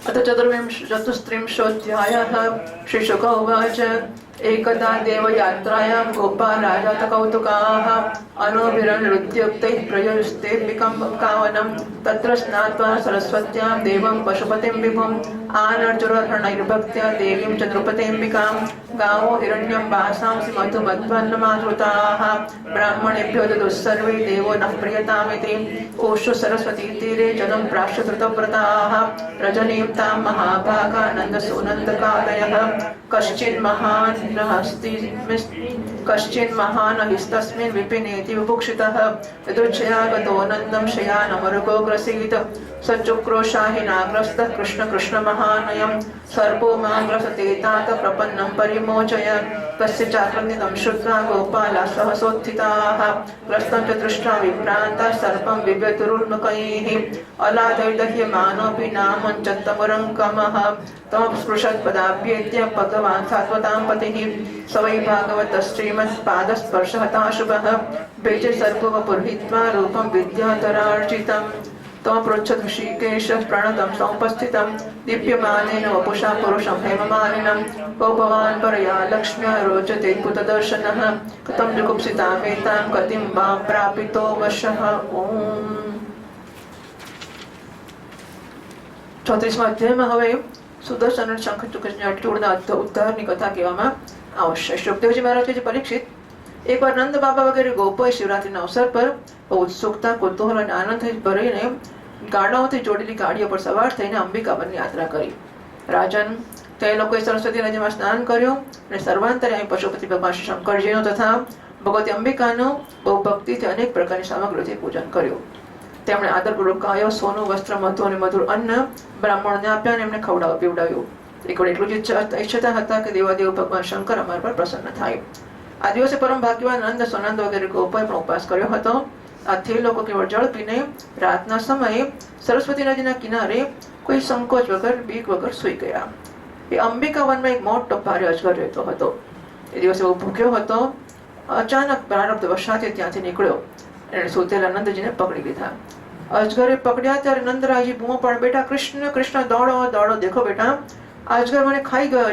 अथ चतुस्त्रिंशोऽध्यायः। श्रीशुक उवाच एकदा देवयात्रायां गोपालराजातकौतुकाः अनोभिरनृत्युक्तैः प्रयुस्तेऽपिकं कावनं तत्र स्नात्वा सरस्वत्यां देवं पशुपतिं विभुम् आनर्जुरहरणैर्भक्त्या देवीं च नृपतेऽम्बिकां गावो हिरण्यं वासांसि मधुमध्वन्नमाहृताः ब्राह्मणेभ्यो ददुस्सर्वे देवो नः प्रीयतामिति ओषु सरस्वती तीरे जनं प्राश्यकृतव्रताः रजनीं तां महाभागानन्दसूनन्दकादयः कश्चिन् महान् हिस्तस्मिन् विपिनेति विभुक्षितः यदुच्छया गतो नन्दं शयानमरुगो ग्रसीत स चुक्रोशाहिनाग्रस्तः कृष्ण कृष्ण महानयं सर्पो माग्रसते तात प्रपन्नं परिमोचय तस्य चाक्रन्दितं श्रुत्वा गोपालाः सहसोत्थिताः ग्रस्तं च दृष्ट्वा विभ्रान्ताः सर्पं बिभ्यतुरुन्मुखैः अलादैर्दह्यमानोऽपि नामञ्चत्तमुरङ्कमः तमस्पृशत्पदाभ्येत्य भगवान् सात्वतां पतिः स वै भागवतः श्रीमत्पादस्पर्शहताशुभः भेजे सर्पवपुर्हित्वा रूपं विद्याधरार्जितम् तमपृच्छत् ऋषिकेशः प्रणतं समुपस्थितं दीप्यमानेन वपुषा पुरुषं हेममालिनं को भवान् परया लक्ष्म्या रोचते पुतदर्शनः कथं जुगुप्सितामेतां गतिं मां प्रापितो वशः। ओम 34મા અધ્યાયમાં હવે સુદર્શન અને શંખચૂડના ઉદ્ધારની કથા કહેવામાં આવશે। શુકદેવજી મહારાજ કે પરીક્ષિત એકવાર નંદ બાબા વગેરે ગોપોએ શિવરાત્રીના અવસર પર ઉત્સુકતા કુતૂહલ અને આનંદથી ભરીને ગાડાઓથી જોડેલી ગાડીઓ પર સવાર થઈને અંબિકાવનની યાત્રા કરી। રાજન તે લોકોએ સરસ્વતી નદીમાં સ્નાન કર્યું અને સર્વાંતર્યામી પશુપતિ ભગવાન શ્રી શંકરજીનું તથા ભગવતી અંબિકાનું બહુ ભક્તિથી અનેક પ્રકારની સામગ્રીથી પૂજન કર્યું। તેમણે આદરપૂર્વક ગાયો, સોનું, વસ્ત્ર, મધુ અને મધુર અન્ન બ્રાહ્મણોને આપ્યા અને એમને ખવડાવ પીવડાવ્યું। એક વાર એટલું જ ઈચ્છતા હતા કે દેવાદેવ ભગવાન શંકર અમારા પર પ્રસન્ન થાય। આ દિવસે પરમ ભાગ્યવાન નંદ, સોનંદ વગેરે ગોપોએ પણ ઉપવાસ કર્યો હતો। આથી લોકો કેવળ જળ પીને રાતના સમયે સરસ્વતી નદીના કિનારે કોઈ સંકોચ વગર બીક વગર સૂઈ ગયા। એ અંબિકાવનમાં એક મોટો ભારે અજગર રહેતો હતો। એ દિવસે બહુ ભૂખ્યો હતો। અચાનક પ્રારબ્ધ વશાથી ત્યાંથી નીકળ્યો એણે સૂતેલા નંદજીને પકડી લીધા। અજગરે પકડ્યા ત્યારે નંદરાયજી બૂમો પાડ, બેટા કૃષ્ણ કૃષ્ણ, દોડો દોડો, દેખો બેટા અજગર મને ખાઈ ગયો,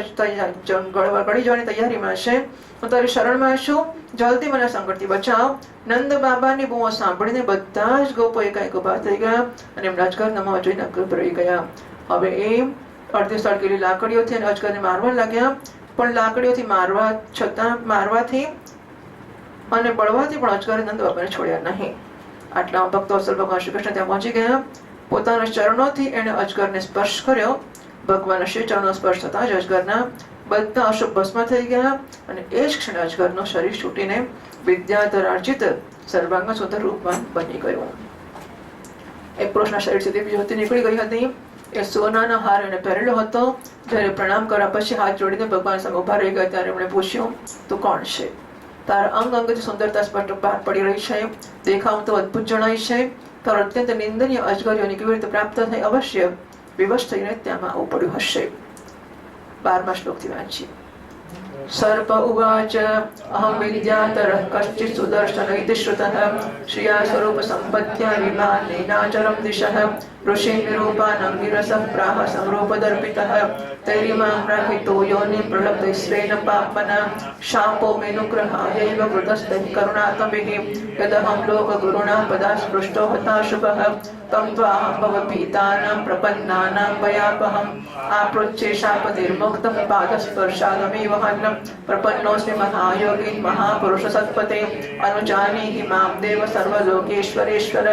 ગળી જવાની તૈયારીમાં છે, હું તારી શરણમાં છું, જલ્દી મને સંકટથી બચાવ। નંદ બાબાની બૂમો સાંભળીને બધા જ ગોપો એકાએક ઉભા થઈ ગયા અને એમના અજગર નમવા જોઈને ગભરાઈ ગયા। હવે એ અડધી સળગેલી લાકડીઓથી અજગરને મારવા लाग्યા, પણ લાકડીઓથી મારવાથી અને બળવાથી પણ અજગરે નંદ બાબાને છોડ્યા નહીં। આટલામાં ભક્તો અસલ ભગવાન શ્રી કૃષ્ણ ત્યાં પહોંચી ગયા। પોતાના ચરણોથી એણે અજગરને સ્પર્શ કર્યો। ભગવાનના શ્રી ચરણનો સ્પર્શ થતા જ અજગરના બધા અશુભ ભસ્મ થઈ ગયા અને એ જ ક્ષણે અજગરનું શરીર છૂટીને વિદ્યાધરાર્જિત સર્વાંગ સુંદર રૂપવાન બની ગયું। એક પુરુષના શરીરથી દિવ્ય જ્યોતિ નીકળી ગઈ હતી। એ સોનાનો હાર એણે પહેરેલો હતો। જ્યારે પ્રણામ કર્યા પછી હાથ જોડીને ભગવાન સામે ઉભા રહી ગયા ત્યારે એમણે પૂછ્યું, તું કોણ છે? તારા અંગ અંગથી સુંદરતા સ્પષ્ટ બહાર પડી રહી છે, દેખાવ તો અદ્ભુત જણાય છે। તારો અત્યંત નિંદનીય અજગરીઓની કેવી રીતે પ્રાપ્ત થઈ? અવશ્ય વિવશ થઈને ત્યાંમાં આવવું પડ્યું હશે। 12મા શ્લોકથી વાંચીએ। सर्प उवाच अहं विद्याधरः कश्चित् सुदर्शन इति श्रुतः श्रिया स्वरूप सम्पत्त्या विमानेनाचरं दिशः ऋषीन् निरूपानं गिरसः प्राह संरूपदर्पितः तैरिमां प्राहितो योनिं प्रलब्धैस्त्रेण पाप्मना शापो मेनुग्रहायैव कृतस्तैः करुणात्मभिः यदहं लोकगुरुणा पदास्पृष्टो हताशुभः तं त्वाहं भवभीतानां प्रपन्नानां भयापहम् आपृच्छे शापतिर्मुक्तः पादस्पर्शादमेव हन्नं प्रपन्नोऽस्मि महायोगी महापुरुष सत्पते अनुजानीहि मां देव सर्वलोकेश्वरेश्वर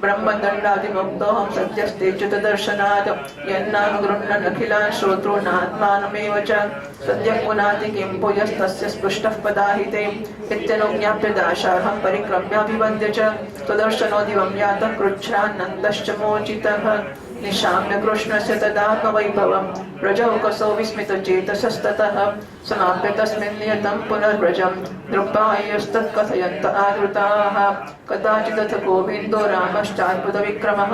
ब्रह्मदण्डादिमुक्तोऽहं सद्यस्तेऽच्युत दर्शनात् यन्नाम गृह्णन् अखिलान् श्रोतॄणात्मानमेव च सद्यः पुनाति किं भूयस्तस्य स्पृष्टः पदाहिते इत्यनुज्ञाप्य दाशार्हं परिक्रम्याभिवन्द्य च स्वदर्शनो दिवं यातः कृच्छ्रान्नन्दश्च मोचितः निशाम्य कृष्णस्य तदात्मवैभवं व्रजौकसो विस्मितचेतसस्ततः समाप्य तस्मिन् नियतं पुनर्व्रजं दृग्बाह्यस्तत्कथयन्त आदृताः कदाचिदथ गोविन्दो रामश्चाद्भुतविक्रमः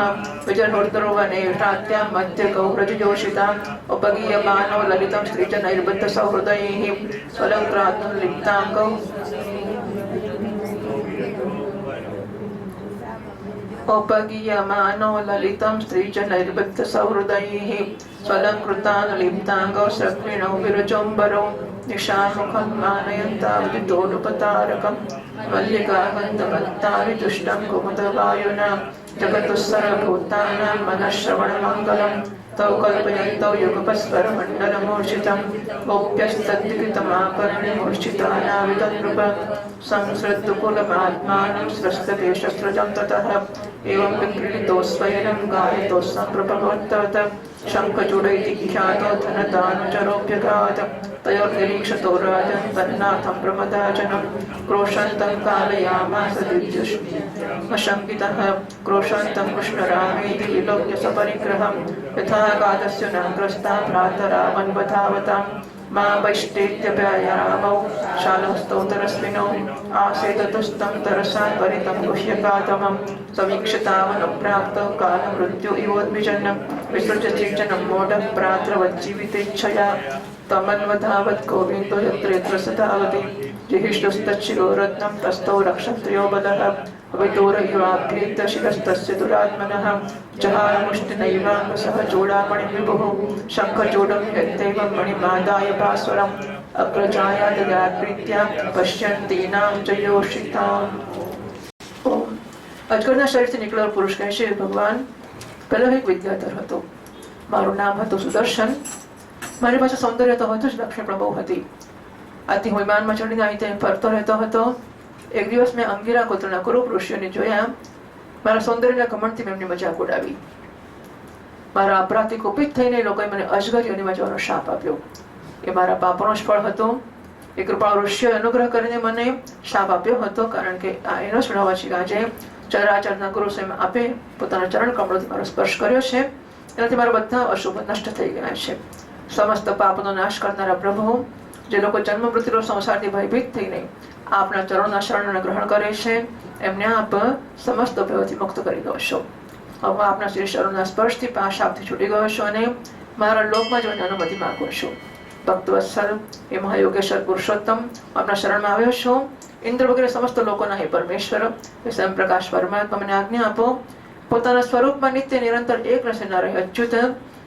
विजनोर्ध्रुवने भ्रात्यां मध्यगौ व्रजयोषिताम् उपगीयमानो ललितं स्त्रीजनैर्बद्धसौहृदैः स्वलङ्क्रात्मलिप्ताङ्गौ औपगीयमानो ललितं स्त्रीजनैर्बद्धसहृदैः स्वलङ्कृतानुलिप्ताङ्गौ सकृणौ विरजोऽम्बरौ निशामुखं मानयन्तावदितोनुपतारकं मल्लिकागन्धवत्तारितुष्टं कुमुदवायुना जगतुस्सर्वभूतानां मनःश्रवणमङ्गलं तौ कल्पयन्तौ युगपस्वरमण्डलमूर्छितं गोप्यस्तद्विकृतमाकर्ण्यमूर्छितानाविदनृप संसृद्धकुलमात्मानं स्रस्तकेशस्रजं ततः एवं विक्रीडितो स्वैरं गायतो सम्प्रभवत्तवत् शङ्खचूडैति ख्यातो धनदानुचरोऽप्यगात् तयोर्निरीक्षतो राजन् तन्नाथं प्रमदाजनं क्रोशन्तं कालयामास दिव्यशङ्कितः क्रोशन्तं कृष्णरामेति विलोक्य सपरिग्रहं यथा गादस्य नाग्रस्ता भ्रातरामन्वधावतां मा वैष्टेत्यभयामौ शालस्तोतरस्मिनौ आसेततुस्तं तरसा परितं गुह्यकातमं समीक्षतावनुप्राप्तौ कालमृत्यु इवोद्विजन् विसृज्य चिज्जनं मोढः प्रात्रवज्जीवितेच्छया तमन्वधावत् गोविन्दो यत्र यत्र सदावति जिहिष्टुस्तच्छिरोरत्नं तस्थौ रक्षत्र्यो बलः विदूरयुवाभ्येत्य शिरस्तस्य दुरात्मनः जहारमुष्टिनैवाङ्गसः चूडामणिविभुः शङ्खचूडं यत्तेवं मणिमादाय भास्वरम् अग्रजाया ददात्प्रीत्या पश्यन्तीनां जयोषिताम्। અજગરના શરીરથી નીકળેલો પુરુષ કહે છે, ભગવાન પેલો એક વિદ્યાધર હતો, મારું નામ હતું સુદર્શન, મારી પાસે સૌંદર્ય તો હતું જ, લક્ષ્મી પણ બહુ હતી. આથી હું વિમાનમાં ચડીને અહીં ત્યાં ફરતો રહેતો હતો. એક દિવસ મેં અંગીરા ગોત્રના કુરૂપ ઋષિઓને જોયા, મારા સૌંદર્યના ઘમંડથી મેં એમની મજાક ઉડાવી. મારા અપરાધથી કુપિત થઈને એ લોકોએ મને અજગર યોનિમાં જવાનો શાપ આપ્યો. એ મારા પાપનો જ ફળ હતો. એ કૃપાળુ ઋષિઓએ અનુગ્રહ કરીને મને શાપ આપ્યો હતો, કારણ કે આ એનો જ પ્રભાવ છે કે આજે ચરાચરના ગુરુ સ્વયં આપે પોતાના ચરણ કમળોથી મારો સ્પર્શ કર્યો છે. એનાથી મારા બધા અશુભ નષ્ટ થઈ ગયા છે. સમસ્ત પાપનો નાશ કરનારા પ્રભુ, જે લોકો જન્મ મૃત્યુનો સંસારથી ભયભીત થઈને આપના ચરણોના શરણને ગ્રહણ કરે છે, એમને આપ સમસ્ત ભયોથી મુક્ત કરી દો છો. હવે આપના શ્રી શરણના સ્પર્શથી શાપથી છૂટી ગયો છો અને મારા લોકમાં જવાની અનુમતિ માંગુ છું. ભક્તવત્સલ એ મહાયોગેશ્વર પુરુષોત્તમ આપના શરણમાં આવ્યો છું. ઇન્દ્ર વગેરે સમસ્ત લોકોના હે પરમેશ્વર એ સ્વયંપ્રકાશ પરમાત્મા મને આજ્ઞા આપો, પોતાના સ્વરૂપમાં નિત્ય નિરંતર એક રસના રહે અચ્યુત,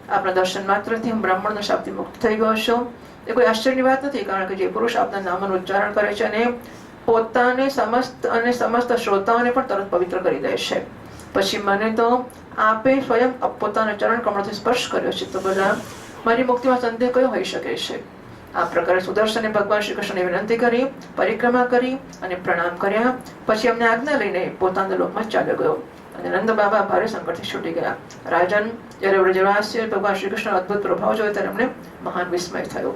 આપના દર્શન માત્રથી હું બ્રાહ્મણના શાપથી મુક્ત થઈ ગયો છું. એ કોઈ આશ્ચર્યની વાત નથી, કારણ કે જે પુરુષ આપના નામનું ઉચ્ચારણ કરે છે અને પોતાને સમસ્ત શ્રોતાઓને પણ તરત પવિત્ર કરી દે છે, પછી મને તો આપે સ્વયં પોતાના ચરણ કમળથી સ્પર્શ કર્યો છે, તો બધા મારી મુક્તિમાં સંદેહ કયો હોઈ શકે છે? આ પ્રકારે સુદર્શને ભગવાન શ્રી કૃષ્ણને વિનંતી કરી, પરિક્રમા કરી અને પ્રણામ કર્યા. પછી અમને આજ્ઞા લઈને પોતાના લોકમાં ચાલ્યો ગયો અને નંદ બાબા ભારે સંકટથી છૂટી ગયા. રાજન, જ્યારે વ્રજવાસીએ ભગવાન શ્રી કૃષ્ણનો અદ્ભુત પ્રભાવ જોયો ત્યારે એમને મહાન વિસ્મય થયો.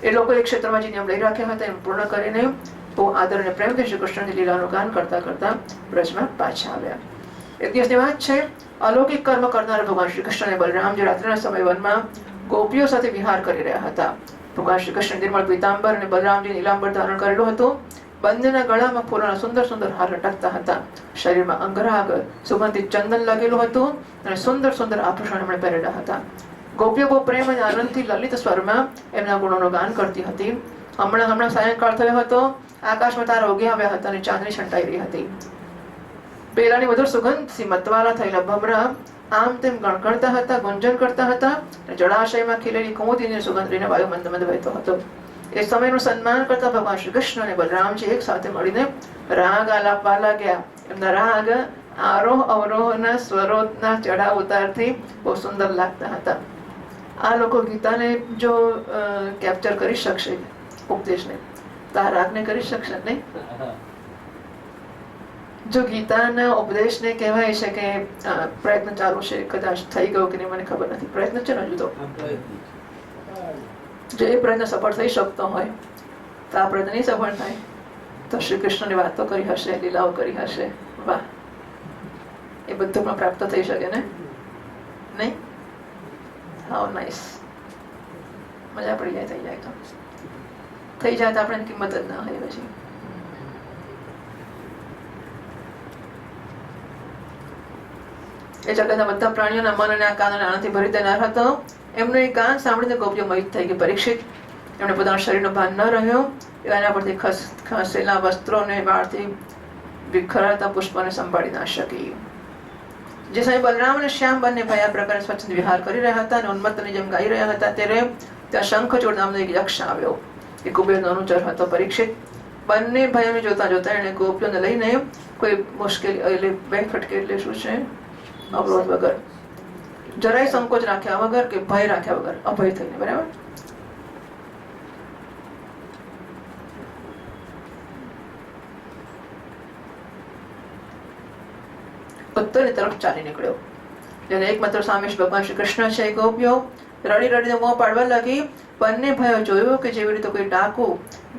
એ લોકો એક ક્ષેત્રમાં જે નિયમ લઈ રાખ્યા હતા એમ પૂર્ણ કરીને બહુ આદર અને પ્રેમથી શ્રી કૃષ્ણની લીલાનું ગાન કરતા કરતા બ્રજમાં પાછા આવ્યા. એક દિવસની વાત છે, અલૌકિક કર્મ કરનારા ભગવાન શ્રી કૃષ્ણ અને બલરામજી રાત્રિના સમય વનમાં ગોપીઓ સાથે વિહાર કરી રહ્યા હતા. ભગવાન શ્રી કૃષ્ણ નિર્મળ પીતાંબર અને બલરામજી નીલાંબર ધારણ કરેલું હતું. બંનેના ગળામાં ફૂલોના સુંદર સુંદર હાર લટકતા હતા. શરીરમાં અંગરાગ સુગંધિત ચંદન લાગેલું હતું અને સુંદર સુંદર આભૂષણ એમણે પહેરેલા હતા. ગોપીઓ બહુ પ્રેમ અને આનંદથી લલિત સ્વરમાં એમના ગુણોનું ગાન કરતી હતી. હમણાં સાયંકાળ થયો હતો. આકાશમાં તારા ઉગી આવ્યા હતા અને ચાંદની છંટાઈ રહી હતી. પેલાની મધુર સુગંધથી મતવાલા થયેલા ભમરા આમ તેમ ગણગણતા હતા, ગુંજન કરતા હતા અને જળાશયમાં ખીલેલી કુમુદીની સુગંધ લઈને વાયુ મંદ મંદ વહેતો હતો. એ સમયનું સન્માન કરતા ભગવાન શ્રી કૃષ્ણ અને બલરામજી એક સાથે મળીને રાગ આલાપવા લાગ્યા. એમના રાગ આરોહ અવરોહના સ્વરોના ચઢાવ ઉતારથી બહુ સુંદર લાગતા હતા. આ લોકો ગીતાને જો કેપ્ચર કરી શકશે, ઉપદેશને, તો આ રાગને કરી શકશે નહીં? જો ગીતાના ઉપદેશને કહેવાય છે કે પ્રયત્ન ચાલુ છે, કદાચ થઈ ગયો કે નહીં મને ખબર નથી, પ્રયત્ન છે ને હજુ તો, જો એ પ્રયત્ન સફળ થઈ શકતો હોય તો આ પ્રયત્ન નહીં સફળ થાય તો શ્રી કૃષ્ણની વાતો કરી હશે, લીલાઓ કરી હશે, વાહ, એ બધું પણ પ્રાપ્ત થઈ શકે ને? નહીં? હાઉ નાઇસ, મજા પડી જાય. થઈ જાય તો આપણે કિંમત જ ના હોય. પછી એ જગતના બધા પ્રાણીઓના મન અને આ કાન અને આનાથી ભરી દેનાર હતો. એમનું એ ગાન સાંભળીને ગોપીઓ મોહિત થઈ ગઈ. પરીક્ષિત, એમને પોતાના શરીરનો ભાન ન રહ્યો. એના પરથી ખસેલા વસ્ત્રોને વાળથી વિખરાતા પુષ્પોને સંભાળી ના શકી. જે સમયે બલરામ અને શ્યામ બંને ભાઈ આ પ્રકારે સ્વચ્છંદ વિહાર કરી રહ્યા હતા અને ઉન્મત્તની જેમ ગાઈ રહ્યા હતા ત્યારે ત્યાં શંખચૂડ નામનો એક યક્ષ આવ્યો. એ કુબેરનો અનુચર હતો પરીક્ષિત. બંને ભાઈઓને જોતા જોતા એને ગોપીઓને લઈને કોઈ મુશ્કેલી એટલે બે ફટકે એટલે શું છે અવરોધ વગર, જરાય સંકોચ રાખ્યા વગર કે ભય રાખ્યા વગર અભય થઈને, બરાબર. ઉત્તરની તરફ ચાલી નીકળ્યો. જેને એકમાત્ર સામેશ ભગવાન શ્રી કૃષ્ણ છે. ગોપીઓ રડી રડીને મોં પાડવા લાગી. બંને ભાઈઓ જોયું કે જેવી રીતે કોઈ ડાકુ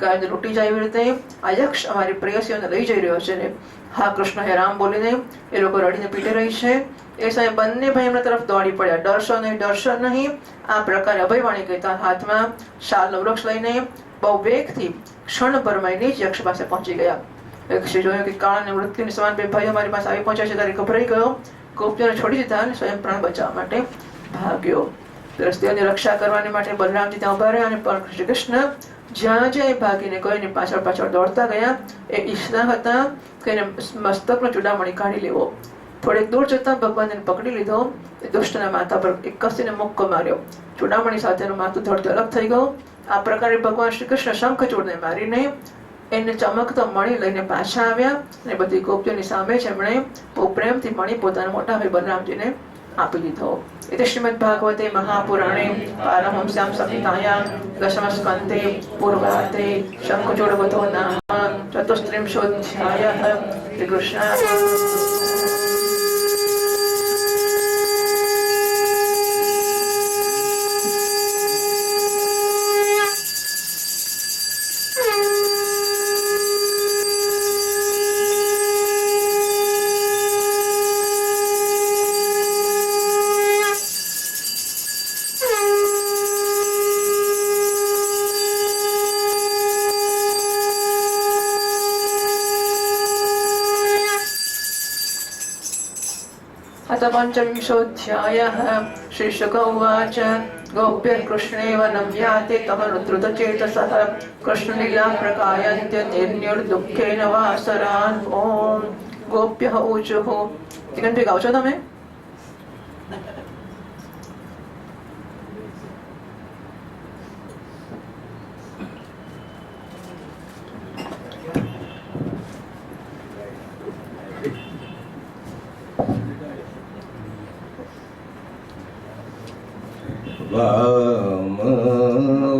ગાયને લૂંટી જાય એવી રીતે આ યક્ષ અમારી પ્રેયસીઓને લઈ જઈ રહ્યો છે. હા કૃષ્ણ હે રામ બોલીને એ લોકો રડીને પીટી રહી છે. એ સમયે બંને ભાઈ એમના તરફ દોડી પડ્યા. ડરશો નહીં, ડરશો નહીં, આ પ્રકારે અભયવાણી કહેતા હાથમાં શાલનું વૃક્ષ લઈને બહુ વેગથી ક્ષણભરમાં જ યક્ષ પાસે પહોંચી ગયા. યક્ષે જોયું કે કાળ અને મૃત્યુની સમાન બે ભાઈઓ મારી પાસે આવી પહોંચ્યા છે ત્યારે ગભરાઈ ગયો. ગોપીઓને છોડી દીધા અને સ્વયં પ્રાણ બચાવવા માટે ભાગ્યો. રસ્તીઓની રક્ષા કરવાની માટે બલરામજી ત્યાં ઉભા રહ્યા અને શ્રી કૃષ્ણ જ્યાં જ્યાં ભાગીને કોઈને પાછળ પાછળ દોડતા ગયા. એ ઈચ્છતા હતા કે એને મસ્તકનો ચૂડામણી કાઢી લેવો. થોડેક દૂર જતા ભગવાન એને પકડી લીધો. એ દુષ્ટના માથા પર એક કસીને મુક્કો માર્યો. ચૂડામણી સાથેનું માથું ધડથી અલગ થઈ ગયું. આ પ્રકારે ભગવાન શ્રી કૃષ્ણ શંખચૂડને મારીને એને ચમકતો મણી લઈને પાછા આવ્યા અને બધી ગોપીઓની સામે જ એમણે બહુ પ્રેમથી મણી પોતાના મોટા ભાઈ બલરામજીને આપી દીધો. એટલે શ્રીમદ ભાગવતે મહાપુરાણે પારમહંસ્યામ સંહિતાયામ દશમ સ્કંધે પૂર્વાર્ધે શંખચૂડ વધો નામ ચતુસ્ત્રિંશોધ્યાયઃ. શ્રી કૃષ્ણ. पंचविंशोऽध्यायः. श्रीशुक उवाच गोप्यः कृष्णे वनं याते तव रुद्रचेतसः कृष्णलीला प्रकायन्त्य निर्निर्दुःखेन वासरान्. ओम गोप्यः ऊचुः. તિકનભાઈ ગાઓ છો તમે?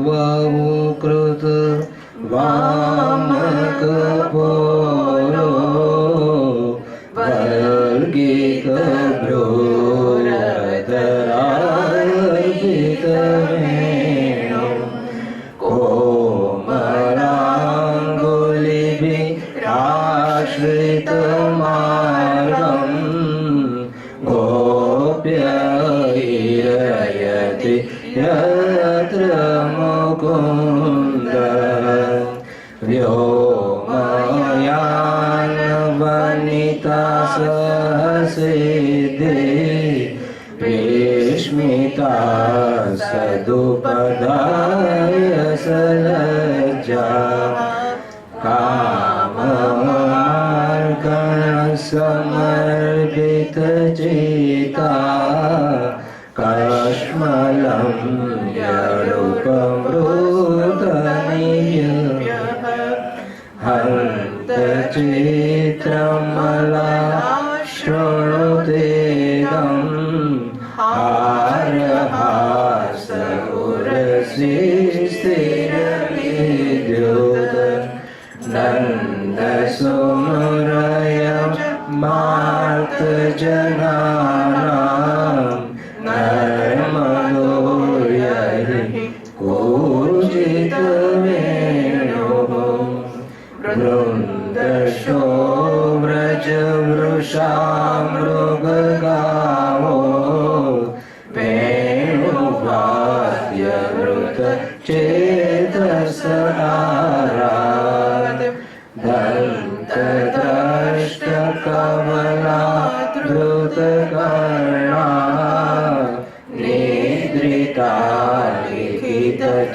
वामुकृत वामकपोलो वर्गितभ्योरधरार्पितवेणो कोमलाङ्गुलिभिराश्रितमार्गं गोप्यैरयति यत्र मुकुन्द व्योमयानवनिता सहसिद्धि विस्मिता सदुपदाय सलज्जा काममार्गणसमर्पितचित्ता कश्मलं यरूपमृतनिय हन्तचित्रमला शृणुतेदं हारहासुरसिस्थिरविद्युत नन्दसुमरयं मार्तजनानां नर्मदोर्यहि कूजितवेणुः वृन्दशो व्रजवृषामृगगावो वेणुवाद्यवृतचेतसहारात् दन्तद्रष्टकमला धृतकर्णा निद्रिता लिखितचित्रमिवासन्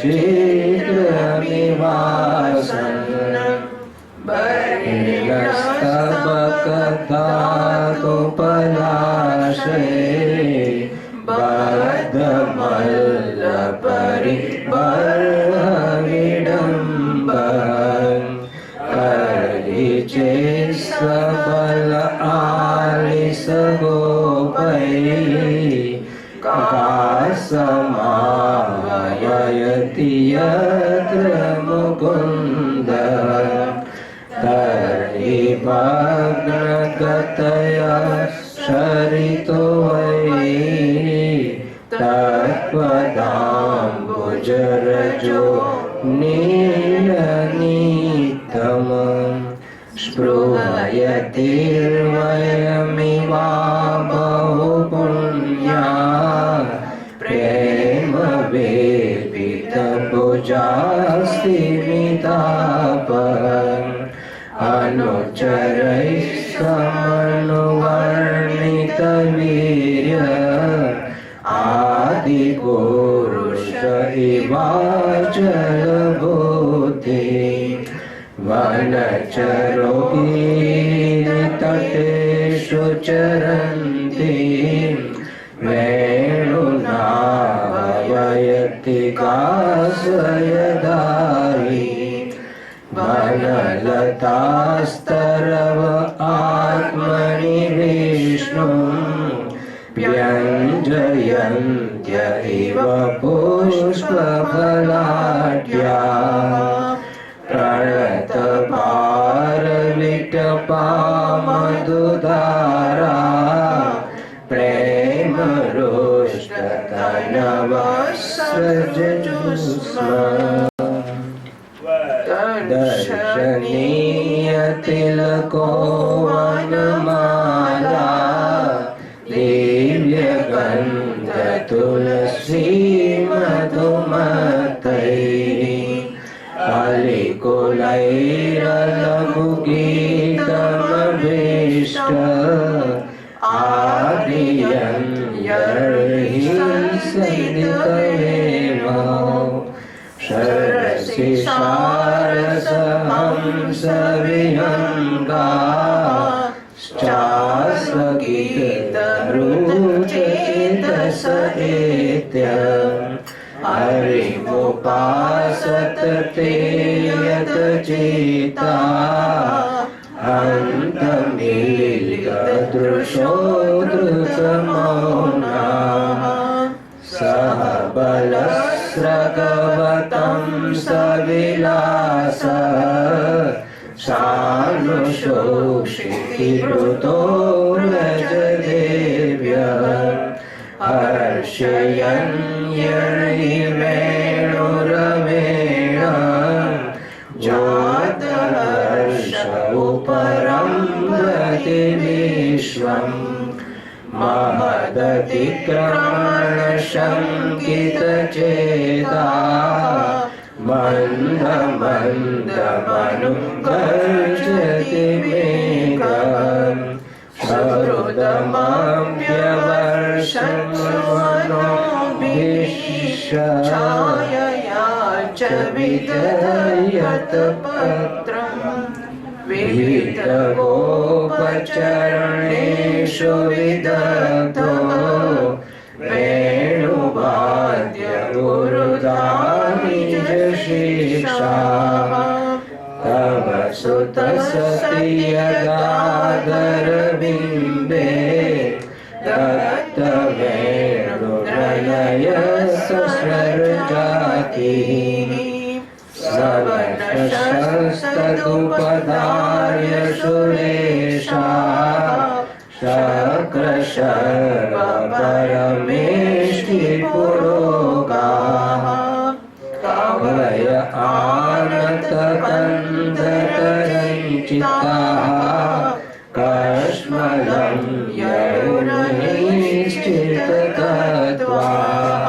बर्हिणस्तबकधातुपलाश बद्धमल्लपरिबर्हविडम्बन् परिचेत्सबल आलिसगोपै कासमावयति यत्र मुकुन्द तर्हि भग्नगतया सरितो वै तत्पदाम्बुजरजो नीलनीतमम् स्पृहयतिर्वयमिवा बहुपुण्या प्रेम वेपितभुजास्तिमिताप अनुचरैः समनुवर्णितवीर्य आदिपुरुष इवाचलबुद्धि वनचरोगीतटेषु चरन्ति वेणुनावयति कासयधारी वनलतास्तरव आत्मनि विष्णुं व्यञ्जयन्त्य इव पुष्पफलाढ्या प्रणतपारविटपामधुधारा प्रेमरुष्टतनवसृजुष्म दर्शनीयतिलको वनमाला दिव्यगन्धतुलसी मधुमतैः अलिकुलैरलघुगीतमभीष्ट आदियं यर्हि सदितमेव शरसि सारसहंसविहङ्गा चास्वगीतरुचेतस एत्य हरिमुपासत ते यत चेता हन्तमीलितदृशो धृतमौना सह बलस्रगवतं सविलास सानुशोषितिहृतो रजदेव्य हर्षयन् यर्हि वेणुरवेण जातहर्ष उपरम्भति विश्वम् महदतिक्रमणशङ्कितचेता मन्दमन्दमनुगर्जति मेघम् छायया च विदधयत पत्रम् विविधगोपचरणेषु विदग्धो वेणुवाद्य गुरुदानिजशीर्षा तव सुतसति यदादरबिम्बे दत्तवेणुनयय सस्रजातिः सवनशस्तदुपधार्य सुरेशा शक्रशर्वपरमेष्टि पुरोगाः कवय आनतकन्दतरञ्चिताः कश्मलं यरुणनिश्चिततत्त्वाः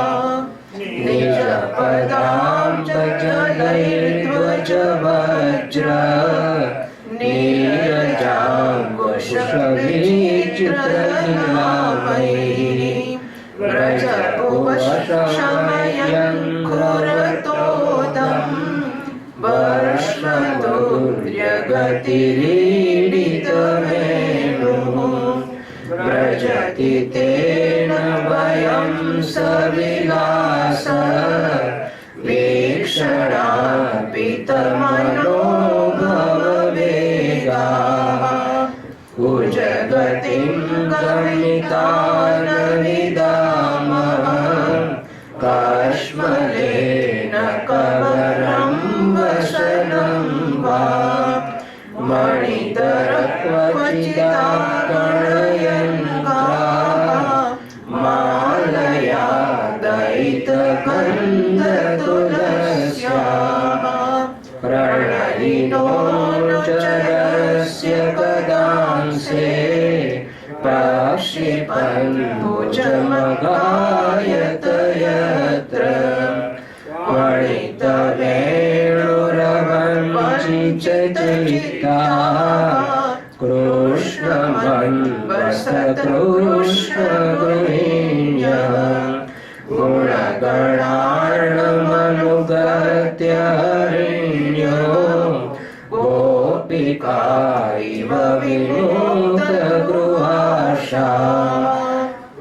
निजपदाम्बजलैर्ध्वजवज्र नीरजाङ्कुशविचित्रनिलामैः व्रजपुवशमयं खुरतोदं वर्षतुर्यगतिरीडितमेनुः व्रजति ते हंसविलास वीक्षणार्पितमनोभववेगाः कुजगतिं गमितान् विदामः काश्मलेन कवरं वसनं वा मणितरक्वचिदाकर्णयन्त्राः मालया दयितगन्धतुलस्याः प्रणयिनोऽनुचरस्य कदांसे प्राक्षिपन् भुजमगायत यत्र वणितवेणुरवञ्चितचित्ता कृष्णमन्वसतकृष्णगृहीण्यः गुणगणार्णमनुगत्य हरिण्यो गोपिका इव विमुक्तगृहाशा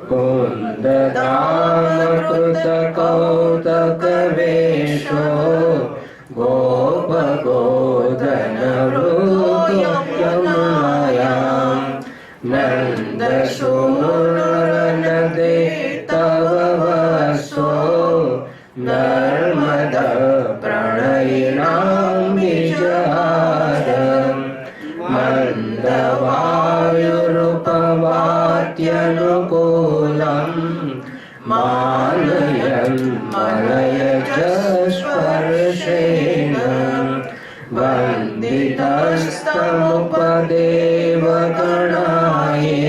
कुन्दधामकृतकौतकवेषो गोपगोधनवृद्यमुनायां नन्दसूनुरनदे तव वसो नर्मदा प्रणयिनां विजहारम् मन्दवायुरुपवात्यनुकूलम् मानयन् मलयज स्पर्शेन वन्दितस्तमुपदेवगणाये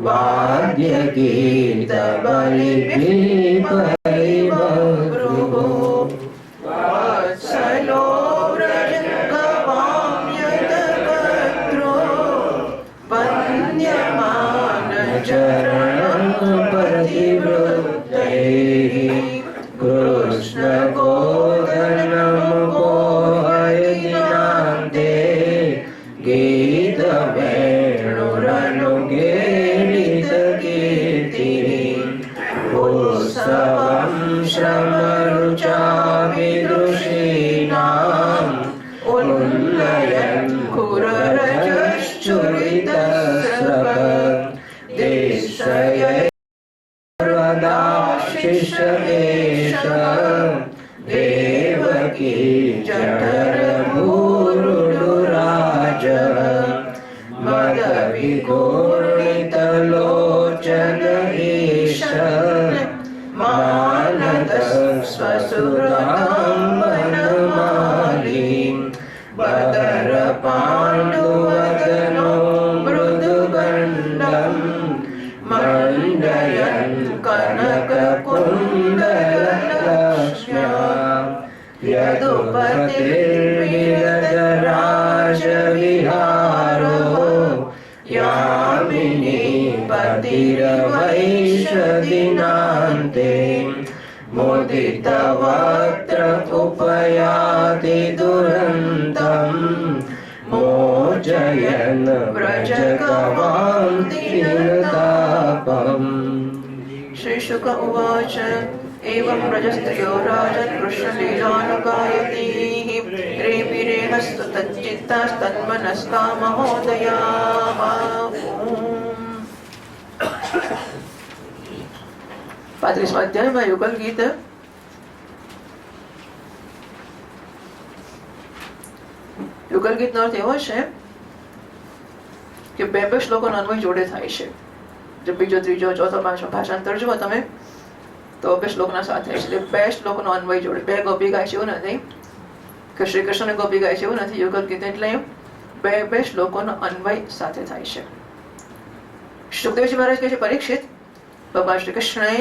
वाद्यगीतबलिभिः परिवभ्रुः वत्सलो व्रजगवां यतकर्त्रो वन्द्यमानचरणं प्रतिवृत्तैः कृष्णगोधनमुपोहयदिनान्ते गीतवेणुरनुगेलितकीर्तिः उत्सवं श्रमरुचाभिदृशीनाम् उन्नयन् कुररजश्चुरितस्रव देशये सर्वदा शिष्येष देवकी जठरभूरुडुराज मदविगूर्णितलोचन ईश मानदः स्वसुरां वनमालीं बदरपाण्डुवदनो मृदुगण्डम् मण्डयन् कनककुण्डलक्ष्म्या यदुपतिर्विरजराजविहारो यामिनी पतिरवैशदिनान्ते मुदितवक्त्र उपयाति दुरन्तम् मोचयन् व्रजगवां दीनतापम्। श्री शुक उवाच एवं व्रजस्त्रियो राजन् कृष्णलीलानुगायतीः रेपिरे हस्तु तच्चित्तास्तन्मनस्का महोदयाः। 35 અધ્યાયમાં યુગલ ગીત યુગલ ગીતનો અર્થ એવો છે કે બે શ્લોકોનો અન્વય જોડે થાય છે. જો બીજો ત્રીજો ચોથો પાંચમો ભાષાંતર જુઓ તમે તો બે શ્લોકના સાથે એટલે બે શ્લોકનો અન્વય જોડે. બે ગોપી ગાય છે એવું નથી કે શ્રી કૃષ્ણ ગોપી ગાય છે એવું નથી. યુગલ ગીત એટલે બે શ્લોકોનો અન્વય સાથે થાય છે. સુખદેવજી મહારાજ કહે છે પરીક્ષિત ભગવાન શ્રી કૃષ્ણએ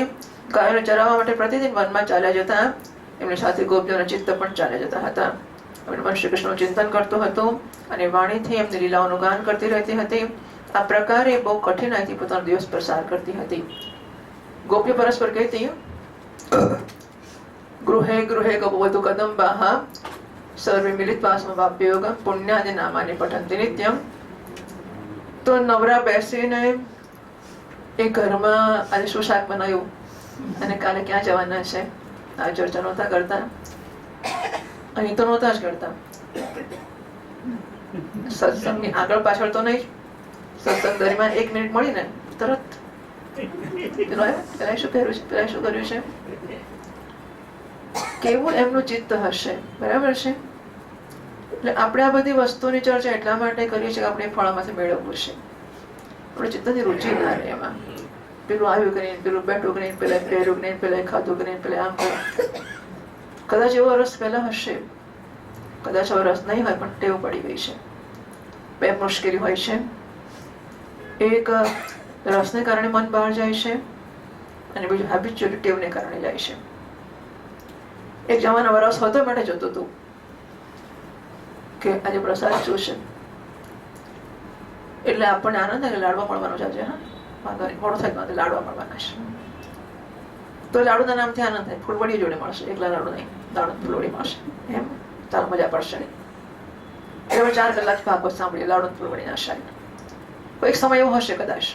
ગાયોને ચરાવવા માટે પ્રતિદિન વનમાં ચાલ્યા જતા. એમની સાથે ગોપીઓના ચિત્ત પણ ચાલ્યા જતા હતા. મન શ્રી કૃષ્ણનું ચિંતન કરતું હતું અને વાણીથી એમની લીલાઓનું ગાન કરતી રહેતી હતી. આ પ્રકારે બહુ કઠિનાઈથી પોતાનો દિવસ પસાર કરતી હતી. ગોપીઓ પરસ્પર કહેતી ગૃહે ગૃહે ગોપવધુ કદંબાહ સર્વે મિલિત્વા સ્મવાપ્યયોગમ પુણ્યાદિ નામાની પઠંતિ નિત્યમ. તો નવરા બેસીને એ ઘરમાં આજે શું શાક બનાવ્યું અને કાલે ક્યાં જવાના છે આ ચર્ચા નહોતા કરતા, અહીં તો નહોતા જ કરતા. સત્સંગની આગળ પાછળ તો નહીં. સત્સંગ દરમિયાન 1 મિનિટ મળી ને તરત પેલા શું કર્યું છે, પેલા શું કર્યું છે, કેવું એમનું ચિત્ત હશે. બરાબર છે. એટલે આપણે આ બધી વસ્તુની ચર્ચા એટલા માટે કરીએ છીએ કે આપણે ફળામાંથી મેળવવું છે. આપણે ચિત્તની રુચિ ના રહે એમાં. પેલું આવ્યું કરીને, પેલું બેઠું કરીને, પેલા પહેર્યું કરીને, પેલા ખાધું કરીને, પેલા આમ કર્યું. કદાચ એવો રસ પહેલા હશે, કદાચ એવો રસ નહીં હોય, પણ ટેવ પડી ગઈ છે. 2 મુશ્કેલી હોય છે. એક રસને કારણે મન બહાર જાય છે, અને બીજું હેબિચ્યુઅલ ટેવને કારણે જાય છે. એક જમાનામાં રસ હતો માટે જતું હતું કે આજે પ્રસાદ શું છે, એટલે આપણને આનંદ થાય કે લાડવા મળવાનો છે આજે. હા, વાંધો નહીં, મોડું થાય તો લાડવા મળવાના છે, તો લાડુના નામથી આનંદ થાય. ફૂલવડી જોડે મળશે, એકલા લાડુ નહીં, લાડુ ફૂલવડી મળશે. એમ ચાલ મજા પડશે નહીં. એટલે 4 કલાક ભાગવત સાંભળીએ લાડુ ફૂલવડીના શાક. કોઈક સમય એવો હશે કદાચ.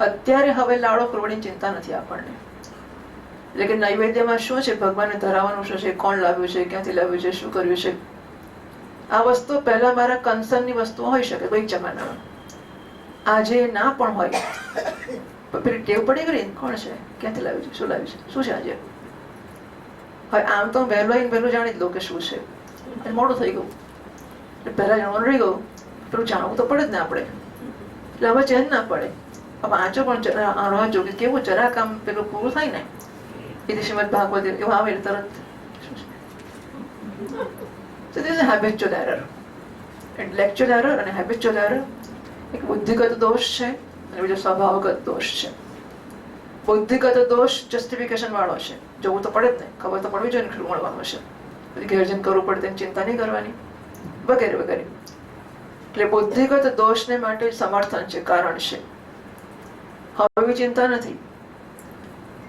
અત્યારે હવે લાડો ફૂલવડીની ચિંતા નથી આપણને. એટલે કે નૈવેદ્યમાં શું છે, ભગવાનને ધરાવવાનું શું છે, કોણ લાવ્યું છે, ક્યાંથી લાવ્યું છે, શું કર્યું છે, આ વસ્તુ પહેલા મારા કન્સર્નની વસ્તુઓ હોઈ શકે કોઈક જમાનામાં. આજે ના પણ હોય, પેલી ટેવ પડી ગઈ, કોણ છે, ક્યાંથી લાવ્યું છે, શું લાવ્યું છે, શું છે આજે. હવે આમ તો વહેલું જાણી જ લો કે શું છે. મોડું થઈ ગયું એટલે પહેલા જાણવાનું રહી ગયું, પેલું જાણવું તો પડે જ ને આપણે. એટલે હવે ચેન ના પડે. હવે આંચો પણ રાહ જો કેવું જરાક આમ પેલું પૂરું થાય ને, એ શ્રીમદ ભાગવત એવું આવે તરત. So this is a habitual error. Intellectual error અને habitual error એક બુદ્ધિગત દોષ છે અને બીજો સ્વભાવગત દોષ છે. બુદ્ધિગત દોષ જસ્ટિફિકેશન વાળો છે. જોવું તો પડે જ ને, ખબર તો પડવી જોઈએ ને શું મળવાનું છે, પછી ઘેર જઈને કરવું પડે તેની ચિંતા નહીં કરવાની, વગેરે વગેરે. એટલે બુદ્ધિગત દોષને માટે સમર્થન છે, કારણ છે. હવે ચિંતા નથી.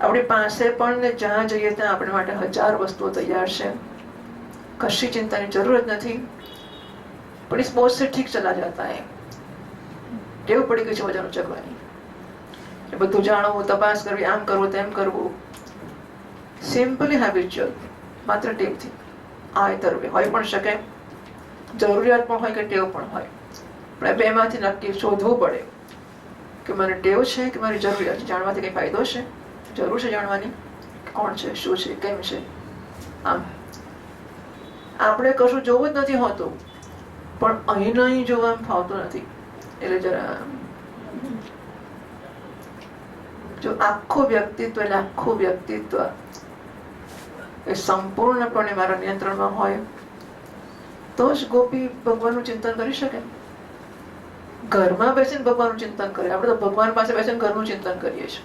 આપણી પાસે પણ જ્યાં જઈએ ત્યાં આપણી માટે 1000 વસ્તુઓ તૈયાર છે. કશી ચિંતાની જરૂરત નથી. પણ इस बोझ से ठीक चला जाता है. ટેવ પડી ગઈ છે વજન ઉચકવાની. એ બધું જાણવું, તપાસ કરવી, આમ કરવું, તેમ કરવું. સિમ્પલી હેબિચ્યુઅલ, માત્ર ટેવથી. આ તરફ હોય પણ શકે, જરૂરિયાત પણ હોય કે ટેવ પણ હોય. પણ બેમાંથી નક્કી શોધવું પડે કે મને ટેવ છે કે મારી જરૂરિયાત છે. જાણવાથી કઈ ફાયદો છે, જરૂર છે જાણવાની, કોણ છે, શું છે, કેમ છે. આમ આપણે કશું જોવું જ નથી હોતું, પણ અહીં નહીં જોવા ફાવતું નથી. એટલે જરા જો આખું વ્યક્તિત્વ, એટલે આખું વ્યક્તિત્વ એ સંપૂર્ણપણે મારા નિયંત્રણમાં હોય તો જ ગોપી ભગવાનનું ચિંતન કરી શકે. ઘરમાં બેસીને ભગવાનનું ચિંતન કરે. આપણે તો ભગવાન પાસે બેસીને ઘરનું ચિંતન કરીએ છીએ.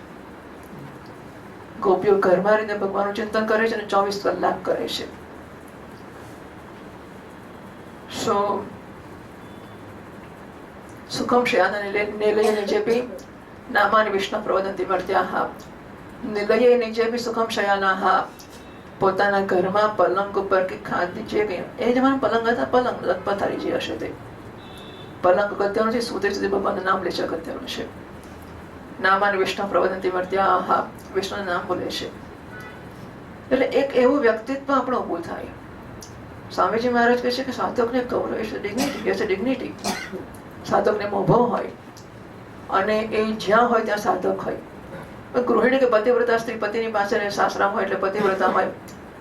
ગોપીઓ ઘરમાં રહીને ભગવાનનું ચિંતન કરે છે અને 24 કલાક કરે છે. સુખમ શયાનને નિલયે નિજેપી નામાની વિષ્ણુ પ્રવદંતી વર્ત્યાહ. નિલયે નિજેપી સુખમ શયાનાહ. પોતાના ઘરમાં પલંગ ઉપર કે ખાધી જે કંઈ, એ જમાના પલંગ હતા, પલંગ પથારી જે હશે તે પલંગ અગત્યનું છે. સુધી સુધી ભગવાનનું નામ લે છે અગત્યનું છે. નામાની વિષ્ણુ પ્રવદંતી વર્ત્યાહ. વિષ્ણુનું નામ બોલે છે. એટલે એક એવું વ્યક્તિત્વ આપણું ઊભું થાય. સ્વામીજી મહારાજ કહે છે કે સાધકને ગૌરવ છે, ડિગ્નિટી. સાધકને મોભો હોય અને એ જ્યાં હોય ત્યાં સાધક હોય. ગૃહિણી કે પતિવ્રતા સ્ત્રી પતિની પાસે સાસરામાં હોય એટલે પતિવ્રતા હોય,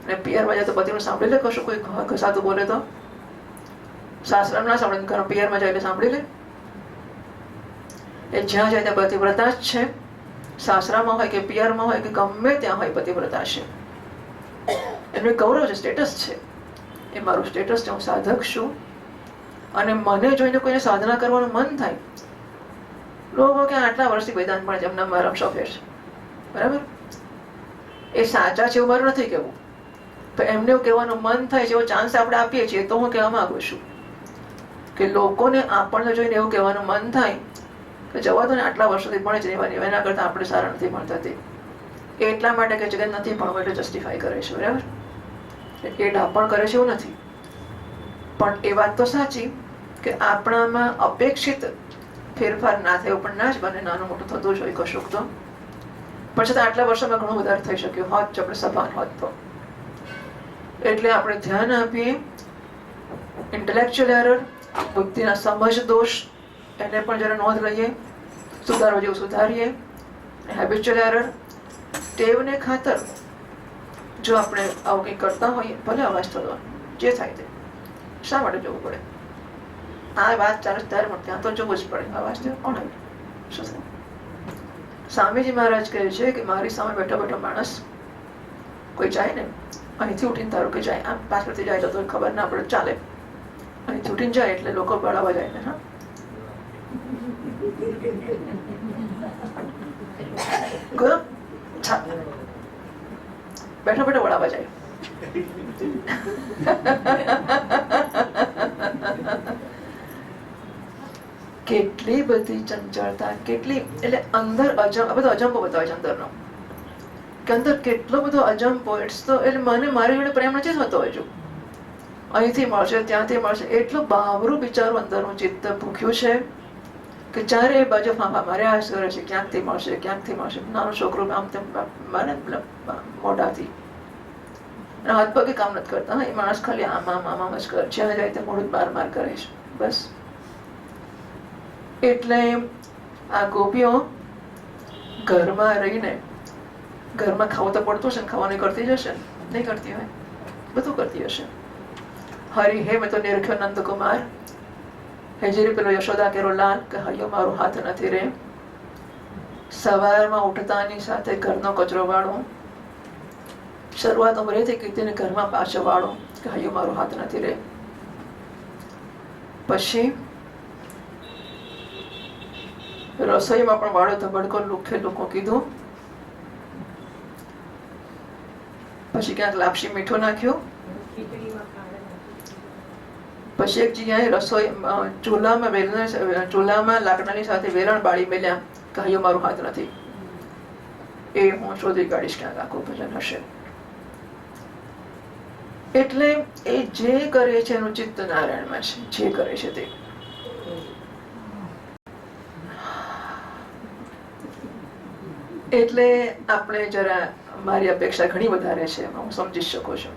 અને પિયરમાં જાય તો પતિનું સાંભળી લે. કશું કોઈ ઘસાતું બોલે તો સાસરામાં ના સાંભળે, ઘર પિયરમાં જાય એટલે સાંભળી લે. એ જ્યાં જાય ત્યાં પતિવ્રતા જ છે. સાસરામાં હોય કે પિયરમાં હોય કે ગમે ત્યાં હોય પતિવ્રતા છે. એનું ગૌરવ છે, સ્ટેટસ છે. એ મારું સ્ટેટસ છે, હું સાધક છું. અને મને જોઈને કોઈને સાધના કરવાનું મન થાય. લોકો કે આટલા વર્ષથી વેદાંત પણ એમના મારા શોફેર છે, બરાબર. એ સાચા છે એવું મારું નથી કહેવું, પણ એમને એવું કહેવાનું મન થાય છે, એવો ચાન્સ આપણે આપીએ છીએ. તો હું કહેવા માંગુ છું કે લોકોને આપણને જોઈને એવું કહેવાનું મન થાય કે જવા દો ને, આટલા વર્ષોથી ભણે છે, એના કરતા આપણે સારા નથી ભણતા. તે એટલા માટે કે જગત નથી ભણવું એટલે જસ્ટિફાય કરે છે, બરાબર. એ ડાપણ કરે છે એવું નથી, પણ એ વાત તો સાચી કે આપણામાં અપેક્ષિત ફેરફાર ના થયો પણ ના જ બને. નાનું મોટું થતું જ હોય કશુંક તો. પણ છતાં આટલા વર્ષોમાં ઘણું વધારે થઈ શક્યું હોત જો આપણે સભાન હોત તો. એટલે આપણે ધ્યાન આપીએ. ઇન્ટેલેક્ચ્યુઅલ એરર, બુદ્ધિના સમજ દોષ, એને પણ જરા નોંધ લઈએ. સુધારવા જેવું સુધારીએ. હેબિચ્યુઅલ એરર, ટેવને ખાતર જો આપણે આવું કંઈ કરતા હોઈએ, ભલે અવાજ થતો જે થાય તે, શા માટે જોવું પડે? આ વાત ચાલે ત્યારે પણ ત્યાં તો જોવું જ પડે. અવાજ થયો કોણ આવ્યું, શું થયું? સ્વામીજી મહારાજ કહે છે કે મારી સામે બેઠો બેઠો માણસ કોઈ જાય ને, અહીંથી ઉઠીને ધારો કે જાય, આમ પાછળથી જાય તો ખબર ના પડે, ચાલે. અહીંથી ઉઠીને જાય એટલે લોકો બળાવવા જાય ને. હા, બેઠો બેઠો વળાવવા જાય. કેટલી બધી ચંચળતા, કેટલી, એટલે અંદર બધો અજંપો બતાવે છે અંદરનો, કે અંદર કેટલો બધો અજંપો. એટલે મને મારી જોડે પ્રેમ નથી થતો હજુ, અહીંથી મળશે ત્યાંથી મળશે, એટલું બાવરું બિચારું અંદરનું ચિત્ત ભૂખ્યું છે કે ચારે બાજુ ફાંફા માર્યા કરે છે, ક્યાંકથી મળશે ક્યાંકથી મળશે. નાનું છોકરું આમ તેમ મારે મોઢાથી, હાથ પગે કામ નથી કરતા. એ માણસ ખાલી આમ આમ આમ આમ જ કરે, જ્યાં જાય તે મોઢું બાર માર કરે છે, બસ. એટલે આ ગોપીઓ ઘરમાં રહીને, ઘરમાં ખાવું તો પડતું છે ને, ખાવાનું કરતી જ હશે, નહીં કરતી હોય, બધું કરતી હશે. હરિ હે મેં તો નિરખ્યો નંદકુમાર, હેજરી પેલો યશોદા કેરો લાલ કે હૈયો મારું હાથ નથી રે. સવારમાં ઉઠતાની સાથે ઘરનો કચરો વાળું, શરૂઆત ઉમરેથી કીધીને ઘરમાં પાછો વાળું કે હૈયો મારું હાથ નથી રે. પછી રસોઈમાં પણ વાળો ધબડકો લુખે લુખું કીધું. પછી ક્યાંક લાપસી મીઠું નાખ્યું. પછી એક જગ્યાએ રસોઈ ચૂલામાં લાકડાની સાથે વેલણ બાળી મેલ્યા કે હૈયો મારું હાથ નથી. એ હું શોધી કાઢીશ ક્યાંક આખું ભજન હશે. એટલે એ જે કરે છે એનું ચિત્ત નારાયણમાં છે, જે કરે છે તે. એટલે આપણે જરા, મારી અપેક્ષા ઘણી વધારે છે, હું સમજી શકું છું.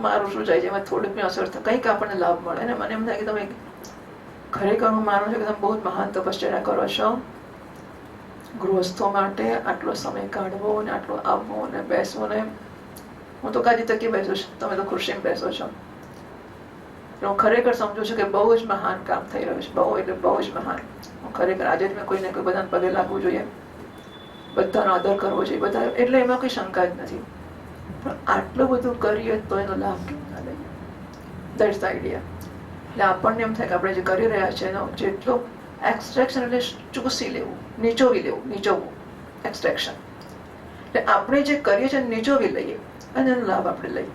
મારું શું જાય છે એમાં થોડીક અસર થાય, કંઈક આપણને લાભ મળે ને. મને એમ થાય કે તમે ખરેખર, હું માનું છું કે તમે બહુ જ મહાન તપશ્ચર્યા કરો છો. ગૃહસ્થો માટે આટલો સમય કાઢવો ને, આટલો આવવો ને બેસવો ને. હું તો કાજી તકી બેસું છું, તમે તો ખુરશીમાં બેસો છો. હું ખરેખર સમજુ છું કે બહુ જ મહાન કામ થઈ રહ્યું છે, બહુ એટલે બહુ જ મહાન. હું ખરેખર આજે જ મેં કોઈને કોઈ બધાને પગે લાગવું જોઈએ, બધાનો આદર કરવો જોઈએ, બધા, એટલે એમાં કોઈ શંકા જ નથી. પણ આટલું બધું કરીએ તો એનો લાભ કેમ ના લઈએ? That's the idea. એટલે આપણને એમ થાય કે આપણે જે કરી રહ્યા છે એનો જેટલો એક્સટ્રેક્શન, એટલે ચૂસી લેવું, નીચોવી લેવું, નીચોવવું, એક્સટ્રેક્શન. એટલે આપણે જે કરીએ છીએ નીચોવી લઈએ અને એનો લાભ આપણે લઈએ.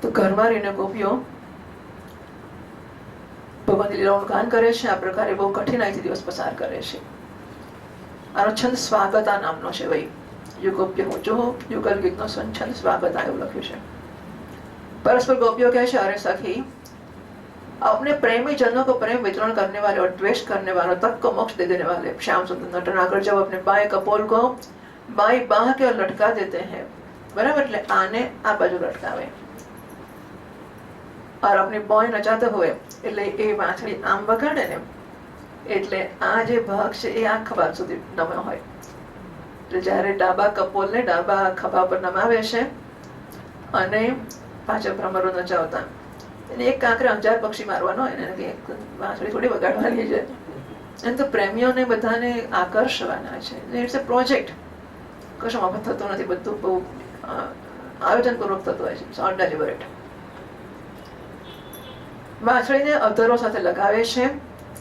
તો ઘરમાં રહીને ગોપીઓ ભગવાનની લીલાઓનું ગાન કરે છે. આ પ્રકારે બહુ કઠિનાઈથી દિવસ પસાર કરે છે. આનો છંદ સ્વાગતા નામનો છે. ભાઈ યુગોપ્ય હું જો યુગલ ગીતનો છંદ સ્વાગતા એવું લખ્યું છે. परस्पर गोपियों कहते हैं, अरे सखी, अपने प्रेमी जनों को प्रेम वितरण करने वाले और द्वेष करने वालों तक को मोक्ष दे देने वाले श्याम सुंदर नटनागर जब अपने बाएं कपोल को बाई बाह के ओर लटका देते हैं, बराबर, એટલે આને આ બાજુ લટકાવે और अपनी બોય નચાતે हुए, એટલે એ વાંસળી આમ વગાડે ને, એટલે આ જે ભાગ છે એ આ ખભા સુધી નમ્યો હોય. એટલે જ્યારે ડાબા કપોલને ડાબા ખભા પર નમાવે છે અને પાછળ ભ્રમરો નચાવતા, એને એક કાંકરે અંજાર પક્ષી મારવાનો હોય ને, એક વાંસળી થોડી વગાડવાની છે. એમ તો પ્રેમીઓને બધાને આકર્ષવાના છે. ઇટ્સ અ પ્રોજેક્ટ, કશું મફત થતું નથી, બધું બહુ આયોજનપૂર્વક થતું હોય છે. ઓન ડેલિબરેટ. વાંસળીને અધરો સાથે લગાવે છે,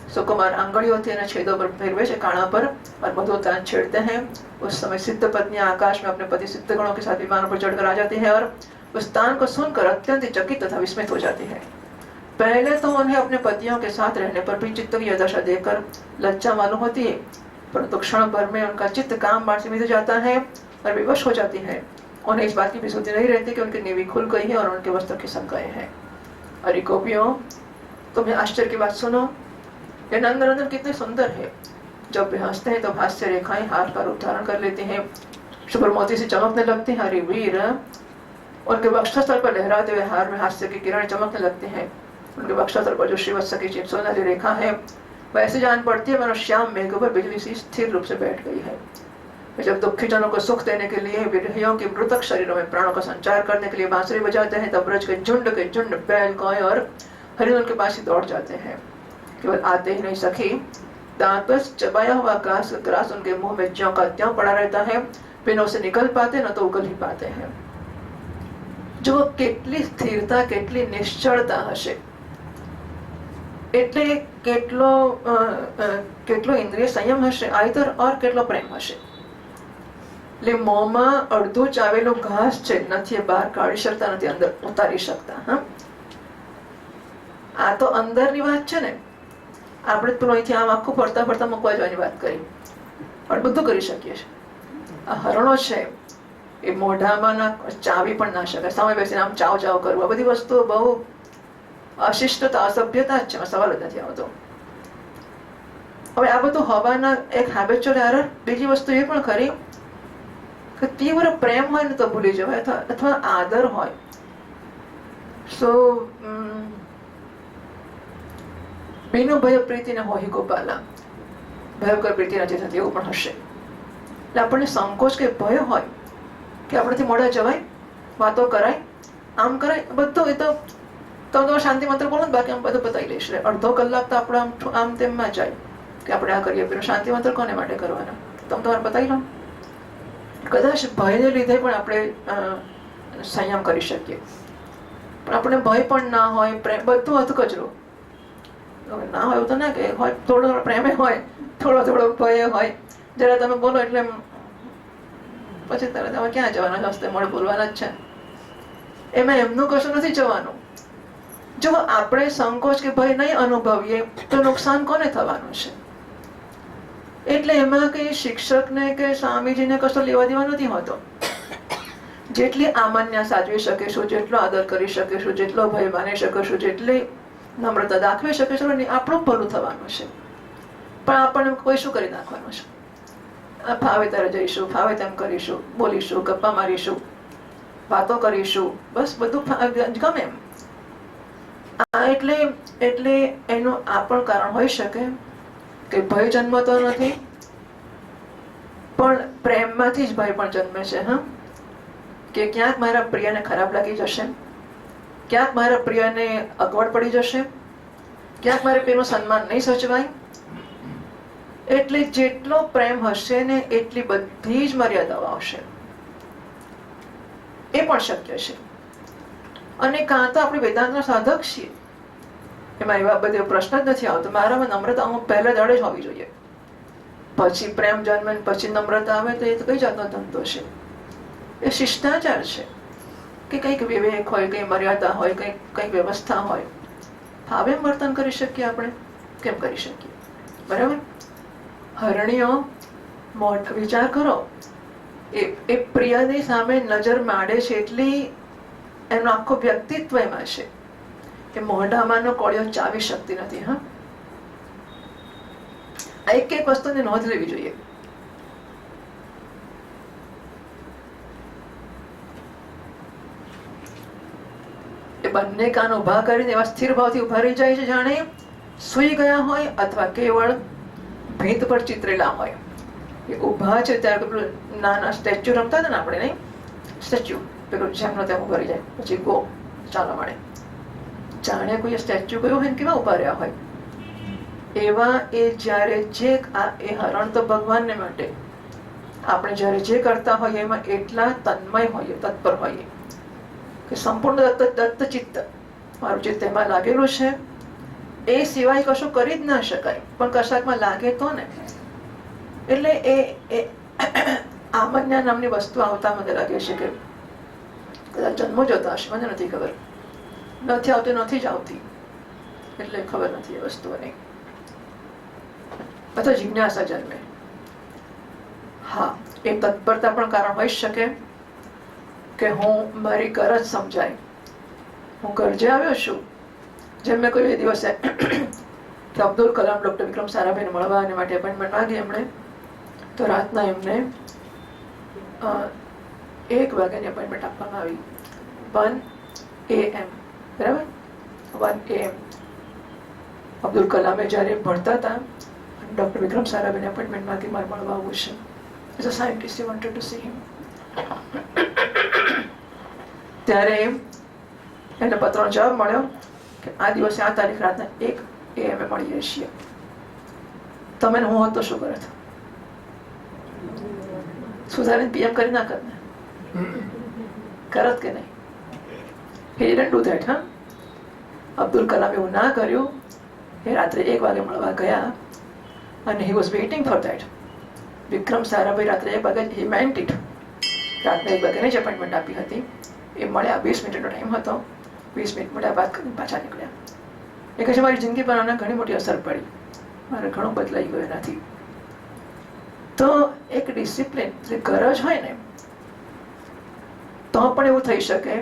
सुकुमार आंगड़ियों से छेदों पर फेरवे से काना पर और मधुतान छेड़ते हैं. उस समय सिद्ध पत्नियां आकाश में अपने पति सिद्ध गणों के साथ विमानों पर चढ़कर आ जाती है और उस तान को सुनकर अत्यंत चकित तथा विस्मित हो जाती है. पहले तो उन्हें अपने पतियों के साथ रहने पर भी चित्त की दशा देखकर लज्जा मालूम होती है, परंतु क्षण भर में उनका चित्त काम बाण से मिट जाता है और विवश हो जाती है. उन्हें इस बात की भी सुधि नहीं रहती कि उनकी नीवी खुल गई है और उनके वस्त्र खिसक गए हैं. अरे गोपियों, तुम्हें आश्चर्य की बात सुनो, ये नंदनंदन कितने सुंदर है. जब वे हंसते हैं तो हास्य रेखाएं हाथ का रूप धारण कर लेती हैं, शुभ्र मोती से चमकने लगते हैं। हरि वीर, उनके वक्षस्थल पर लहराते हुए हार में हास्य की किरण चमकने लगते हैं। उनके वक्षस्थल पर जो श्रीवत्स की सोनाली रेखा है वह ऐसी जान पड़ती है मानो श्याम मेघ पर बिजली सी स्थिर रूप से बैठ गई है। वे जब दुखी जनों को सुख देने के लिए विरहियों के मृतक शरीरों में प्राणों का संचार करने के लिए बांसुरी बजाते हैं, तब ब्रज के झुंड बैल गाय और हरिण उनके पास ही दौड़ जाते हैं। केवल आते ही नहीं सखी, दांत पर चबाया हुआ ग्रास उनके मुंह में ज्यों का त्यों पड़ा रहता है। वे न उसे निकल पाते न तो उगल ही पाते हैं। जो કેટલી સ્થિરતા, કેટલી નિશ્ચળતા હશે, એટલે કેટલો ઇન્દ્રિય સંયમ હશે આઈતર ઓર કેટલો પ્રેમ હશે. એટલે મોંમાં અડધું ચાવેલું ઘાસ છે, નથી બહાર કાઢી શકતા, નથી અંદર ઉતારી શકતા. હા, આ તો અંદરની વાત છે ને. આપણે તો અહીંથી આમ આખું ફરતા ફરતા મૂકવા જવાની વાત કરી, પણ બધું કરી શકીએ છીએ. આ હરણો છે એ મોઢામાં ચાવી પણ ના શકાય, સામે બેસીને આમ ચાવ ચાવ કરવું, આ બધી વસ્તુઓ બહુ અશિષ્ટતા, અસભ્યતા જ છે, સવાલ જ નથી આવતો. હવે આ બધું હવાના એક હેબિચ્યુઅલ એરર. બીજી વસ્તુ એ પણ ખરી કે તીવ્ર પ્રેમ હોય ને તો ભૂલી જવાય, અથવા આદર હોય. સો બીનું ભય પ્રીતિ ને હોહી ગોપાલા, ભયંકર પ્રીતિ નથી થતી એવું પણ હશે. એટલે આપણને સંકોચ કે ભય હોય કે આપણેથી મોડા જવાય, વાતો કરાય, આમ કરાય, બધું એ તો તમે શાંતિ મંત્ર બોલો ને, બાકી આમ બધું બતાવી લઈશ. અડધો કલાક તો આપણે આમ તેમમાં જાય કે આપણે આ કરીએ, પેલું શાંતિ મંત્ર કોને માટે કરવાના, તમે તમારે બતાવી લો. કદાચ ભયને લીધે પણ આપણે સંયમ કરી શકીએ, પણ આપણે ભય પણ ના હોય, પ્રેમ, બધું અધકચરો ના હોય એવું તો ના કે હોય. થોડો પ્રેમે હોય, થોડો ભય હોય. જરા તમે બોલો એટલે પછી તરત તમે ક્યાં જવાના, હસ્તે મળે બોલવાના જ છે. એમાં એમનું કશું નથી જવાનું. જો આપણે સંકોચ કે ભય નહીં અનુભવીએ તો નુકસાન કોને થવાનું છે? એટલે એમાં કઈ શિક્ષકને કે સ્વામીજીને કશો લેવા દેવા નથી હોતો. જેટલી આમાન્યા સાચવી શકીશું, જેટલો આદર કરી શકીશું, જેટલો ભય માની શકીશું, જેટલી નમ્રતા દાખવી શકીશું, આપણું ભલું થવાનું છે. પણ આપણને કોઈ શું કરી નાખવાનું છે? ફાવે ત્યારે જઈશું, ફાવે તેમ કરીશું, બોલીશું, ગપ્પા મારીશું, વાતો કરીશું, બસ બધું ગમે એમ. એટલે એનું આ પણ કારણ હોઈ શકે કે ભય જન્મતો નથી, પણ પ્રેમમાંથી જ ભય પણ જન્મે છે. હા, કે ક્યાંક મારા પ્રિયને ખરાબ લાગી જશે, ક્યાંક મારા પ્રિયને અગવડ પડી જશે, ક્યાંક મારે પેલું સન્માન નહીં સચવાય. એટલે જેટલો પ્રેમ હશે ને એટલી બધી જ મર્યાદાઓ આવશે. એ પણ શક્ય છે. અને કાં તો આપણે વેદાંતના સાધક છીએ, એમાં એવા બધે પ્રશ્ન જ નથી આવતો. મારામાં નમ્રતા હું પહેલા દાડે જ હોવી જોઈએ, પછી પ્રેમ જન્મે પછી નમ્રતા આવે તો એ તો કઈ જાતનો ધંધો છે? એ શિષ્ટાચાર છે કે કંઈક વિવેક હોય, કંઈ મર્યાદા હોય, કંઈક વ્યવસ્થા હોય. હવે વર્તન કરી શકીએ આપણે, કેમ કરી શકીએ? બરાબર. હરણીઓ વિચાર કરો, એ પ્રિયની સામે નજર માંડે છે એટલી એનું આખું વ્યક્તિત્વ એમાં છે કે મોઢામાંનો કોળિયો ચાવી શકતી નથી. હા, એક એક વસ્તુની નોંધ લેવી જોઈએ. એ બંને કાન ઉભા કરીને એવા સ્થિર ભાવથી ઉભા રહી જાય છે જાણે સુઈ ગયા હોય અથવા કેવળ ભીંત પર ચિતરેલા હોય. એ ઉભા છે ત્યારે પેલું નાના સ્ટેચ્યુ રમતા હતા ને આપણે, નહીં? સ્ટેચ્યુ પેલું જેમનો તેમ ઉભા રહી જાય, પછી ગો ચાલવા મળે. જાણે કોઈ સ્ટેચ્યુ ગયું હોય ને કેવા ઉભા રહ્યા હોય એવા. એ જ્યારે જે એ હરણ તો ભગવાનને માટે, આપણે જ્યારે જે કરતા હોઈએ એમાં એટલા તન્મય હોઈએ, તત્પર હોઈએ કે સંપૂર્ણ દત્ત ચિત્ત, મારું ચિત્ત એમાં લાગેલું છે. એ સિવાય કશું કરી જ ના શકાય, પણ કશાકમાં લાગે તો ને. એટલે એ આમજ્ઞા નામની વસ્તુ આવતા મને લાગે છે કે કદાચ જન્મો જોતા હશે, મને નથી ખબર. નથી આવતી, નથી જ આવતી, એટલે ખબર નથી એ વસ્તુઓની. અથવા જિજ્ઞાસા જન્મે. હા, એ તત્પરતા પણ કારણ હોઈ શકે કે હું મારી ગરજ સમજાય, હું ગરજે આવ્યો છું. જેમ મેં કોઈ દિવસે કે અબ્દુલ કલામ ડૉક્ટર વિક્રમ સારાભાઈને મળવા અને માટે એપોઇન્ટમેન્ટ માંગી એમણે, તો રાતના એમને 1 વાગ્યાની એપોઇન્ટમેન્ટ આપવામાં આવી, 1 AM, બરાબર, 1 AM. અબ્દુલ કલામે જ્યારે ભણતા હતા, ડૉક્ટર વિક્રમ સારાભાઈને એપોઇન્ટમેન્ટ માંગી મારે મળવા આવવું છે. As a scientist he wanted to C હિમ. ત્યારે એને પત્રનો જવાબ મળ્યો કે આ દિવસે આ તારીખ રાતના 1 AM મળીએ છીએ. તમે હું હોત તો શું કરત? સુધારીને PM કરી ના કરત ને? કરત કે નહીં? He didn't do that, huh? Abdul Kalam એવું ના કર્યું. એ રાત્રે 1 વાગે મળવા ગયા અને he was waiting for that. Vikram Sarabhai રાત્રે 1 વાગે, he meant it. રાત્રે 1 વાગ્યાની જ એપોઇન્ટમેન્ટ આપી હતી. એ મળ્યા, 20 મિનિટનો ટાઈમ હતો. 20 મિનિટ મળ્યા, વાત કરીને પાછા નીકળ્યા. એ કહે છે મારી જિંદગી પર આના ઘણી મોટી અસર પડી, મારે ઘણું બદલાઈ ગયું એનાથી. તો એક ડિસિપ્લિન, જે ગરજ હોય ને, તો પણ એવું થઈ શકે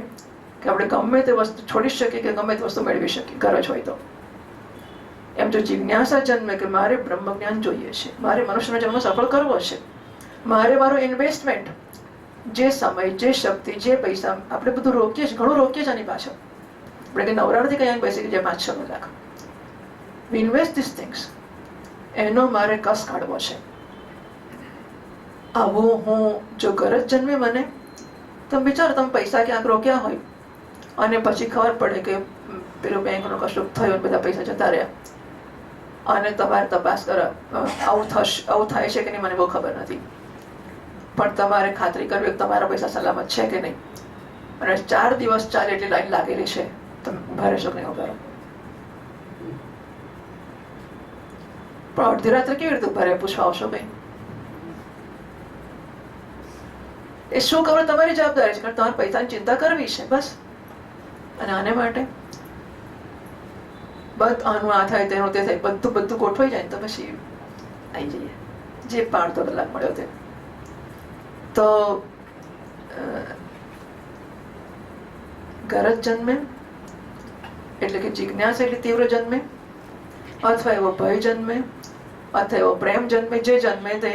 કે આપણે ગમે તે વસ્તુ છોડી શકીએ કે ગમે તે વસ્તુ મેળવી શકીએ, ગરજ હોય તો. એમ જો જિજ્ઞાસા જન્મે કે મારે બ્રહ્મ જ્ઞાન જોઈએ છે, મારે મનુષ્યનો જન્મ સફળ કરવો છે, મારે મારું ઇન્વેસ્ટમેન્ટ, જે સમય, જે શક્તિ, જે પૈસા, આપણે બધું રોકીએ છીએ, ઘણું રોકીએ છીએ આની પાછળ. આપણે કંઈ નવરા નથી કંઈ બેસી ગયા 5-6 લાખ. વી ઇન્વેસ્ટ ધીસ થિંગ્સ. એનો મારે કસ કાઢવો છે. આવું હું, જો ગરજ જન્મે મને, તમે વિચારો, તમે પૈસા ક્યાંક રોક્યા હોય અને પછી ખબર પડે કે પેલો બેંકનો કશું થયો, બધા પૈસા જતા રહ્યા, અને તમારે તપાસ કરો આવું થાય છે કે નહીં, મને બહુ ખબર નથી, પણ તમારે ખાતરી કરવી કે તમારા પૈસા સલામત છે કે નહીં. અને 4 દિવસ ચાલે એટલી લાઈન લાગેલી છે, તમે ઉભા રહેશો કે નહીં ઉભા રહો? પણ અડધી રાત્રે કેવી રીતે ઉભા રહે પૂછવા આવશો કંઈ? એ શું ખબર, તમારી જવાબદારી છે, તમારે પૈસાની ચિંતા કરવી છે બસ. અને આને માટે આનું આ થાય, તેનું તે થાય, બધું ગોઠવાઈ જાય તો પછી આવી જઈએ જે 5 કલાક મળ્યો તે. તો ગરજ જન્મે એટલે કે જિજ્ઞાસા એટલી તીવ્ર જન્મે, અથવા એવો ભય જન્મે, અથવા એવો પ્રેમ જન્મે, જે જન્મે તે,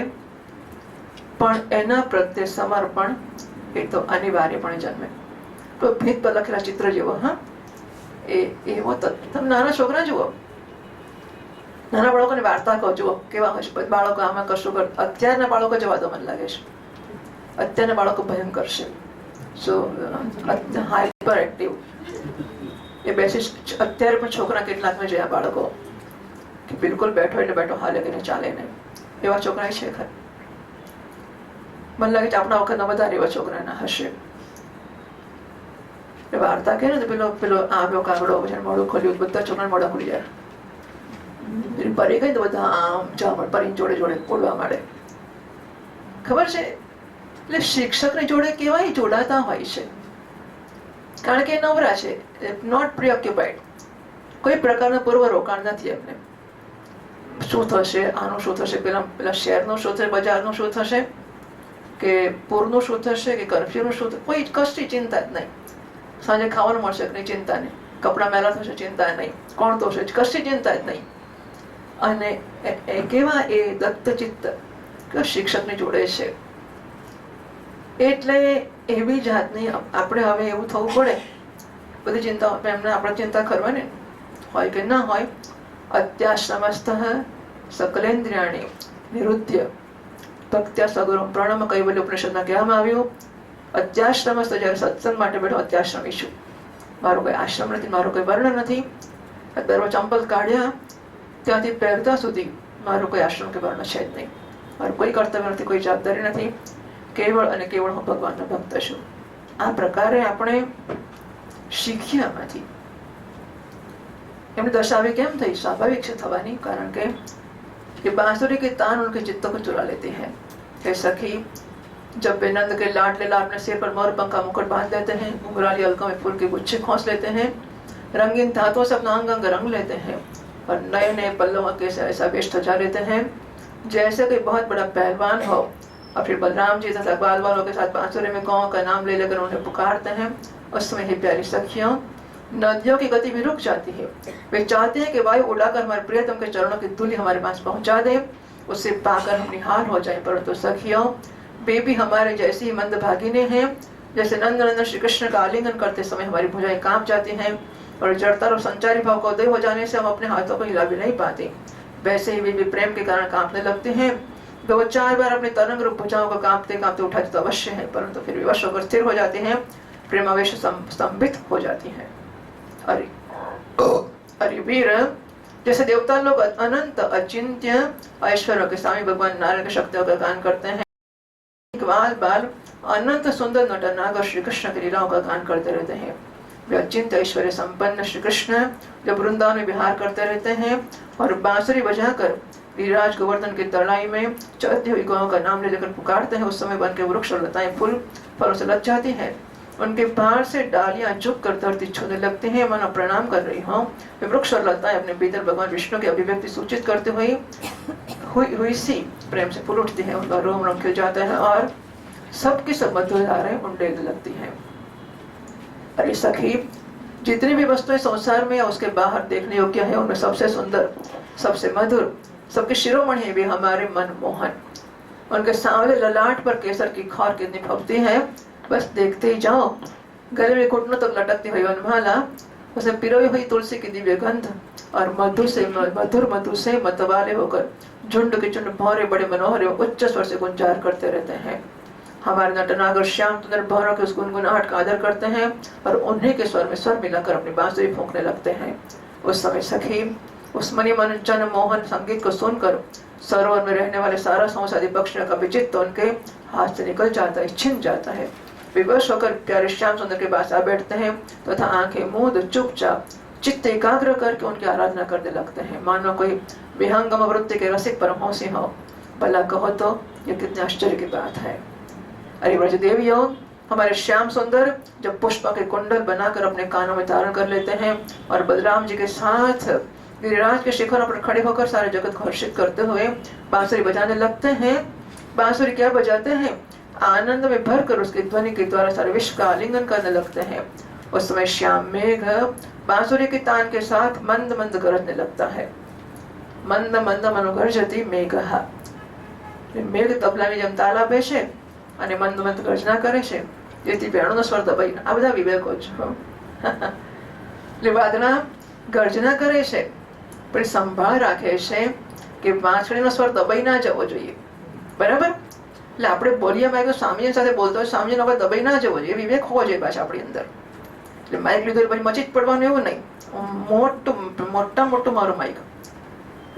પણ એના પ્રત્યે સમર્પણ એ તો અનિવાર્યપણે જન્મે. તો ભીત પર લખેલા ચિત્ર જેવો, હા, એવો. તમે નાના છોકરા જુઓ, નાના બાળકોની વાર્તા કહો, જુઓ કેવા હોય છે બાળકો, આમાં કશું કર. અત્યારના બાળકો જવા દો, મને લાગે છે અત્યારના બાળકો ભયંકર છે. સો હાઈપર એક્ટિવ. એ બેસી અત્યારે પણ છોકરા કેટલાક મેં જોયા બાળકો કે બિલકુલ બેઠો એટલે બેઠો, હાલે કે ચાલે નહીં, એવા છોકરા છે ખરા. મને લાગે છે આપણા વખતના વધારે એવા છોકરાના હશે. વાર્તા કે ને તો પેલો આવ્યો કાગડો, પછી મોઢું ખોલ્યું, બધા છોકરાને મોઢા ખુલી જાય. પરી ગઈ તો બધા આમ જામણ પરી જોડે જોડે બોલવા માંડે. ખબર છે, એટલે શિક્ષકની જોડે કેવાય જોડાતા હોય છે, કારણ કે એ નવરા છે, નોટ પ્રીઓક્યુપાઈડ. કોઈ પ્રકારનું પૂર્વ રોકાણ નથી એમને. શું થશે, આનું શું થશે, પેલા શહેરનું શું થશે, બજારનું શું થશે, કે પૂરનું શું થશે, કે કર્ફ્યુનું શું થશે, કોઈ કશી ચિંતા જ નહીં. સાંજે ખાવાનું મળશે કે નહીં, ચિંતા નહીં. કપડાં મેલા થશે, ચિંતા નહીં. કોણ ધોશે, કશી ચિંતા જ નહીં. અને કેવા એ દત્તચિત્ત શિક્ષકની જોડે છે. એટલે એવી જાતની આપણે હવે એવું થવું પડે, બધી ચિંતા એમને આપણે ચિંતા કરવાની હોય કે ના હોય. અત્યાશ્રમસ્થ સકલેન્દ્રિયાણી નિરુદ્ય ભક્ત્યા સગુરુ પ્રણમ કૈવલ્ય ઉપનિષદમાં કહેવામાં આવ્યું, અત્યાશ્રમસ્થ, જ્યારે સત્સંગ માટે બેઠો અત્યાશ્રમી છું, મારો કોઈ આશ્રમ નથી, મારો કોઈ વર્ણ નથી. દરરોજ ચંપલ કાઢ્યા ત્યાંથી પહેરતા સુધી મારો કોઈ આશ્રમ કે વર્ણ છે જ નહીં, મારું કોઈ કર્તવ્ય નથી, કોઈ જવાબદારી નથી, કેવળ અને કેવળ હું ભગવાનનો ભક્ત છું. આ પ્રકારે આપણે શીખ્યા આમાંથી. એમની દશા આવી કેમ થઈ? સ્વાભાવિક છે થવાની, કારણ કે ये बांसुरी के तान उनके चित्तों को चुरा लेते हैं. हे सखी, जब वे नंद के लाडले लाल अपने सिर पर मोर पंख का मुकुट बांध लेते हैं, घुंघराली अलकों में फूल के गुच्छे खोस लेते हैं, रंगीन धातुओं से अपना अंग अंग रंग लेते हैं और नए नए पल्लों के ऐसा वेश सजा लेते हैं जैसे कोई बहुत बड़ा पहलवान हो. और फिर बलराम जी तथा ग्वाल वालों के साथ बांसुरी में गाँव का नाम ले लेकर उन्हें पुकारते हैं. उस समय ही प्यारी सखियों, नदियों की गति भी रुक जाती है। वे चाहते हैं कि वायु उड़ाकर हमारे प्रियतम के चरणों की धूलि हमारे पास पहुंचा दे, उससे पाकर हम निहाल हो जाएं। परंतु सखियों, वे भी हमारे जैसी ही मंदभागिनी हैं। जैसे नंदनंदन श्री कृष्ण का आलिंगन करते समय हमारी भुजाएं कांप जाती हैं और जड़ता और संचारी भाव का उदय हो जाने से हम अपने हाथों को हिला भी नहीं पाते, वैसे ही वे भी प्रेम के कारण कांपने लगते हैं। 2-4 बार अपने तरंग रूप भुजाओं को कांपते कांपते उठाते तो अवश्य है, परंतु फिर विवश होकर स्थिर हो जाते हैं, प्रेमावेश स्तंभित हो जाती है। अरे वीर, जैसे देवता लोग अनंत अचिंत्य ऐश्वर्यों के स्वामी भगवान नारायण की शक्तियों का गान करते हैं, बाल बाल अनंत सुंदर नटनागर श्री कृष्ण की लीलाओं का गान करते रहते हैं। वे अचिंत्य ऐश्वर्य संपन्न श्री कृष्ण जब वृंदावन में विहार करते रहते हैं और बांसुरी बजाकर गिरिराज गोवर्धन की तराई में चलती हुई गौं का नाम लेकर पुकारते हैं, उस समय वन के वृक्ष और लताएं फूल फलों से लग जाती है। उनके बाहर से डालियां झुक कर धरती छूने लगती हैं, मानो प्रणाम कर रही हों। वे वृक्ष और लताएं अपने भीतर भगवान विष्णु की अभिव्यक्ति सूचित करते हुई सी प्रेम से फूल उठती है, उनका रोम रोम खिल जाता है और सबकी सब मधुर धाराएं उंडेलने लगती हैं। अरे सखी, जितनी भी वस्तुएं संसार में या उसके बाहर देखने योग्य है, उनमें सबसे सुंदर, सबसे मधुर, सबके शिरोमणि है वे हमारे मनमोहन। उनके सांवले ललाट पर केसर की खार कितनी फबती है, बस देखते ही जाओ। गले में घुटनों तक लटकती हुई वनमाला, उसमें पिरोई हुई तुलसी की दिव्य गंध और मधुर मधु से मतवाले होकर झुंड के झुंड भौरे बड़े मनोहर एवं उच्च स्वर से गुंजार करते रहते हैं। हमारे नटनागर श्याम सुंदर भौरों के उस गुनगुनाहट का आदर करते हैं और उन्हीं के स्वर में स्वर मिलाकर अपनी बांसुरी फूंकने लगते हैं। उस समय सखी उस मणि मन जन मोहन संगीत को सुनकर सरोवर में रहने वाले सारा संसारी पक्षियों का विचित्र तो उनके हाथ से निकल जाता है, छिन जाता है। विवश होकर प्यारे श्याम सुंदर के पास आ बैठते हैं तथा आंखें मूंद चुपचाप चित्त एकाग्र करके उनकी आराधना करने लगते हैं, मानो कोई विहंगम वृत्ति के रसिक परमहंसी हो। भला कहो तो ये कितने आश्चर्य की बात है। अरे व्रज देवियों, हमारे श्याम सुंदर जब पुष्प के कुंडल बनाकर अपने कानों में धारण कर लेते हैं और बलराम जी के साथ गिरिराज के शिखरों पर खड़े होकर सारे जगत को हर्षित करते हुए बांसुरी बजाने लगते हैं। बांसुरी क्या बजाते हैं? आनंद में भरकर उसकी ध्वनि के द्वारा सारे विश्व का आलिंगन करने लगते हैं। उस समय श्याम मेघ बांसुरी के तान के साथ मंद मंद गरजने लगता है। मंद मंद मनुगर्जति मेघः। મેઘ તબલાની જેમ તાલ આપે છે અને મંદ મંદ ગર્જના કરે છે, જેથી વેણુનો સ્વર દબાઈ, આ બધા વિવેકો છે। એટલે વાદળા ગર્જના કરે છે પણ સંભાળ રાખે છે કે વાંસળીનો સ્વર દબાઈ ના જવો જોઈએ, બરાબર? એટલે આપણે બોલીએ માઇક સામયિક સાથે બોલતો હોય, સામયિક અવાજ દબાઈ ના જવો જોઈએ, વિવેક હોવો જોઈએ પાછા આપણી અંદર। એટલે માઇક લીધો પછી મચી જ પડવાનું એવું નહીં, મોટા મોટું મારું માઇક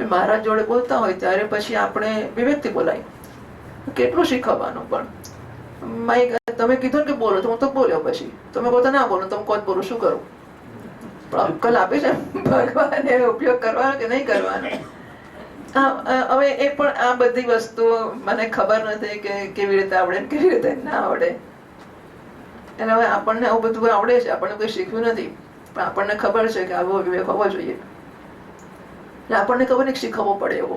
મહારાજ જોડે બોલતા હોય ત્યારે પછી આપણે વિવેકથી બોલાય। કેટલું શીખવવાનું પણ માઇક તમે કીધું કે બોલો તો હું તો બોલ્યો, પછી તમે બોલતા ના બોલો તો હું કોત બોલું, શું કરું? પણ અક્કલ આપે છે ભગવાને ઉપયોગ કરવાનો કે નહીં કરવાનો। હવે એ પણ આ બધી વસ્તુ મને ખબર નથી કે કેવી રીતે આવડે ને કેવી રીતે ના આવડે। એટલે હવે આપણને આવું બધું આવડે છે, આપણને કોઈ શીખ્યું નથી, પણ આપણને ખબર છે કે આવો વિવેક હોવો જોઈએ। આપણને ખબર નહીં શીખવવો પડે, એવો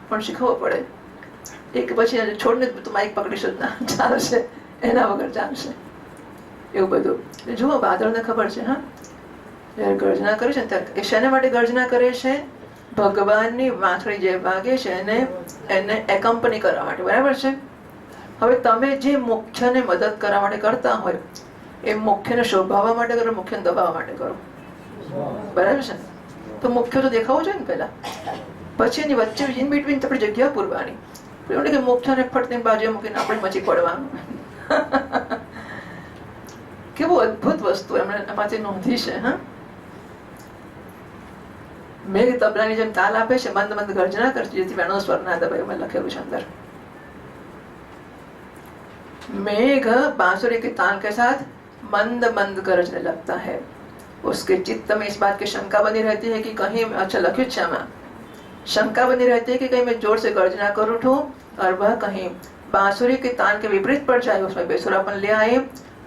પણ શીખવવો પડે। એક પછી છોડને તું માઇક પકડીશ જ ના, ચાલશે, એના વગર ચાલશે, એવું બધું। જુઓ વાદળને ખબર છે, હા, જયારે ગર્જના કરે છે ત્યારે શેના માટે ગર્જના કરે છે? ભગવાનની વાંસળી જે વાગે છે એને એકમ્પની કરવા માટે, બરાબર છે? હવે તમે જે મુખ્યને મદદ કરવા માટે કરતા હોય એ મુખ્યને શોભાવવા માટે કરો, મુખ્યને દબાવવા માટે કરો, બરાબર છે? તો મુખ્ય તો દેખાવું જોઈએ ને પહેલા, પછી એની વચ્ચે ઇન બિટવીન આપણી જગ્યા પૂરવાની। એટલે કે મુખ્યને ફટની બાજુ મૂકીને આપણે મચી પડવાનું। કેવું અદભુત વસ્તુ એમણે એમાંથી નોંધી છે, હા। મેઘ તબલાની જેમ તાલ આપે છે, મંદ મંદ ગર્જના કરશે જેથી વેણો સ્વર ના દબાય, મેં લખેલું છે અંદર। मेघ बांसुरी के तान के साथ मंद मंद गरजने लगता है। उसके चित्त में इस बात की शंका बनी रहती है कि कहीं, अच्छा लख्युत क्षमा, शंका बनी रहती है कि कहीं मैं जोर से गर्जना कर उठूं और वह कहीं बांसुरी के तान के विपरीत पड़ जाए, उसमें बेसुरापन ले आए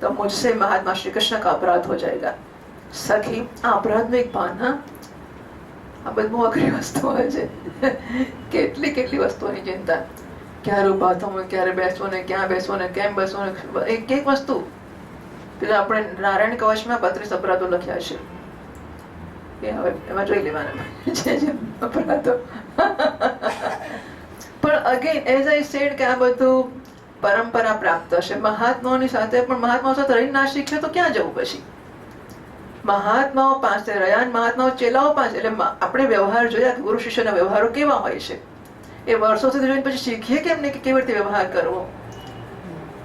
तो मुझसे महात्मा श्री कृष्ण का अपराध हो जाएगा। सखी, अपराध में एक भान, हाँ, આ બધું અઘરી વસ્તુઓ છે। કેટલી કેટલી વસ્તુઓની ચિંતા, ક્યારે ઉભા થવું, ક્યારે બેસવું ને, ક્યાં બેસવું ને, કેમ બેસવું ને, એક એક વસ્તુ પેલા આપણે નારાયણ કવચમાં 32 અપરાધો લખ્યા છે, એ હવે એમાં જોઈ લેવાના છે જે અપરાધો. પણ અગેન એઝ આઈ સેડ કે આ બધું પરંપરા પ્રાપ્ત હશે. મહાત્માઓની સાથે પણ મહાત્માઓ સાથે રહીને ના શીખ્યો તો ક્યાં જવું પછી? મહાત્માઓ પાસે રહ્યા, મહાત્માઓ ચેલાઓ પાસે, એટલે આપણે વ્યવહાર જોયા કે ગુરુ શિષ્યના વ્યવહારો કેવા હોય છે. એ વર્ષો સુધી જોઈને પછી શીખીએ કેમ નહીં કે કેવી રીતે વ્યવહાર કરવો?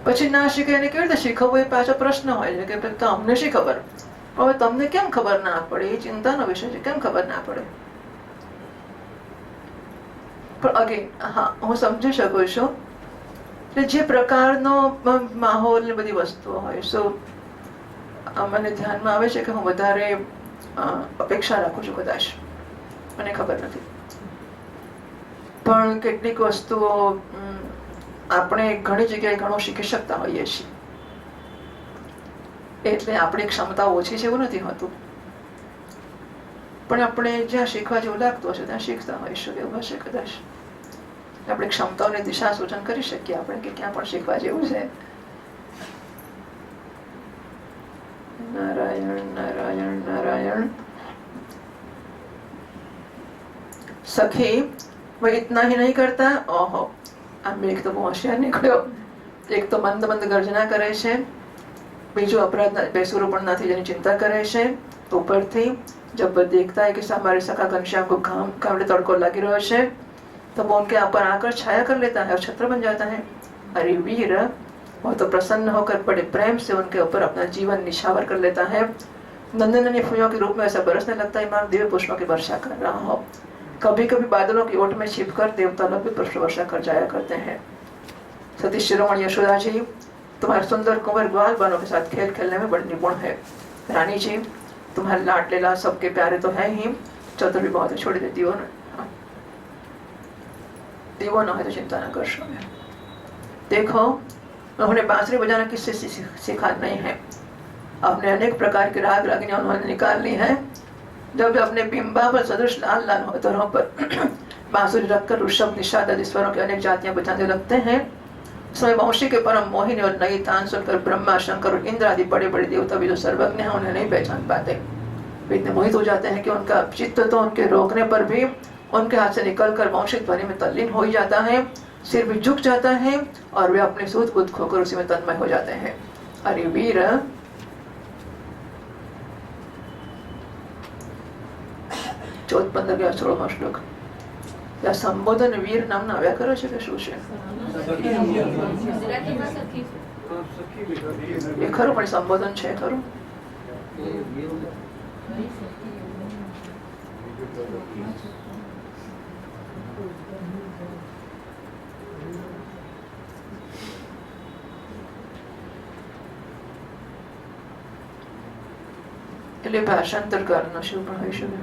પછી ના શીખે એને કેવી રીતે શીખવવું એ પાછો પ્રશ્ન હોય છે કે તો અમને શી ખબર. હવે તમને કેમ ખબર ના પડે એ ચિંતાનો વિષય છે, કેમ ખબર ના પડે. પણ અગેન હા, હું સમજી શકું છું કે જે પ્રકારનો માહોલ ને બધી વસ્તુઓ હોય, સો મને ધ્યાનમાં આવે છે કે હું વધારે અપેક્ષા રાખું છું, કદાચ મને ખબર નથી. પણ કેટલીક વસ્તુઓ આપણે ઘણી જગ્યાએ ઘણું શીખી શકતા હોઈએ છીએ, એટલે આપણી ક્ષમતા ઓછી છે એવું નથી હોતું. પણ આપણે જ્યાં શીખવા જેવું લાગતું હશે ત્યાં શીખતા હોઈશું, એવું હશે કદાચ. આપણી ક્ષમતાઓને દિશા સૂચન કરી શકીએ આપણે કે ક્યાં પણ શીખવા જેવું છે. नारायण नारायण नारायण. सखी वो इतना ही नहीं करता. ओहो, આ મેઘ તો બહુ હોશિયાર નીકળ્યો. એક તો મંદ મંદ ગર્જના કરે છે, બીજું અપરાધ બેસુરો પણ નથી જેની ચિંતા કરે છે. ઉપરથી जब देखता है कि हमारे सखा घनश्याम को घाम तड़को लगी रहा है तो वो उनके ऊपर आकर छाया कर लेता है और छत्र बन जाता है. अरे वीर, वो तो प्रसन्न होकर बड़े प्रेम से उनके ऊपर अपना जीवन निछावर कर लेता है. नंदन फूलों के रूप में ऐसा बरसने लगता है मानो दिव्य पुष्पों की वर्षा कर रहा हो. कभी कभी बादलों की ओट में छिपकर देवता लोग भी पुष्प वर्षा कर जाया करते हैं. सती शिरोमणि यशोदा जी तुम्हारे सुंदर कुंवर ग्वाल बालों के साथ खेल खेलने में बड़े निपुण है. रानी जी तुम्हारे लाडले लाल सबके प्यारे तो है ही, चतुर भी बहुत है. छोड़ दे दीवो न है तो चिंता न करशो. देखो उन्होंने बांसुरी बजाना किससे सीखा नहीं है. अपने अनेक प्रकार के राग रागिनियां उन्होंने निकाल ली है. जब अपने बिंबा पर सदृश लाल लाल होतरों पर बांसुरी रखकर ऋषभ निषाद आदि स्वरों की अनेक जातियां बजाने लगते हैं. समय वंशी के परम मोहिनी और नई तान सुनकर ब्रह्मा शंकर और इंद्र आदि बड़े बड़े देवता भी जो सर्वज्ञ हैं उन्हें नहीं पहचान पाते. वे इतने मोहित हो जाते हैं कि उनका चित्त तो उनके रोकने पर भी उनके हाथ से निकलकर वंशित ध्वनि में तल्लीन हो ही जाता है. सिर भी झुक जाता है और वे अपने सूझ बुद्ध खोकर उसी में तन्मय हो जाते हैं. अरे वीर, 14-15 16 શ્લોક. ત્યાં સંબોધન વીર નામના આવ્યા કરો છે કે શું છે? એ ખરું, પણ સંબોધન છે ખરું? એટલે ભાષાંતર કરનો શું પણ હોઈ શકે.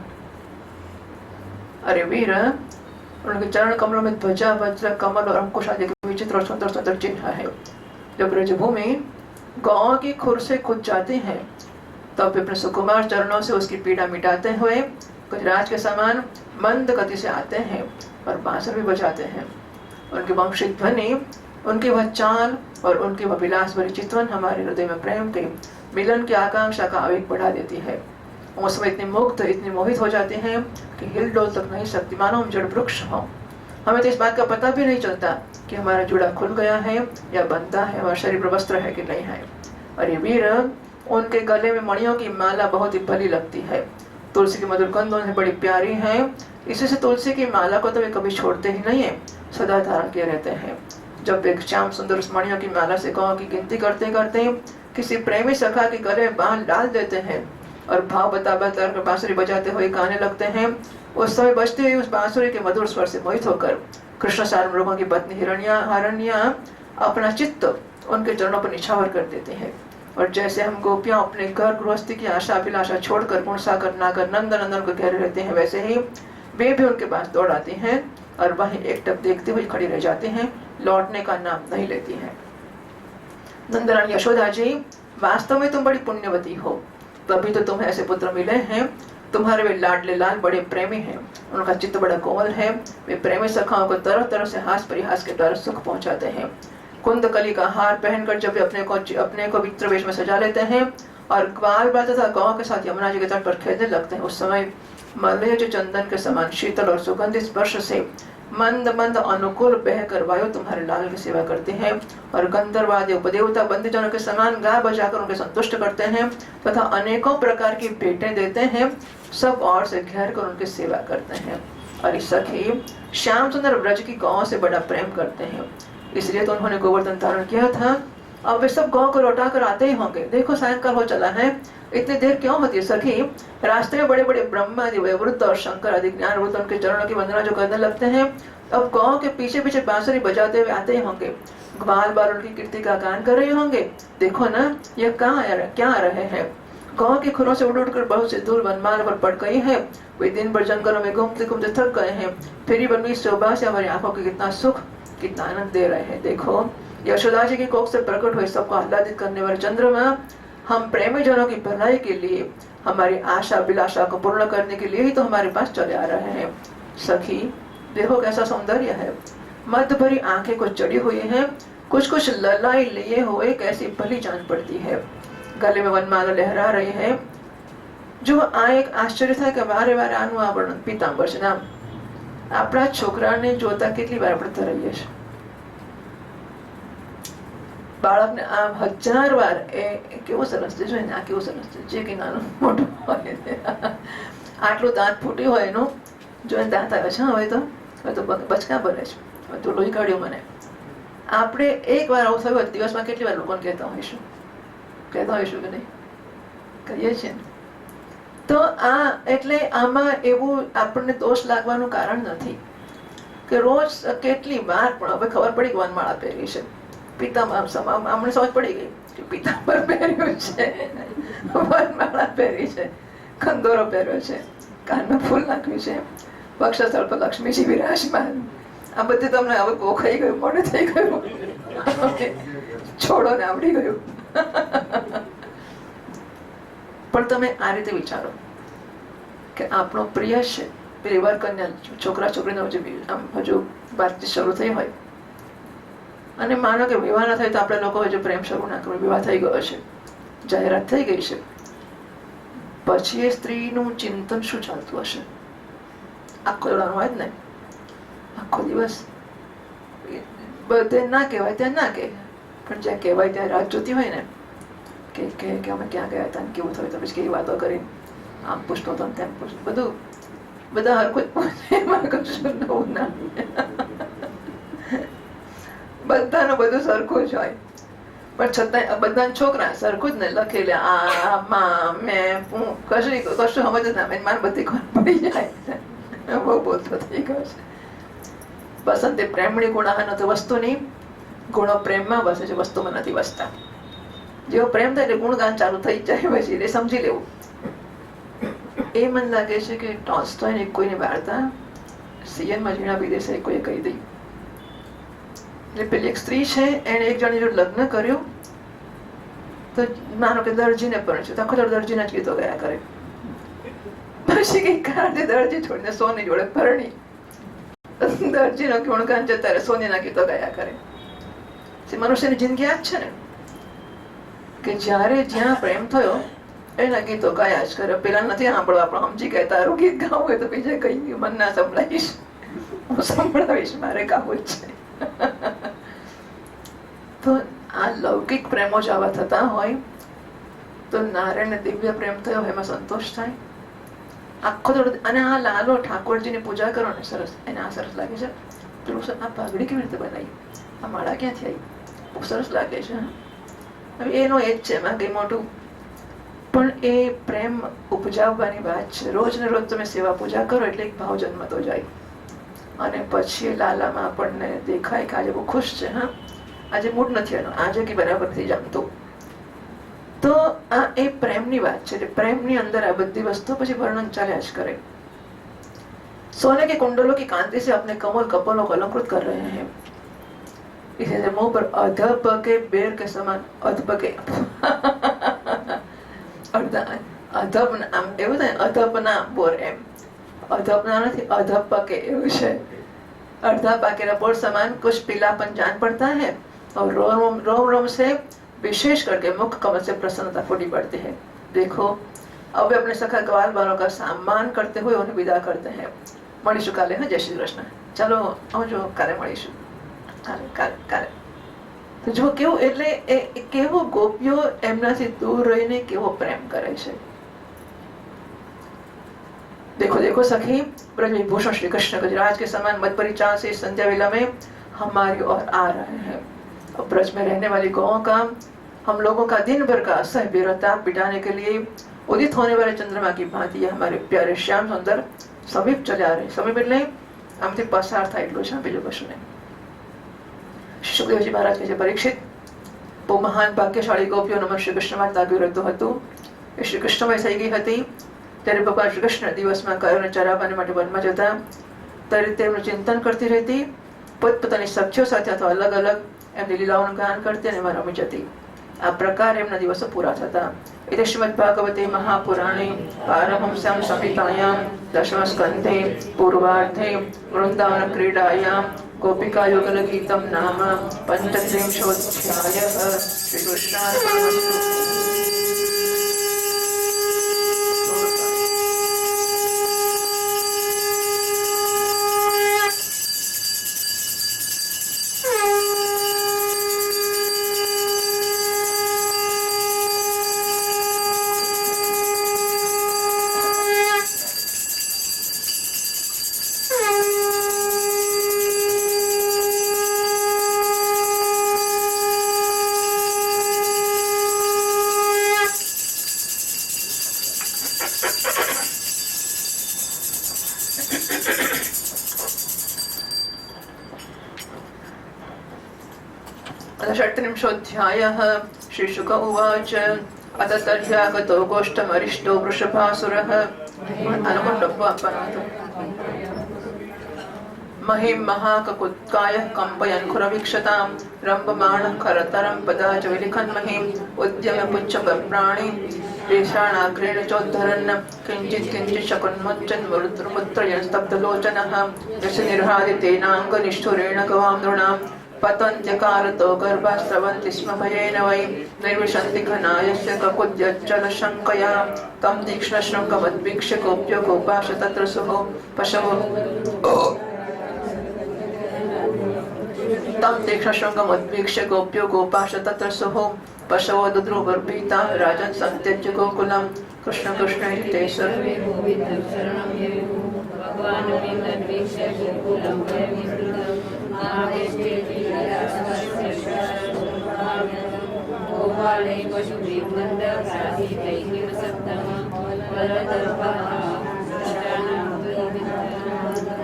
अरे वीर, उनके चरण कमलों में ध्वजा वज्र कमल और अंकुश आदि के विचित्र और सुंदर सुंदर चिन्ह है. जब ब्रजभूमि गांव की खुर से खुद जाते हैं तब अपने सुकुमार चरणों से उसकी पीड़ा मिटाते हुए गजराज के समान मंद गति से आते हैं और बांसुरी भी बजाते हैं. उनकी वंशित ध्वनि, उनकी वह चाल और उनकी वह विलास भरी चितवन हमारे हृदय में प्रेम के मिलन की आकांक्षा का आवेग बढ़ा देती है. उस समय इतनी मुग्ध, इतनी मोहित हो जाते हैं कि हिल डोल तक नहीं सकती, मानो हम जड़ वृक्ष हों. हमें तो इस बात का पता भी नहीं चलता कि हमारा जुड़ा खुल गया है या बनता है, हमारा शरीर वस्त्र है कि नहीं है. अरे वीर, उनके गले में मणियों की माला बहुत ही भली लगती है. तुलसी की मधुर गंध उन्हें बड़ी प्यारी है. इसी से तुलसी की माला को तो वे कभी छोड़ते ही नहीं है, सदा धारण किए रहते हैं. जब एक श्याम सुंदर उस मणियों की माला से गाँव की गिनती करते करते किसी प्रेमी सखा के गले में बांध डाल देते हैं और भाव बता कर बांसुरी बजाते हुए गाने लगते हैं. उस समय बजती हुई उस बांसुरी के मधुर स्वर से मोहित होकर कृष्ण सारमृगों की पत्नी हिरण्या अपना चित्त उनके चरणों पर निछावर कर देते हैं. और जैसे हम गोपियां अपने घर गृहस्थी की आशा अभिलाषा छोड़कर गुण सागर नागर नंद नंदन को घेरे रहते हैं, वैसे ही वे भी उनके पास दौड़ आती हैं और वहीं एकटक देखते हुए खड़ी रह जाती हैं, लौटने का नाम नहीं लेती हैं. नंदरानी यशोदा जी, वास्तव में तुम बड़ी पुण्यवती हो, तभी तो तुम्हें ऐसे पुत्र मिले हैं. तुम्हारे वे लाडले लाल बड़े प्रेमी हैं, उनका चित्त बड़ा कोमल है. वे प्रेमी सखाओं को तरह तरह से हास परिहास के द्वारा सुख पहुंचाते हैं. कुंदकली का हार पहनकर जब वे अपने को विचित्र वेश में सजा लेते हैं और ग्वाल बाल तथा गौ के साथ यमुना जी के तट पर खेलने लगते हैं, उस समय मलय जो चंदन के समान शीतल और सुगंधित स्पर्श से मंद मंद अनुकूल बहकर वायु तुम्हारे लाल की सेवा करते हैं और गंधर्वादी उपदेवता बंदीजनों के समान गा बजाकर उनके संतुष्ट करते हैं तथा अनेकों प्रकार की भेंटें देते हैं, सब और से घेर कर उनकी सेवा करते हैं। और इस सखी श्याम सुंदर ब्रज की गौ से बड़ा प्रेम करते हैं, इसलिए तो उन्होंने गोवर्धन धारण किया था। अब वे सब गौ को लौटा कर आते ही होंगे। देखो सायंकाल हो चला है, इतनी देर क्यों होती है सखी? रास्ते में बड़े बड़े ब्रह्मा आदि वयोवृद्ध और शंकर आदि ज्ञान वृद्ध उनके चरणों की वंदना जो करने लगते हैं, अब गौ के पीछे पीछे बांसुरी बजाते हुए आते ही होंगे। ग्वाल बाल उनकी कीर्ति का गान कर रहे होंगे। देखो ना, ये क्या आ रहे हैं? गौ के खुरों से उड़ उड़कर बहुत से दूर वनमाल पर पड़ गई है। वे दिन भर जंगलों में घूमते घूमते थक गए हैं, फिर ही वन में शोभा से हमारी आंखों को कितना सुख, कितना आनंद दे रहे हैं। देखो, यशोदा जी की कोख से प्रकट हुए सबको आह्लादित करने वाले चंद्रमा हम प्रेमी जनों की भलाई के लिए, हमारी आशा अभिलाषा को पूर्ण करने के लिए ही तो हमारे पास चले आ रहे हैं। सखी देखो कैसा सौंदर्य है, मध्य भरी आंखें कुछ चढ़ी हुई हैं, कुछ कुछ ललाई लिए हुए कैसी भली जान पड़ती है। गले में वनमाला लहरा रही है। जो आ एक आश्चर्य था कि वारे वारे આનું આવરણ પીતાંબર છે નામ આપણા છોકરાને જોતા કેટલી વાર આપણે ધરાઈએ છે, બાળકને આમ 1000 વાર એ કેવો સરસ છે, જોઈને આ કેવો સરસ છે, જે કે નાનું મોટું હોય આટલું દાંત ફૂટ્યું હોય એનું જોઈને દાંત આવે છે, હવે તો બચકા ભરે છે, હવે તો લોહી કાઢ્યું મને। આપણે એક વાર આવું થયું દિવસમાં કેટલી વાર લોકોને કહેતા હોઈશું કે નહીં? કહીએ છીએ ને। તો આ એટલે આમાં એવું આપણને દોષ લાગવાનું કારણ નથી કે રોજ કેટલી વાર, પણ હવે ખબર પડી કે વનમાળા પહેરી છે, અમને સમજ પડી ગઈ કે પીતાંબર પહેર્યું છે, વનમાળા પહેરી છે, કંદોરો પહેર્યો છે, કાનમાં ફૂલ નાખ્યું છે, વક્ષસ્થળ પર લક્ષ્મીજી વિરાજમાન। આ બધું તમને હવે ગોખાઈ ગયું, મોડું થઈ ગયું, છોડો ને આવડી ગયું। પણ તમે આ રીતે વિચારો કે આપણો પ્રિય છે, પરિવાર કન્યા છોકરા છોકરીનો આમ હજુ વાતચીત શરૂ થઈ હોય અને માનો કે વિવાહ ના થાય તો આપણે લોકો હજુ પ્રેમ શરૂ ના કરો, વિવાહ થઈ ગયો છે, જાહેરાત થઈ ગઈ છે, પછી એ સ્ત્રીનું ચિંતન શું ચાલતું હશે? આખો દોડાનું હોય જ ને, આખો દિવસ બધે ના કહેવાય ત્યાં ના કહે, પણ જ્યાં કહેવાય ત્યાં રાત જોતી હોય ને કે અમે ક્યાં ગયા હતા, કેવું થયું, પછી કેવી વાતો કરી, આમ પૂછતો હતો તેમ પૂછતો, બધા હરખું એમાં કશું નવું ના, બધાનું બધું સરખું જ હોય, પણ છતાં બધા છોકરા સરખું જ ને લખી લે, મેં કશું સમજ જ ના, મારે બધી ખબર પડી જાય, બહુ બોલતો થઈ ગયો છે। બસંતે પ્રેમણી ગુણાહ નથી વસ્તુની, ગુણો પ્રેમમાં વસે છે, વસ્તુમાં નથી વસતા। જેવો પ્રેમ થાય એટલે ગુણગાન ચાલુ થઈ જાય, પછી એટલે સમજી લેવું। એ મને લાગે છે કે ટોલ્સ્ટોયની કોઈની વાર્તા સીએનમાં ઝીણા વિદેશે કોઈએ કહી દઈ। એટલે પેલી એક સ્ત્રી છે, એને એક જણ જોડે લગ્ન કર્યું, તો માનો કે દરજીને પણ છે, આખો દરજીના જ ગીતો ગયા કરે, પછી કઈ કારણે દરજી છોડીને સોની જોડે પરણી, દરજીનો ગુણગાન જતા રહે, સોનીના ગીતો ગયા કરે। મનુષ્યની જિંદગી આ જ છે ને કે જ્યારે જ્યાં પ્રેમ થયો એના ગીતો ગાયા જ કરે, પેલા નથી સાંભળવા, આપણે સમજી ગયા તારું ગીત ગાવું હોય તો બીજે કઈ મન ના સંભળાવીશ, હું સંભળાવીશ, મારે ગાવું જ છે। તો આ લૌકિક પ્રેમો જ આવા થતા હોય તો નારાયણને દિવ્ય પ્રેમ થયો એમાં સંતોષ થાય આખો થોડો। અને આ લાલો ઠાકોરજીની પૂજા કરો ને, સરસ, એને આ સરસ લાગે છે, પેલું આ પાઘડી કેવી રીતે બનાવી, આ માળા ક્યાંથી આવી, બહુ સરસ લાગે છે। હવે એનો એ જ છે, એમાં કઈ મોટું, પણ એ પ્રેમ ઉપજાવવાની વાત છે। રોજ ને રોજ તમે સેવા પૂજા કરો એટલે એક ભાવ જન્મતો જાય, અને પછી લાલામાં આપણને દેખાય કે આજે બહુ ખુશ છે, હા આજે મૂડ નથી એનો, આજે કે બરાબર નથી જાણતો, તો આ એ પ્રેમની વાત છે। પ્રેમની અંદર આ બધી વસ્તુ પછી વર્ણન ચાલ્યા જ કરે। सोने के कुंडलों की कांति से अपने कमल कपोलों को अलंकृत कर रहे हैं, इसे मुंह पर अधपके बेर के समान अधपके આમ એવું થાય, અધપના બોર એમ, અધપના નથી, અધપકે એવું છે। અડધા પાકેલા બોર સમાન कुछ पीलापन जान पड़ता है, और रोम रोम रोम से विशेष करके मुख कमल से प्रसन्नता फूटी पड़ती है। देखो अब वे अपने सखा ग्वाल बालों का सम्मान करते हुए उन्हें विदा करते हैं। મળીશું કાલે। હા, જય શ્રી કૃષ્ણ। ચાલો આવજો, કાલે મળીશું। કાલે કાલે કાલે તો જો કેવું એટલે કેવો ગોપીઓ એમનાથી દૂર રહીને કેવો પ્રેમ કરે છે। देखो देखो सखी, ब्रज विभूषण श्री कृष्ण गजराज के समान मत परिचाल से संध्या वेला में हमारी ओर आ रहे हैं। और ब्रज में रहने वाली गौओं का, हम लोगों का दिन भर का असह ताप मिटाने के लिए उदित होने वाले चंद्रमा की भांति हमारे प्यारे श्याम सुंदर समीप चले आ रहे। समीप એટલે આમથી પસાર થાય એટલું છે, બીજું કશું નહીં। સુખદેવજી મહારાજ કહે છે, પરીક્ષિત, બહુ મહાન ભાગ્યશાળી ગોપીઓનો મન શ્રી કૃષ્ણમાં તાગ્યું રહેતું હતું। એ શ્રી કૃષ્ણમય થઈ ગઈ હતી ત્યારે ભગવાન શ્રી કૃષ્ણ દિવસમાં ગાયોને ચરાવવાને માટે વનમાં જતા ત્યારે તેમનું ચિંતન કરતી રહેતી, પોતપોતાની સખીઓ સાથે અથવા અલગ અલગ એમની લીલાઓનું ગાન કરતી અને એમાં રમી જતી। આ પ્રકાર એમના દિવસો પૂરા થતા। इति श्रीमद्भागवते महापुराणे पारमहंस्यां संहितायां दशमस्कन्धे पूर्वार्धे वृन्दावन क्रीडायां गोपिकायुगलगीतं नाम 35 श्रीकृष्णार्पणमस्तु। षट्त्रिंशोऽध्यायः। श्रीशुक उवाच अत तर्ह्यागतो गोष्ठमरिष्टो वृषभासुरः महिं महाककुत्कायः कम्पयन् खुरवीक्षतां रम्भमाणः खरतरं पदाच विलिखन् महिम् उद्यम्य पुच्छप्राणि रेषाणाग्रेण चोद्धरन् किञ्चित् किञ्चित् शकुन्मुच्चन् मुद्रयन् स्तब्धलोचनः यशनिर्हादितेनाङ्गनिष्ठुरेण गवां नृणां पतन्त्यकारतो गर्भास्रवन्ति स्म भयेन वै निर्विशन्ति घनायस्य ककुद्यच्चलशङ्कया तं तीक्ष्णशृङ्गमद्वीक्ष्य गोप्यो गोपाश तत्र सुहो पशवो तं तीक्ष्णशृङ्गमद्वीक्ष्य गोप्यो गोपाश तत्र सुहो पशवो दुद्रुवर्भीता राजन् सन्त्यज्य गोकुलं कृष्ण कृष्ण इति ते सर्वे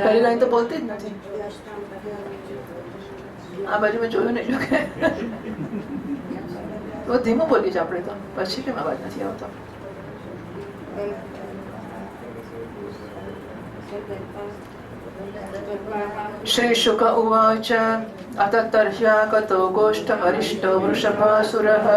पहली लाइन तो बोलते જ નથી। આ બાજુ મેં જોયું નહીં, જો કે તો ધીમું બોલી છે આપણે તો, પછી કેમ અવાજ નથી આવતો? श्रीशुक उवाच अत तर्ह्यागतो गोष्ठमरिष्टो वृषभासुरः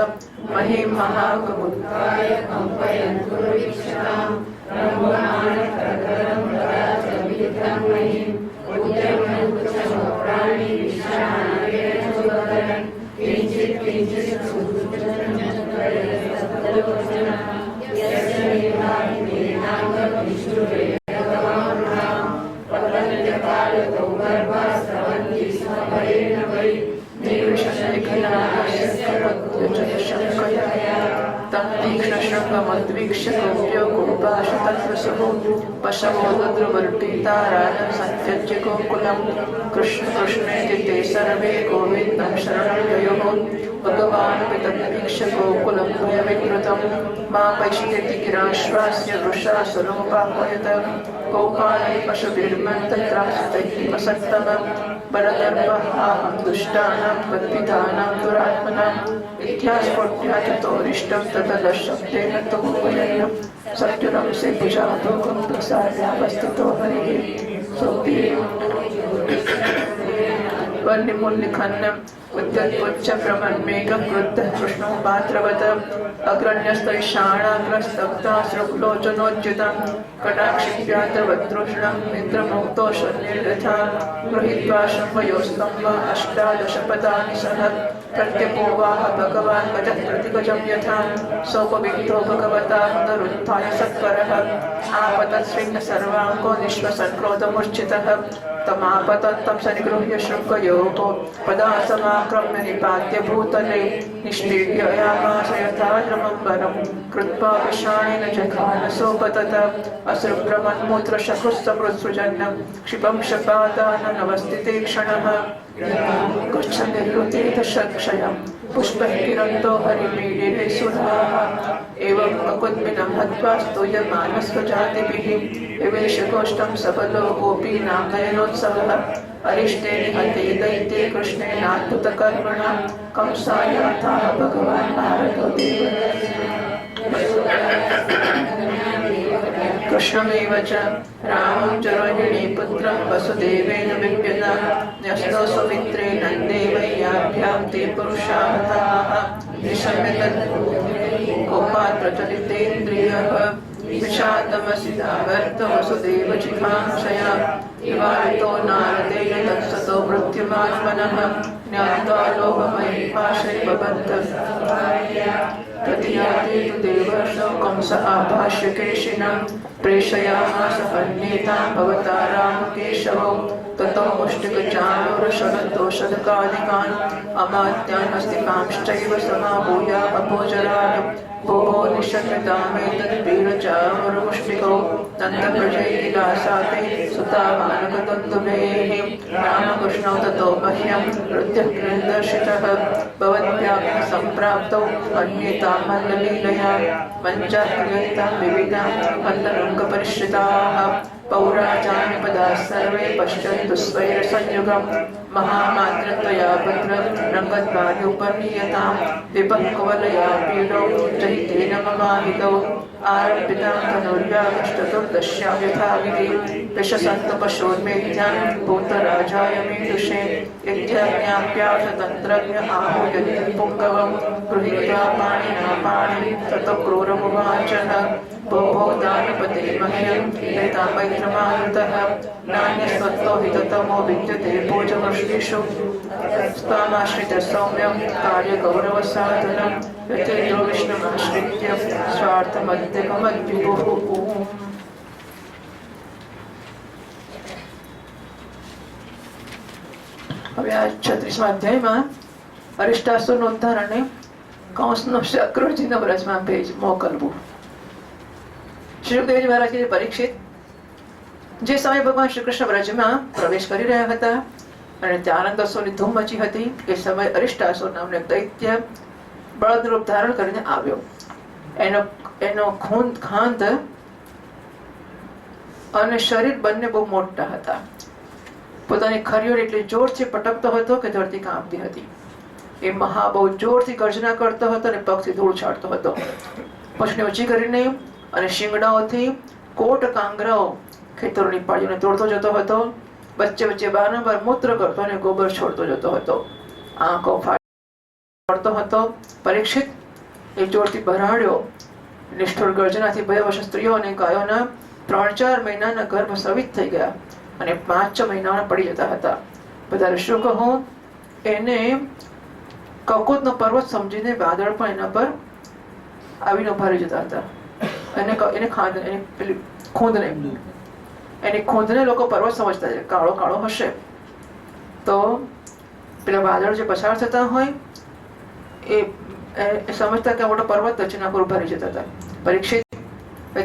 महिं महाककुत्काय कम्पयन् खुरवीक्षतां रम्भमाणः खरतरं पदाच विलिखन् महिम् उद्यम्य पुच्छप्राणि रेषाणाग्रेण चोद्धरन् किञ्चित् किञ्चित् सुदृढलोचनः यस्य निर्हादितेनाङ्गनिष्ठुरेण गवां नृणां पतन्त्यकारतो गर्भास्रवन्ति स्म भयेन वै निर्विशन्ति घनायस्य ककुद्यच्चलशङ्कया तं तीक्ष्णशृङ्गमद्वीक्ष्य गोप्यो गोपाश तत्र सुहो पशवो दुद्रुवर्भीता राजन् सन्त्यज्य गोकुलं कृष्ण कृष्णेति ते सर्वे गोविन्दं शरणं ययोः भगवानपि तद्वीक्ष्य गोकुलं भयविकृतं मा पैषितेति गिराश्वास्य वृषासुरमुपाह्वयत गोपालै पशुभिर्मन्तत्रासुतैः बलदर्पहाहं दुष्टानां कल्पितानां दुरात्मनाम् इत्यास्फोट्याचतोरिष्टं ततदशब्देन तु वयं सत्युरं से भुजाभोगं प्रसार्यावस्थितो हरिः सोऽपि वर्णिमुल्लिखन्नम् उद्यत्पुच्च प्रमन्मेघं क्रुद्धः कृष्णं पात्रवत् अग्रण्यस्तैषाणाग्रस्तब्धाश्रुलोचनोज्युतं कटाक्षिप्यात्रवतृष्णं मित्रमुक्तोषनिर्यथा गृहीत्वा शम्भयोस्तं वा 18 पदानि सह प्रत्यपूर्वाः भगवान् गजः प्रतिगजं यथा सोपविक्तो भगवता पुनरुत्थाय सत्वरः आपतत्स्विन्न सर्वाङ्गो निःश्वसन्क्रोधमूर्छितः तमापतत्तं सनिगृह्य शृङ्गयोः पदा समाक्रम्य निपात्य भूतले निष्पीड्ययामास यथा द्रमम्बरं कृत्वा विषाणेन जघानसोपतत असृभ्रमन्मूत्रशकुस्तमृत्सृजन् क्षिपं शपादाननवस्थिते क्षणः गच्छन्निर्वृतीतशक्षयं पुष्पः किरन्तो हरिमीडिरे सुधाः एवं ककुद्मिनं हत्वा स्तूयमानस्वजातिभिः विवेशकोष्ठं सबलो गोपीनां नयनोत्सवः अरिष्टे निहते दैत्ये कृष्णेनाद्भुतकर्मणा कंसायाताः भगवान् नारदो कृष्णमेव च रामं च रोहिणी पुत्रं वसुदेवेन विप्यता न्यस्तो सुमित्रे नन्दे वैयाभ्यां ते पुरुषावताः निशम्यतत् कोपात् प्रचलितेन्द्रियः विषादमसिदावर्त वसुदेव चिकांक्षया विवाहितो नारदेन तत्सतो मृत्युमात्मनः ज्ञात्वा लोभमयी पाशैव बद्धः प्रतियाते तु देवर्षौ कंस आभाष्यकेशिनं प्रेषयामास अन्येतां भवता रामकेशवौ ततो मुष्टिकचाणूरशरदोषधकादिकान् अमात्यान् अस्तिपांश्चैव समाभूय अपोजरान् भोभो निशम्यतामेतद्वीरचारुमुष्टिकौ नन्दप्रजैकिलासाते सुतामानकतन्तुभेः रामकृष्णौ ततो मह्यं हृद्यग्रन्दर्शितः भवद्भ्यां सम्प्राप्तौ अन्येतां मल्ललीलया मञ्चाक्रियन्तां विविधां मल्लरङ्गपरिश्रिताः पौराजान्यपदाः सर्वे पश्यन्तु स्वैरसंयुगं महामात्रत्वया भद्रं रङ्गद्वार्योपनीयतां विपङ्कवलया पीडौ जहितेन ममाहितौ आरम्भितां धनुर्व्यागश्चतुर्दश्यां यथाविधि विशसन्तु पशोर्मेध्यां भूतराजाय मीदुषे इत्याज्ञाप्यार्थतन्त्रज्ञ आहूयति पुङ्गवं गृहीत्वा पाणिना पाणिं ततो क्रूरमुवाचः भो दानपते मह्यं एतां मैत्रमानृतः नान्यस्वत्तो हि ततमो विद्यते भोजमृष्टिषु स्वामाश्रित सौम्यं कार्यगौरवसाधनं यथेन्द्रो विष्णुमाश्रित्य स्वार्थमद्यकमद्विभुः હવે આ 36મા અધ્યાયમાં અરિષ્ટાસુરનો ઉદ્ધાર અને કંસનો શક્રુજીનો વ્રજમાં ભેજ મોકલવું. શ્રી સુખદેવજી મહારાજ કે પરીક્ષિત જે સમયે ભગવાન શ્રી કૃષ્ણ વ્રજમાં પ્રવેશ કરી રહ્યા હતા અને ત્યાં આનંદોત્સવની ધૂમ મચી હતી એ સમયે અરિષ્ટાસુર નામનો એક દૈત્ય બળદ રૂપ ધારણ કરીને આવ્યો. એનો ખાંત અને શરીર બંને બહુ મોટા હતા. પોતાની ખરીઓડ એટલી જોરથી પટકતો હતો કે ધરતી કાંપતી હતી. એ મહા બહુ જોરથી ગર્જના કરતો હતો અને પગથી ધૂળ છાંટતો હતો. પૂંછને ઊંચી કરીને અને શિંગડાઓથી કોટ કાંગરાઓ ખેતરોની પાળીઓને તોડતો જતો હતો. વચ્ચે વચ્ચે વારંવાર મૂત્ર કરતો અને ગોબર છોડતો જતો હતો. આંખો ફાડતો હતો. પરીક્ષિત એ જોરથી ભરાડ્યો. નિષ્ઠુર ગર્જનાથી ભયવશ સ્ત્રીઓ અને ગાયોના 3-4 મહિનાના ગર્ભ સવિત થઈ ગયા અને 5-6 મહિનાના પડી જતા હતા. બધા શું કહું, એને કકુતનો પર્વત સમજીને વાદળ પણ એના પર આવીને ઉભા રહી જતા હતા. એને ખૂંદને લોકો પર્વત સમજતા છે. કાળો કાળો હશે તો પેલા વાદળ જે પસાર થતા હોય એ સમજતા કે મોટો પર્વત છે એના પર ઉભા રહી જતા હતા. પરીક્ષિત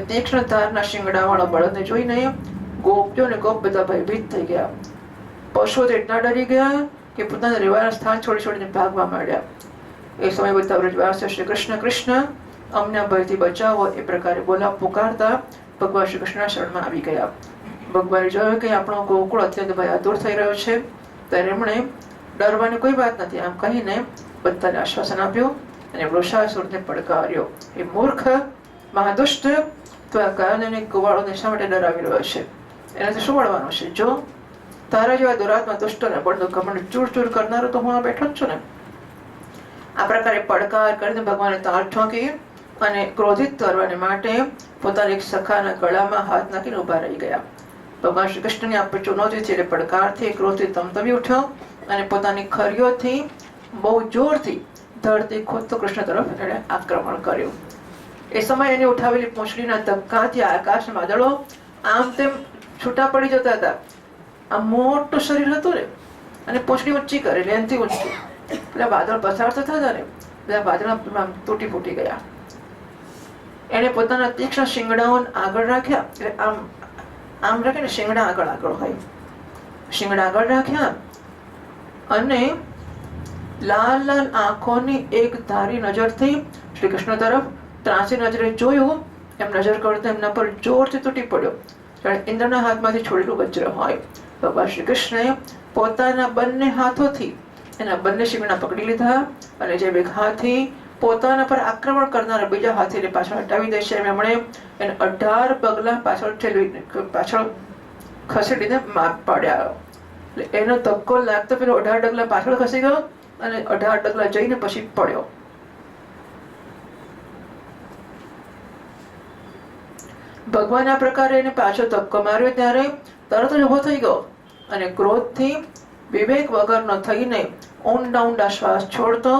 તીક્ષ્ણ ધારના શિંગડાવાળા બળદને જોઈને ગોપીઓ અને ગોપ બધા ભયભીત થઈ ગયા. પશુઓ તો એટલા ડરી ગયા કે પોતાના રહેવાના સ્થાન છોડી છોડીને ભાગવા માંડ્યા. એ સમય બધા વ્રજવાસીઓ શ્રી કૃષ્ણ કૃષ્ણ અમને ભયથી બચાવો એ પ્રકારે બોલા પુકારતા ભગવાન શ્રી કૃષ્ણના શરણમાં આવી ગયા. ભગવાને જોયું કે આપણો ગોકુળ અત્યંત ભયાતુર થઈ રહ્યો છે ત્યારે એમણે ડરવાની કોઈ વાત નથી આમ કહીને બધાને આશ્વાસન આપ્યું અને વૃષાસુરને પડકાર્યો. એ મૂર્ખ મહાદુષ્ટ તો આ ગાયોને ગોવાળોને શા માટે ડરાવી રહ્યો છે? એનાથી શું મળવાનું છે? જો તારા જેવા દુરાત્મા દુષ્ટોને બળનું ઘમંડ ચૂર ચૂર કરનારો તો હું આ બેઠો જ છું ને. આ પ્રકારે પડકાર કરીને ભગવાને તાળ ઠોકી અને ક્રોધિત કરવાને માટે પોતાના એક સખાના ગળામાં હાથ નાખીને ઉભા રહી ગયા. ભગવાન શ્રી કૃષ્ણની આ ચુનૌતીથી એટલે પડકારથી ક્રોધથી તમતમી ઉઠ્યો અને પોતાની ખરીઓથી બહુ જોરથી ધરતી ખોદતો કૃષ્ણ તરફ એણે આક્રમણ કર્યું. એ સમયે એની ઉઠાવેલી પૂંછડીના ધક્કાથી આકાશના વાદળો આમ તેમ છૂટા પડી જતા હતા. આ મોટું શરીર હતું ને, અને પૂંછડી ઊંચી કરેલી, એનાથી ઊંચી, પેલા વાદળ પસાર થતા હતા ને, બધા વાદળા તૂટી ફૂટી ગયા. એને પોતાના તીક્ષ્ણ શિંગડાઓ આગળ રાખ્યા, એટલે આમ આમ રાખે ને, શિંગડા આગળ આગળ હોય, શિંગડા આગળ રાખ્યા, અને લાલ લાલ આંખોની એક ધારી નજરથી શ્રી કૃષ્ણ તરફ ત્રાસી નજરે જોયું. એમ નજર કરતા એમના પર જોરથી તૂટી પડ્યો, જાણે ઇન્દ્રના હાથમાંથી છોડેલું વજ્ર હોય. ભગવાન શ્રી કૃષ્ણએ પોતાના બંને હાથોથી એના બંને શિંગડા પકડી લીધા, અને જે એક હાથી પોતાના પર આક્રમણ કરનારા બીજા હાથીને પાછળ હટાવી દેશે એમણે એને 18 પગલા પાછળ ખસેડીને માર પાડ્યા. એટલે એનો ધક્કો લાગતો પેલો 18 ડગલા પાછળ ખસી ગયો, અને 18 ડગલા જઈને પછી પડ્યો. ભગવાન આ પ્રકારે એને પાછો ધક્કો માર્યો ત્યારે તરત જ ઉભો થઈ ગયો, અને ક્રોધથી વિવેક વગરનો થઈને ઊંડા ઊંડા શ્વાસ છોડતો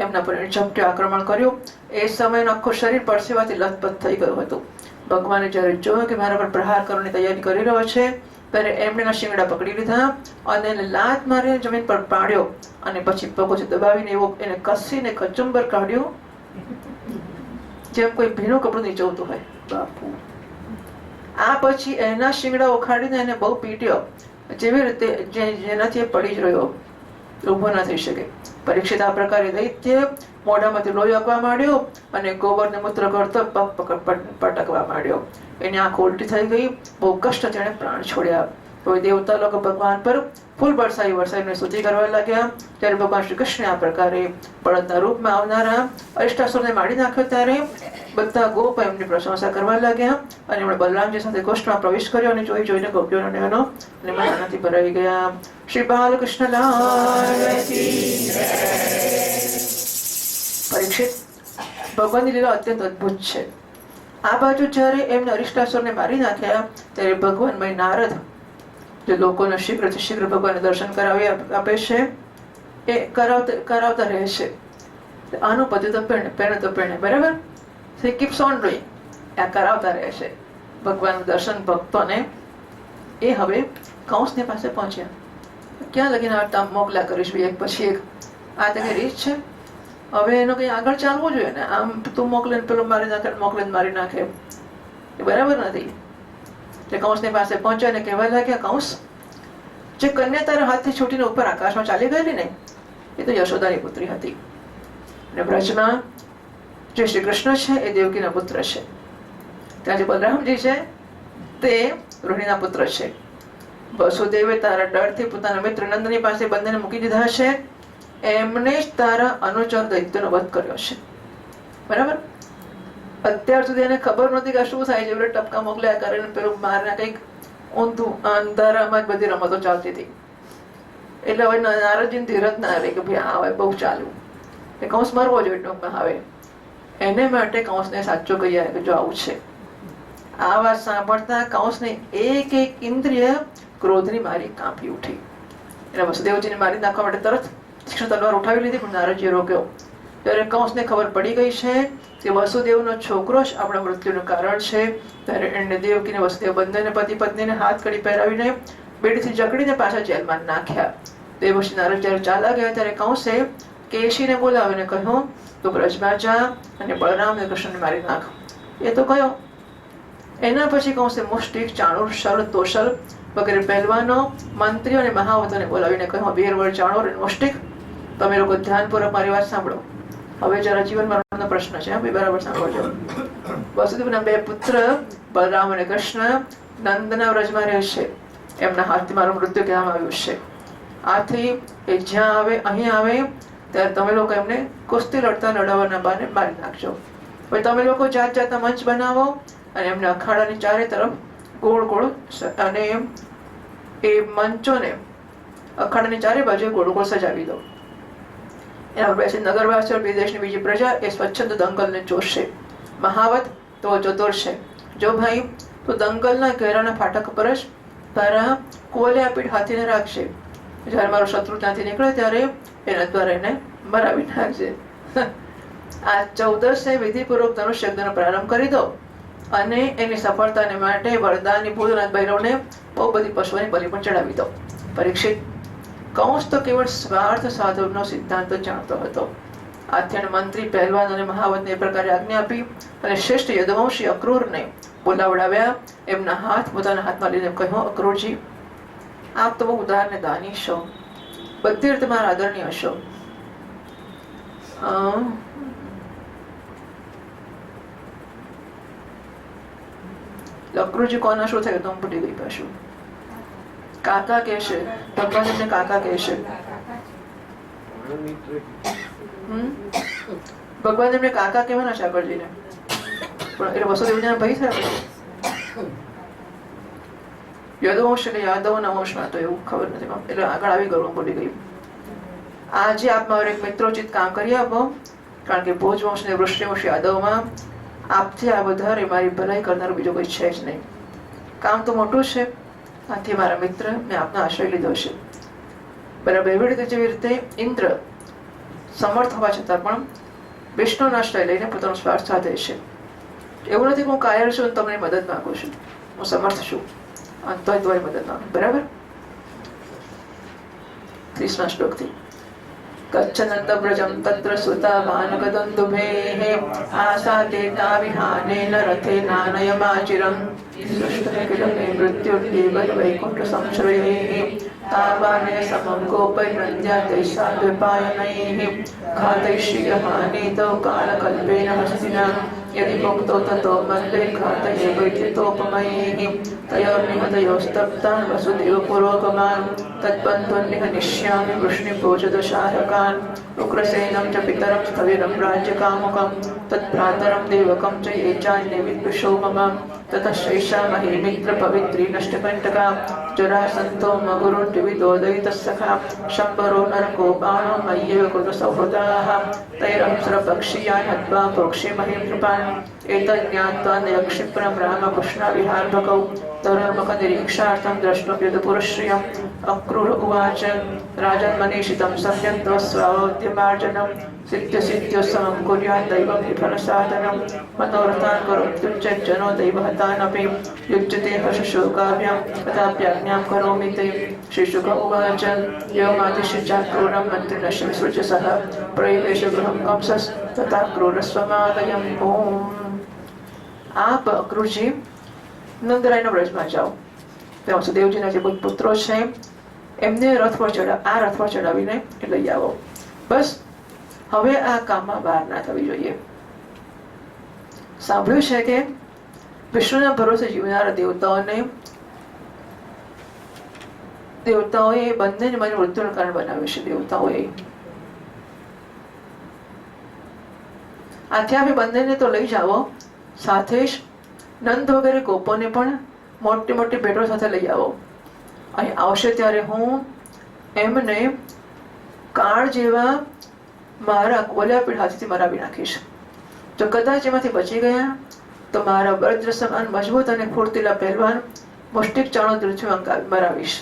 એમના પર ઝપટી આક્રમણ કર્યું. એ સમયનું આખું શરીર પરસેવાથી લથપથ થઈ ગયું હતું. ભગવાને જ્યારે જોયું કે મારા પર પ્રહાર કરવાની તૈયારી કરી રહ્યો છે, ત્યારે એમણે શિંગડા પકડી લીધા અને એને લાત મારીને જમીન પર પાડ્યો, અને પછી પગોથી દબાવીને એવો એને કસીને કચુંબર કાઢ્યો, જેમ કોઈ ભીનું કપડું નીચવતું હોય. બાપુ! આ પછી એના શિંગડા ઉખાડીને એને બહુ પીટ્યો, જેવી રીતે જેનાથી એ પડી જ રહ્યો, ઊભો ના થઈ શકે. પરીક્ષિત આ પ્રકારે દૈત્ય મોઢામાંથી લોહી આપવા માંડ્યો, અને ગોબરને મૂત્ર કરતો પગ પટકવા માંડ્યો. એની આંખ ઉલટી થઈ ગઈ, બહુ કષ્ટ તેણે પ્રાણ છોડ્યા. કોઈ દેવતા લોકો ભગવાન પર ફૂલ વરસાઈને સ્તુતિ કરવા લાગ્યા. ત્યારે ભગવાન શ્રી કૃષ્ણ આ પ્રકારે બળદના રૂપમાં આવનારા અરિષ્ટાસુરને મારી નાખ્યો, ત્યારે બધા ગોપ એમની પ્રશંસા કરવા લાગ્યા, અને એમણે બલરામજી સાથે ગોષ્ઠમાં પ્રવેશ કર્યો, અને જોઈને ગોપીઓનો નયનો અને મનાથી ભરાઈ ગયા. શ્રી બાલકૃષ્ણ લાલ કી જય. પરીક્ષિત, ભગવાનની લીલા અત્યંત અદ્ભુત છે. આ બાજુ જ્યારે એમને અરિષ્ટાસુરને મારી નાખ્યા, ત્યારે ભગવાનમય નારદ જે લોકોને શીઘ્રથી શીઘ્ર ભગવાનને દર્શન કરાવી આપે છે, એ કરાવતા રહે છે. આનું પતિ તો પેણે બરાબર, he keeps on doing, આ કરાવતા રહે છે ભગવાનનું દર્શન ભક્તોને. એ હવે કંસની પાસે પહોંચ્યા. ક્યાં લગીને મોકલા કરીશ એક પછી એક? આ તો કઈ રીત છે? હવે એનો કઈ આગળ ચાલવું જોઈએ ને. આમ તું મોકલે પેલો મારી નાખે, મોકલે મારી નાખે, એ બરાબર નથી. એટલે કંસની પાસે પહોંચ્યા અને કહેવા લાગ્યા, કંસ, જે કન્યા તારા હાથથી છૂટીને ઉપર આકાશમાં ચાલી ગયેલી ને, એ તો યશોદાની પુત્રી હતી. અને બ્રજમાં જે શ્રી કૃષ્ણ છે એ દેવકીના પુત્ર છે. ત્યાં જે બલરામજી છે તે રોહિણીના પુત્ર છે. વસુદેવે તારા ડરથી પોતાના મિત્ર નંદની પાસે બંનેને મૂકી દીધા છે. એમણે જ તારા અનુચર દૈત્યનો વધ કર્યો છે. બરાબર? અત્યાર સુધી એને ખબર નહોતી કે શું થાય છે. એવડે ટપકા મોકલ્યા કરે ને પેલું મારના કંઈક ઊંધું અંધારામાં જ બધી રમતો ચાલતી હતી. એટલે હવે નારદજીને ધીરજ ના રહી કે ભાઈ આ હવે બહુ ચાલ્યું, એ કંસ મરવો જોઈએ ટૂંકમાં. હવે એને માટે કંસને સાચું કહી કે જો આવું છે. આ વાત સાંભળતા કંસને એક એક ઇન્દ્રિય ક્રોધની મારી કાંપી ઉઠી. એટલે વસુદેવજીને મારી નાખવા માટે તરત તીક્ષ્ણ તલવાર ઉઠાવી લીધી, પણ નારદજીએ રોક્યો. ત્યારે કંસને ખબર પડી ગઈ છે કે વસુદેવનો છોકરો જ આપણા મૃત્યુનું કારણ છે. ત્યારે એણે દેવકીને વસુદેવ બંનેને પતિ પત્નીને હાથ કડી પહેરાવીને બેડીથી જકડીને પાછા જેલમાં નાખ્યા. દેવર્ષિ નારદ જ્યારે ચાલા ગયા ત્યારે કંસે કેશીને બોલાવીને કહ્યું, તું બ્રજમાં જા અને બળરામ અને કૃષ્ણને મારી નાખ. એ તો કયો. એના પછી કંસે મુષ્ટિક, ચાણૂર, શલ, તોષલ વગેરે પહેલવાનો, મંત્રીઓ અને મહાવતોને બોલાવીને કહ્યું, વીરવર, ચાણૂર અને મુષ્ટિક, તમે લોકો ધ્યાનપૂર્વક મારી વાત સાંભળો. હવે જરા જીવન મરણનો પ્રશ્ન છે, બરાબર સાંભળજો. વસુદેવના બે પુત્ર બલરામ અને કૃષ્ણ નંદના વ્રજમાં રહે છે. એમના હાથથી મારું મૃત્યુ કહેવામાં આવ્યું છે. આથી એ જ્યાં આવે, અહીં આવે ત્યારે તમે લોકો એમને કુસ્તી લડાવવાના બાને મારી નાખજો. હવે તમે લોકો જાત જાતના મંચ બનાવો અને એમને અખાડાની ચારે તરફ ગોળ ગોળ, અને એ મંચોને અખાડાની ચારે બાજુ ગોળ ગોળ સજાવી દો. એના પર બેસી નગરવાસીઓ, વિદેશની બીજી પ્રજા એ સ્વચ્છંદ દંગલને જોશે. મહાવત તો ચતુર છે. જો ભાઈ તું દંગલના ઘેરાના ફાટક પર જ તારા કોલિયા પીઠ હાથીને રાખશે. જ્યારે મારો શત્રુ ત્યાંથી નીકળે ત્યારે એના દ્વારા એને મરાવી નાખજે. આ 14 વિધિપૂર્વક ધનુષ યજ્ઞનો પ્રારંભ કરી દો અને એની સફળતાને માટે વરદાની ભૂતનાથ ભૈરવને બહુ બધી પશુઓની બલિ પણ ચડાવી દો. પરીક્ષિત, કંસ તો કેવળ સ્વાર્થ સાધવનો સિદ્ધાંત જ જાણતો હતો. આથ્યણ મંત્રી, પહેલવાન અને મહાવતને એ પ્રકારે આજ્ઞા આપી અને શ્રેષ્ઠ યદુવંશી અક્રૂરને બોલાવડાવ્યા. એમના હાથ પોતાના હાથમાં લઈને કહ્યું, અક્રૂરજી, આપ તો બહુ ઉદાર ને દાની છો, બધી રીતે મારા આદરણીય છો. અક્રૂરજી કોના શું થયું તો હું ભૂલી ગઈ પાછું. કાકા કહેશે, ભગવાન એમને કાકા કહેશે. ભગવાન એમને કાકા કહેવાના શાકરજીને, પણ એટલે વસુદેવજીના ભાઈ થાય. યદુવંશ એટલે યાદવના વંશમાં તો એવું ખબર નથી, એટલે આગળ આવી ગયું, ભૂલી ગઈ. આજે આપ મારો એક મિત્રોચિત કામ કરી આપો, કારણ કે ભોજવંશ ને વૃષ્ણિવંશ યાદવમાં આપથી આ વધારે મારી ભલાઈ કરનાર બીજો કોઈ છે જ નહીં. કામ તો મોટું છે, આથી મારા મિત્ર મેં આપનો આશ્રય લીધો છે. બરાબર એવી રીતે જેવી રીતે ઇન્દ્ર સમર્થ હોવા છતાં પણ વિષ્ણુનો આશ્રય લઈને પોતાનો સ્વાર્થ સાધે છે. એવું નથી કે હું કાયર છું તમને મદદ માંગુ છું, હું સમર્થ છું અને તોય તમારી મદદ માંગુ. બરાબર. 30મા શ્લોકથી ગચ્છનંદવ્રજં તત્ર સુતા વાનગદંદુભેઃ આસાદેતા વિહાનેન રથેનાનયમાચિરં સૃષ્ટકિલમે મૃત્યુર્દેવ વૈકુંઠ સંશ્રયૈઃ તાવાને સમં ગોપૈરન્દ્યાતૈ સાધ્વપાયનૈઃ ઘાતૈશ્રિયહાનિતો કાલકલ્પેન હસ્તિના યદિ ભુક્તો તતો મલ્લે ઘાતયે વૈદ્યતોપમૈઃ તયોર્નિહતયોસ્તપ્તાન વસુદેવ પુરોગમાન તદ્બન્ધુર્નિહ નિશ્યામિ વૃષ્ણિભોજદશારકાન ઉગ્રસેનં ચ પિતરં સ્થવિરં રાજ્યકામુકં તત્ભ્રાતરં દેવકં ચ ये चान्ये विद्विषो मम ततः शैषा मही मित्र पवित्री नष्टकण्टका जरासन्तो मगुरुर्द्विविदोदयितस्सखा शम्बरो नरको बाणो मय्येव कुरु सौहृदाः तैरंसरपक्षीयान् हत्वा प्रोक्षे महीं नृपान् एतज्ज्ञात्वा नयक्षिप्रं रामकृष्णविहार्भकौ तरुर्मुखनिरीक्षार्थं द्रष्टुं अक्रूर उवाच राजन् मनीषितं सम्यक् स्वावोद्यमार्जनं सिद्ध्यो समं कुर्यात् दैवं विफलसाधनं मनोरथान् करोत्युच्चज्जनो दैवहतानपि युज्यते हर्षशोकाभ्यां तथाप्याज्ञां करोमि ते. श्रीशुक उवाच एवमादिश्यचाक्रूरं मन्त्रिणश्च विसृज्य सः प्रविवेश गृहं कंसस् तथा क्रूरस्वमादयम्. ओम. आप અક્રૂરજી નંદરાયના વ્રજમાં જાઓ, ત્યાં વસુદેવજીના જે પુત્રો છે એમને રથ પર ચડાવીને લઈ આવો. બસ હવે આ કામમાં બહાર ના થવી જોઈએ. સાંભળ્યું છે કે વિષ્ણુના ભરોસે જીવનારા દેવતાઓએ બંનેને મને મૃત્યુનું કારણ બનાવ્યું છે. દેવતાઓએ આથી આપણે બંનેને તો લઈ જાઓ, સાથે જ નંદ વગેરે ગોપોને પણ મોટી મોટી ભેટો સાથે લઈ આવો. અહીં આવશે ત્યારે હું એમને કાળ જેવા મારા કોલ્યાપીઠ હાથથી મરાવી નાખીશ. જો કદાચ એમાંથી બચી ગયા તો મારા વજ્ર સમાન મજબૂત અને ફૂર્તીલા પહેલવાન મુષ્ટિક ચાણો દૃષ્ટિ મરાવીશ.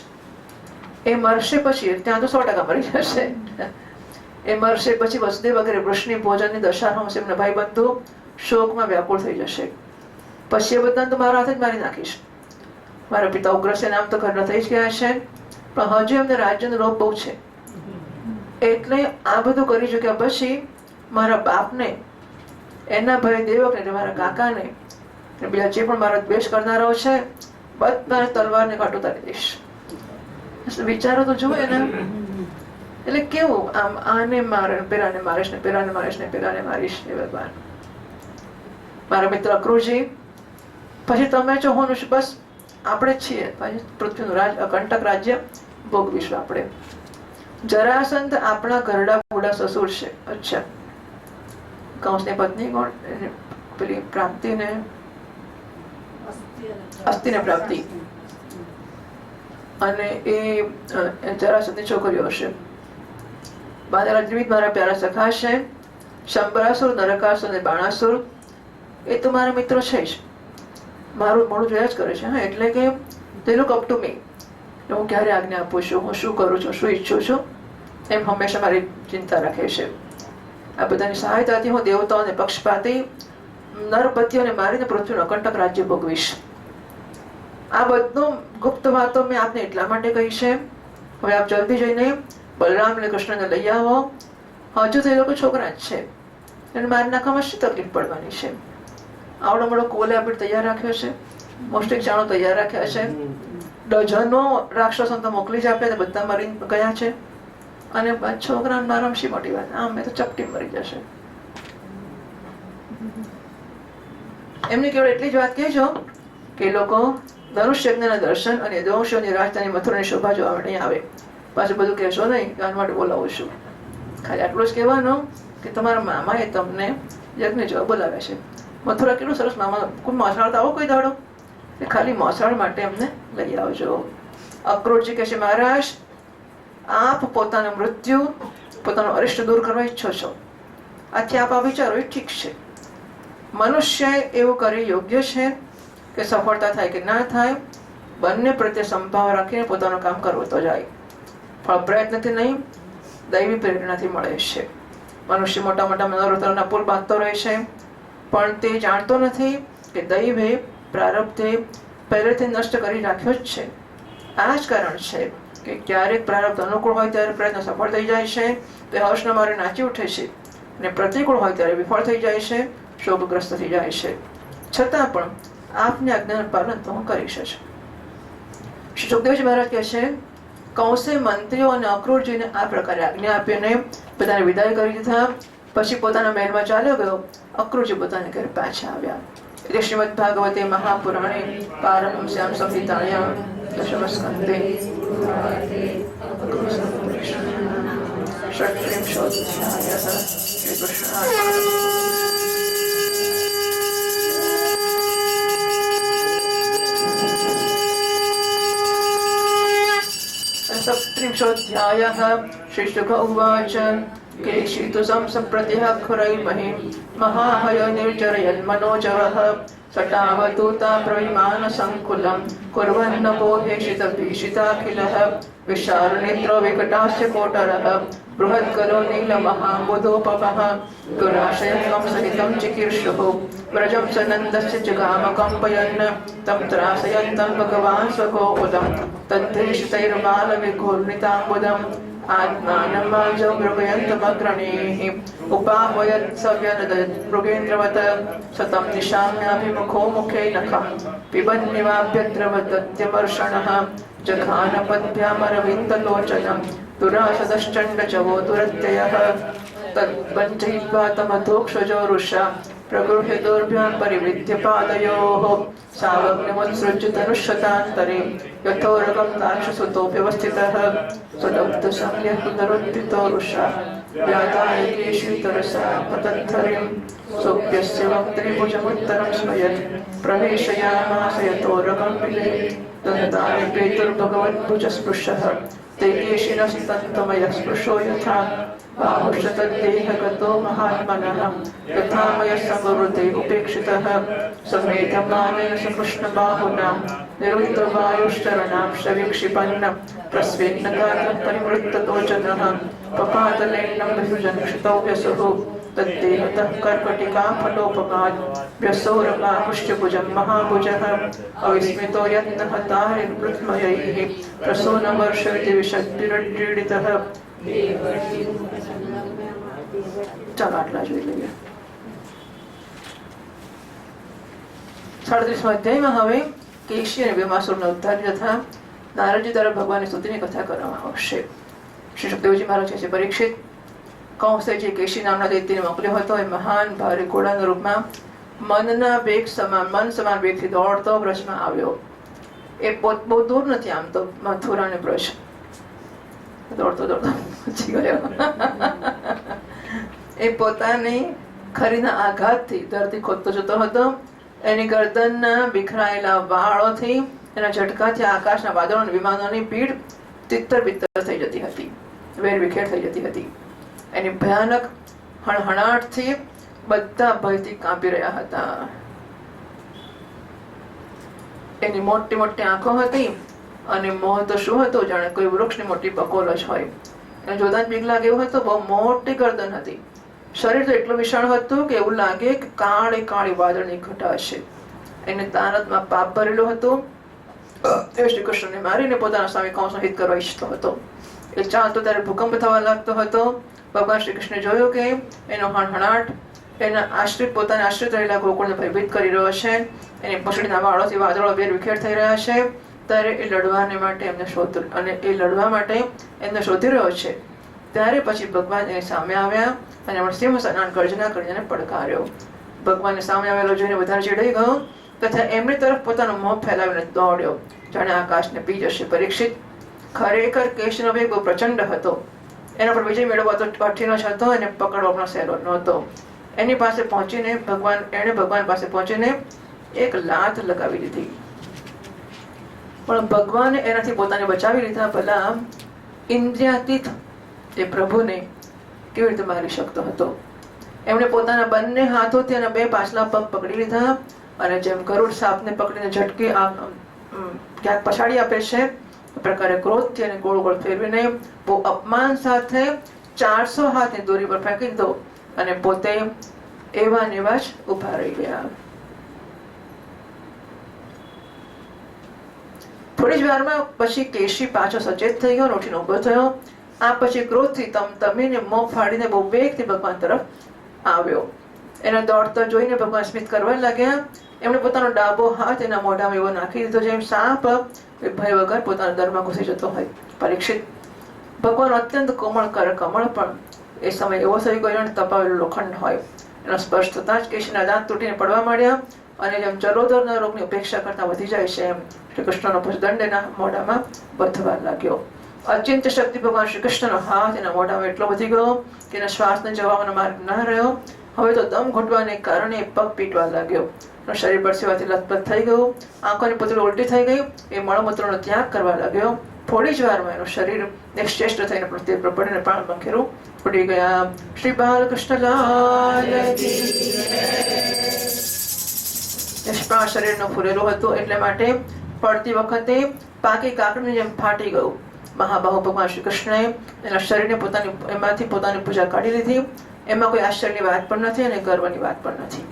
એ મરશે પછી ત્યાં તો 100% મરી જશે. એ મરશે પછી વસુદેવ વગેરે વૃષ્ણિ ભોજનની દશા હશે. એમના ભાઈ બંધુ શોકમાં વ્યાકુળ થઈ જશે. પછી એ બધાને તો મારા હાથે જ મારી નાખીશ. મારા પિતા ઉગ્રસેન નામ તો ઘરના થઈ જ ગયા છે, પણ હજુ એમને રાજ્યનો લોભ બહુ છે. એટલે આ બધું કરી ચૂક્યા પછી મારા બાપને, એના ભાઈ દેવકને એટલે મારા કાકાને, બીજા જે પણ મારા દ્વેષ કરનારાઓ છે બધા તલવારને કાંટો તારી દઈશ. વિચારો તો જુઓ એને. એટલે કેવું આમ આને મારે, પેલાને મારીશ ને પેલાને મારીશ ને પેલાને મારીશ. એ ભગવાન મારા મિત્ર અક્રૂરજી, પછી તમે જો હું બસ આપણે જ છીએ, પછી પૃથ્વીનું કંટક રાજ્ય ભોગવીશું આપણે. જરાસંધ આપણા ઘરડા બુડા સસુર છે. અચ્છા, કંસની પત્ની કોણ? પેલી પ્રાપ્તિને, અસ્થિને પ્રાપ્તિ, અને એ જરાસંધની છોકરીઓ હશે. મારા પ્યારા સખા છે, શંબરાસુર, નરકાસુર અને બાણાસુર. એ તો મારા મિત્રો છે જ, મારું મોડું જોયા જ કરે છે. હા, એટલે કે they look up to me. હું ક્યારે આજ્ઞા આપું છું, હું શું કરું છું, શું ઈચ્છું છું, એમ હંમેશા મારી ચિંતા રાખે છે. આ બધાની સહાયતાથી હું દેવતાઓને પક્ષપાતી નરપતિઓને મારીને પૃથ્વીનું અકંટક રાજ્ય ભોગવીશ. આ બધું ગુપ્ત વાતો મેં આપને એટલા માટે કહી છે. હવે આપ જલ્દી જઈને બલરામ અને કૃષ્ણને લઈ આવો. હજુ તો એ લોકો છોકરા જ છે, એને મારી નાખવામાં શું તકલીફ પડવાની છે? આવડો મોટો કોલે આપણે તૈયાર રાખ્યો છે, મોસ્ટિક ચાણો તૈયાર રાખ્યા છે, ડઝનો રાક્ષસો તો મોકલી જ આપ્યા, બધા મરી ગયા છે, અને છોકરાને મારવામાં શી મોટી વાત? આમ મેં તો ચપટી મરી જશે. એમની કેવળ એટલી જ વાત કહેજો કે લોકો ધનુષ્યજ્ઞના દર્શન અને દોષોની રાજધાની મથુરાની શોભા જોવા માટે આવે. પાછું બધું કહેશો નહીં, આના માટે બોલાવું છું. ખાલી આટલું જ કહેવાનું કે તમારા મામાએ તમને યજ્ઞ જોવા બોલાવે છે. મથુરા કેટલું સરસ મામા, કોઈ મોસાળ આવો કોઈ દાડો, ખાલી મોસાળ માટે અમને લઈ આવજો. અક્રોરજી કહે છે, મહારાજ આપ પોતાનું મૃત્યુ, પોતાનું અરિષ્ટ દૂર કરવા ઈચ્છો છો, આથી આપ આ વિચારો એ ઠીક છે. મનુષ્ય એવું કરી યોગ્ય છે કે સફળતા થાય કે ના થાય, બંને પ્રત્યે સંભાવ રાખીને પોતાનું કામ કરવું તો જાય. ફળ પ્રયત્નથી નહીં, દૈવી પ્રેરણાથી મળે છે. મનુષ્ય મોટા મોટા મનોરથોના પુલ બાંધતો રહે છે, પણ તે જાણતો નથી કે દૈવે પ્રારબ્ધે પહેલેથી નષ્ટ કરી રાખ્યો જ છે. આ જ કારણ છે કે ક્યારેક પ્રારબ્ધ અનુકૂળ હોય ત્યારે પ્રયત્ન સફળ થઈ જાય છે, તે હર્ષના મારે નાચી ઉઠે છે, અને પ્રતિકૂળ હોય ત્યારે વિફળ થઈ જાય છે, શોકગ્રસ્ત થઈ જાય છે. છતાં પણ આપને આજ્ઞાનું પાલન તો હું કરીશ જ. શ્રી સુખદેવજી મહારાજ કહે છે, કૌશે મંત્રીઓ અને અક્રૂરજીને આ પ્રકારે આજ્ઞા આપીને બધાને વિદાય કરી દીધા. પછી પોતાના મહેલમાં ચાલ્યો ગયો. અક્રૂરજી પોતાને ઘરે પાછા આવ્યા. એટલે શ્રીમદ ભાગવતે મહાપુરાણે પારમહંસ્યામ સંહિતાયામ દશમ સ્કંદે ષટ્ત્રિંશોऽધ્યાયઃ શ્રી કૃષ્ણ सप्तत्रिंशोऽध्यायः श्रीशुक उवाच केशी तु संसप्रतिहखुरैर्महीं महाहयनिर्जरयन्मनोजवः सटावतूता प्रविमानसङ्कुलं कुर्वन्नपोहेषितभीषिताखिलः विशालनेत्रो विकटास्य कोटरः बृहद्गलो नीलमहाम्बुदोपमः दुराशयं सहितं चिकीर्षुः व्रजं स नन्दस्य जगामकम्पयन् तं त्रासयन्तं भगवान् स्वगोकुलं तद्धेशितैर्बालविघूर्णिताम्बुदम् आत्मानमाजौ मृगयन्तमग्रणीः उपाह्वयत् सव्यनदत् मृगेन्द्रवत् सतं निशाम्याभिमुखो मुखे नखं पिबन्निवाभ्यद्रवदत्यवर्षणः जघानपद्भ्यामरविन्दलोचनं दुरासदश्चण्डचवो दुरत्ययः तद्वञ्चयित्वा तमधोक्षजोरुषा प्रगृह्य दोर्भ्यां परिवृत्य पादयोः सावग्निमुत्सृज्य धनुष्यतान्तरे यथोरगं ताक्षसुतोऽप्यवस्थितः स्वदग्धसंज्ञः पुनरुत्थितोरुषा व्यादायकेशीतरसा पतद्धरिं सोऽप्यस्य वक्त्रिभुजमुत्तरं स्मयन् प्रवेशयामास यथोरगं विले दन्तानि पेतुर्भगवद्भुजस्पृशः ते केशिनस्तन्तमयः स्पृशो यथा बाहुश्च तद्देहगतो महात्मनः यथा मयः समवृते उपेक्षितः समेधमानेन सकृष्णबाहुना निरुद्धवायुश्चरणां शविक्षिपन्न प्रस्वेन्नगात्रं परिवृत्तलोचनः पपातलेन्नं विसृजन् क्षितौ व्यसुः तद्देहतः कर्कटिकाफलोपमात् व्यसोरमापुष्यभुजं महाभुजः अविस्मितो यत्नहतारिमृत्मयैः प्रसूनवर्षविति विषद्भिरड्डीडितः. ચાલો આટલા જોઈ લઈએ. 37મા અધ્યાયમાં હવે કેશી અને ભીમાસુરનો ઉદ્ધાર તથા નારદજી દ્વારા ભગવાનની સ્તુતિની કથા કરવામાં આવશે. શ્રી સુખદેવજી મહારાજ કહે છે, પરીક્ષિત, કંસે જે કેશી નામના દૈત્યને મોકલ્યો હતો એ મહાન ભારે ઘોડાના રૂપમાં મન સમાન વેગથી દોડતો બ્રજમાં આવ્યો. એ બહુ દૂર નથી આમ તો, મથુરા અને બ્રજ. દોડતો પહોંચી ગયો. એ પોતાની ખરીના આઘાતથી ધરતી ખોદતો જતો હતો. એની ગરદનના બિખરાયેલા વાળોથી, એના ઝટકાથી આકાશના વાદળો અને વિમાનોની ભીડ તિત્તર બિત્તર થઈ જતી હતી, વેરવિખેર થઈ જતી હતી. એની ભયાનક હણહણાટથી બધા ભયથી કાંપી રહ્યા હતા. એની મોટી મોટી આંખો હતી અને મોં તો શું હતું, જાણે કોઈ વૃક્ષની મોટી બકોલ જ હોય. અને જોતાં જ બીક લાગે એવું હતું. બહુ મોટી ગરદન હતી, શરીર તો એટલું વિશાળ હતું કે એવું લાગે કે કાળી કાળી વાદળની ઘટા હશે. એને તારતમાં પાપ ભરેલું હતું. એ શ્રી કૃષ્ણને મારીને પોતાના સ્વામી કંસનો હિત કરવા ઈચ્છતો હતો. એ ચાલતો ત્યારે ભૂકંપ થવા લાગતો હતો. ભગવાન શ્રી કૃષ્ણે જોયું કે એનો હણહણાટ એના આશ્રિત પોતાના આશ્રિત રહેલા ગોકુળને ભયભીત કરી રહ્યો છે. એની પસડીના વાળોથી વાદળો વેરવિખેર થઈ રહ્યા છે. ત્યારે એ લડવાને માટે એમને લડવા માટે એમને શોધી રહ્યો છે. ત્યારે પછી ભગવાન એની સામે આવ્યા અને એમણે સિંહ સ્નાન ગર્જના કરીને એને પડકાર્યો. ભગવાનને સામે આવેલો જોઈને વધારે ચીડાઈ ગયો તથા એમની તરફ પોતાનો મોં ફેલાવીને દોડ્યો, જાણે આકાશને પી જશે. પરીક્ષિત, ખરેખર કેશનો વેગ બહુ પ્રચંડ હતો. એના પર વિજય મેળવવો તો કઠિન જ હતો અને પકડવો પણ સહેલો નહોતો. એની પાસે પહોંચીને ભગવાન પાસે પહોંચીને એક લાત લગાવી દીધી. પણ ભગવાને એનાથી પોતાને બચાવી લીધા. ભલા ઇન્દ્રિયાતીત એ પ્રભુને કેવી રીતે મારી શકતો હતો? એમણે પોતાના બંને હાથોથી એના બે પાછલા પગ પકડી લીધા અને જેમ ગરુડ સાપને પકડીને ઝટકી ક્યાંક પછાડી આપે છે એ પ્રકારે ક્રોધથી અને ગોળ ગોળ ફેરવીને બહુ અપમાન સાથે 400 હાથની દોરી પર ફેંકી દીધો અને પોતે એવા ને એવા જ ઉભા રહી ગયા. થોડી જ વારમાં પછી કેશી પાછો સચેત થઈ ગયો, ઉઠીને ઉભો થયો. આ પછી ક્રોધથી તમીને મોં ફાડીને બહુ વેગથી ભગવાન તરફ આવ્યો. એને દોડતા જોઈને ભગવાન સ્મિત કરવા લાગ્યા. એમણે પોતાનો ડાબો હાથ એના મોઢામાં એવો નાખી દીધો જેમ સાપ ભય વગર પોતાના દરમાં ઘૂસી જતો હોય. પરીક્ષિત, ભગવાન અત્યંત કમળ પણ એ સમય એવો થઈ ગયો અને તપાવેલું લોખંડ હોય. એનો સ્પર્શ થતાં જ કેશીના દાંત તૂટીને પડવા માંડ્યા અને જેમ ચરોતરના રોગની ઉપેક્ષા કરતા વધી જાય છે એમ શ્રી કૃષ્ણનો ભુજદંડ એના મોઢામાં વધવા લાગ્યો. અચિંત્ય શક્તિ ભગવાન શ્રી કૃષ્ણનો હાથ એના મોઢામાં એટલો વધી ગયો કે એના શ્વાસને જવાનો માર્ગ ના રહ્યો. હવે તો દમ ઘૂંટવાને કારણે પગ પીટવા લાગ્યો. શરીર પરસેવાથી લથપથ થઈ ગયું. આંખોની પુતળી ઉલટી થઈ ગઈ. એ મળમૂત્રનો ત્યાગ કરવા લાગ્યો. થોડી જ વારમાં એનું શરીર નિશ્ચેષ્ટ થઈને પૃથ્વી પર પડીને પ્રાણ પંખેરું ઉડી ગયા. શ્રી બાલકૃષ્ણ લાલ નિષ્પ્રાણ શરીરનું ફૂલેલું હતું એટલે માટે પડતી વખતે પાકી કાકડીની જેમ ફાટી ગયું. મહાબાહુ ભગવાન શ્રી કૃષ્ણએ એના શરીરને એમાંથી પોતાની પૂજા કાઢી લીધી. એમાં કોઈ આશ્ચર્યની વાત પણ નથી અને ગર્વની વાત પણ નથી.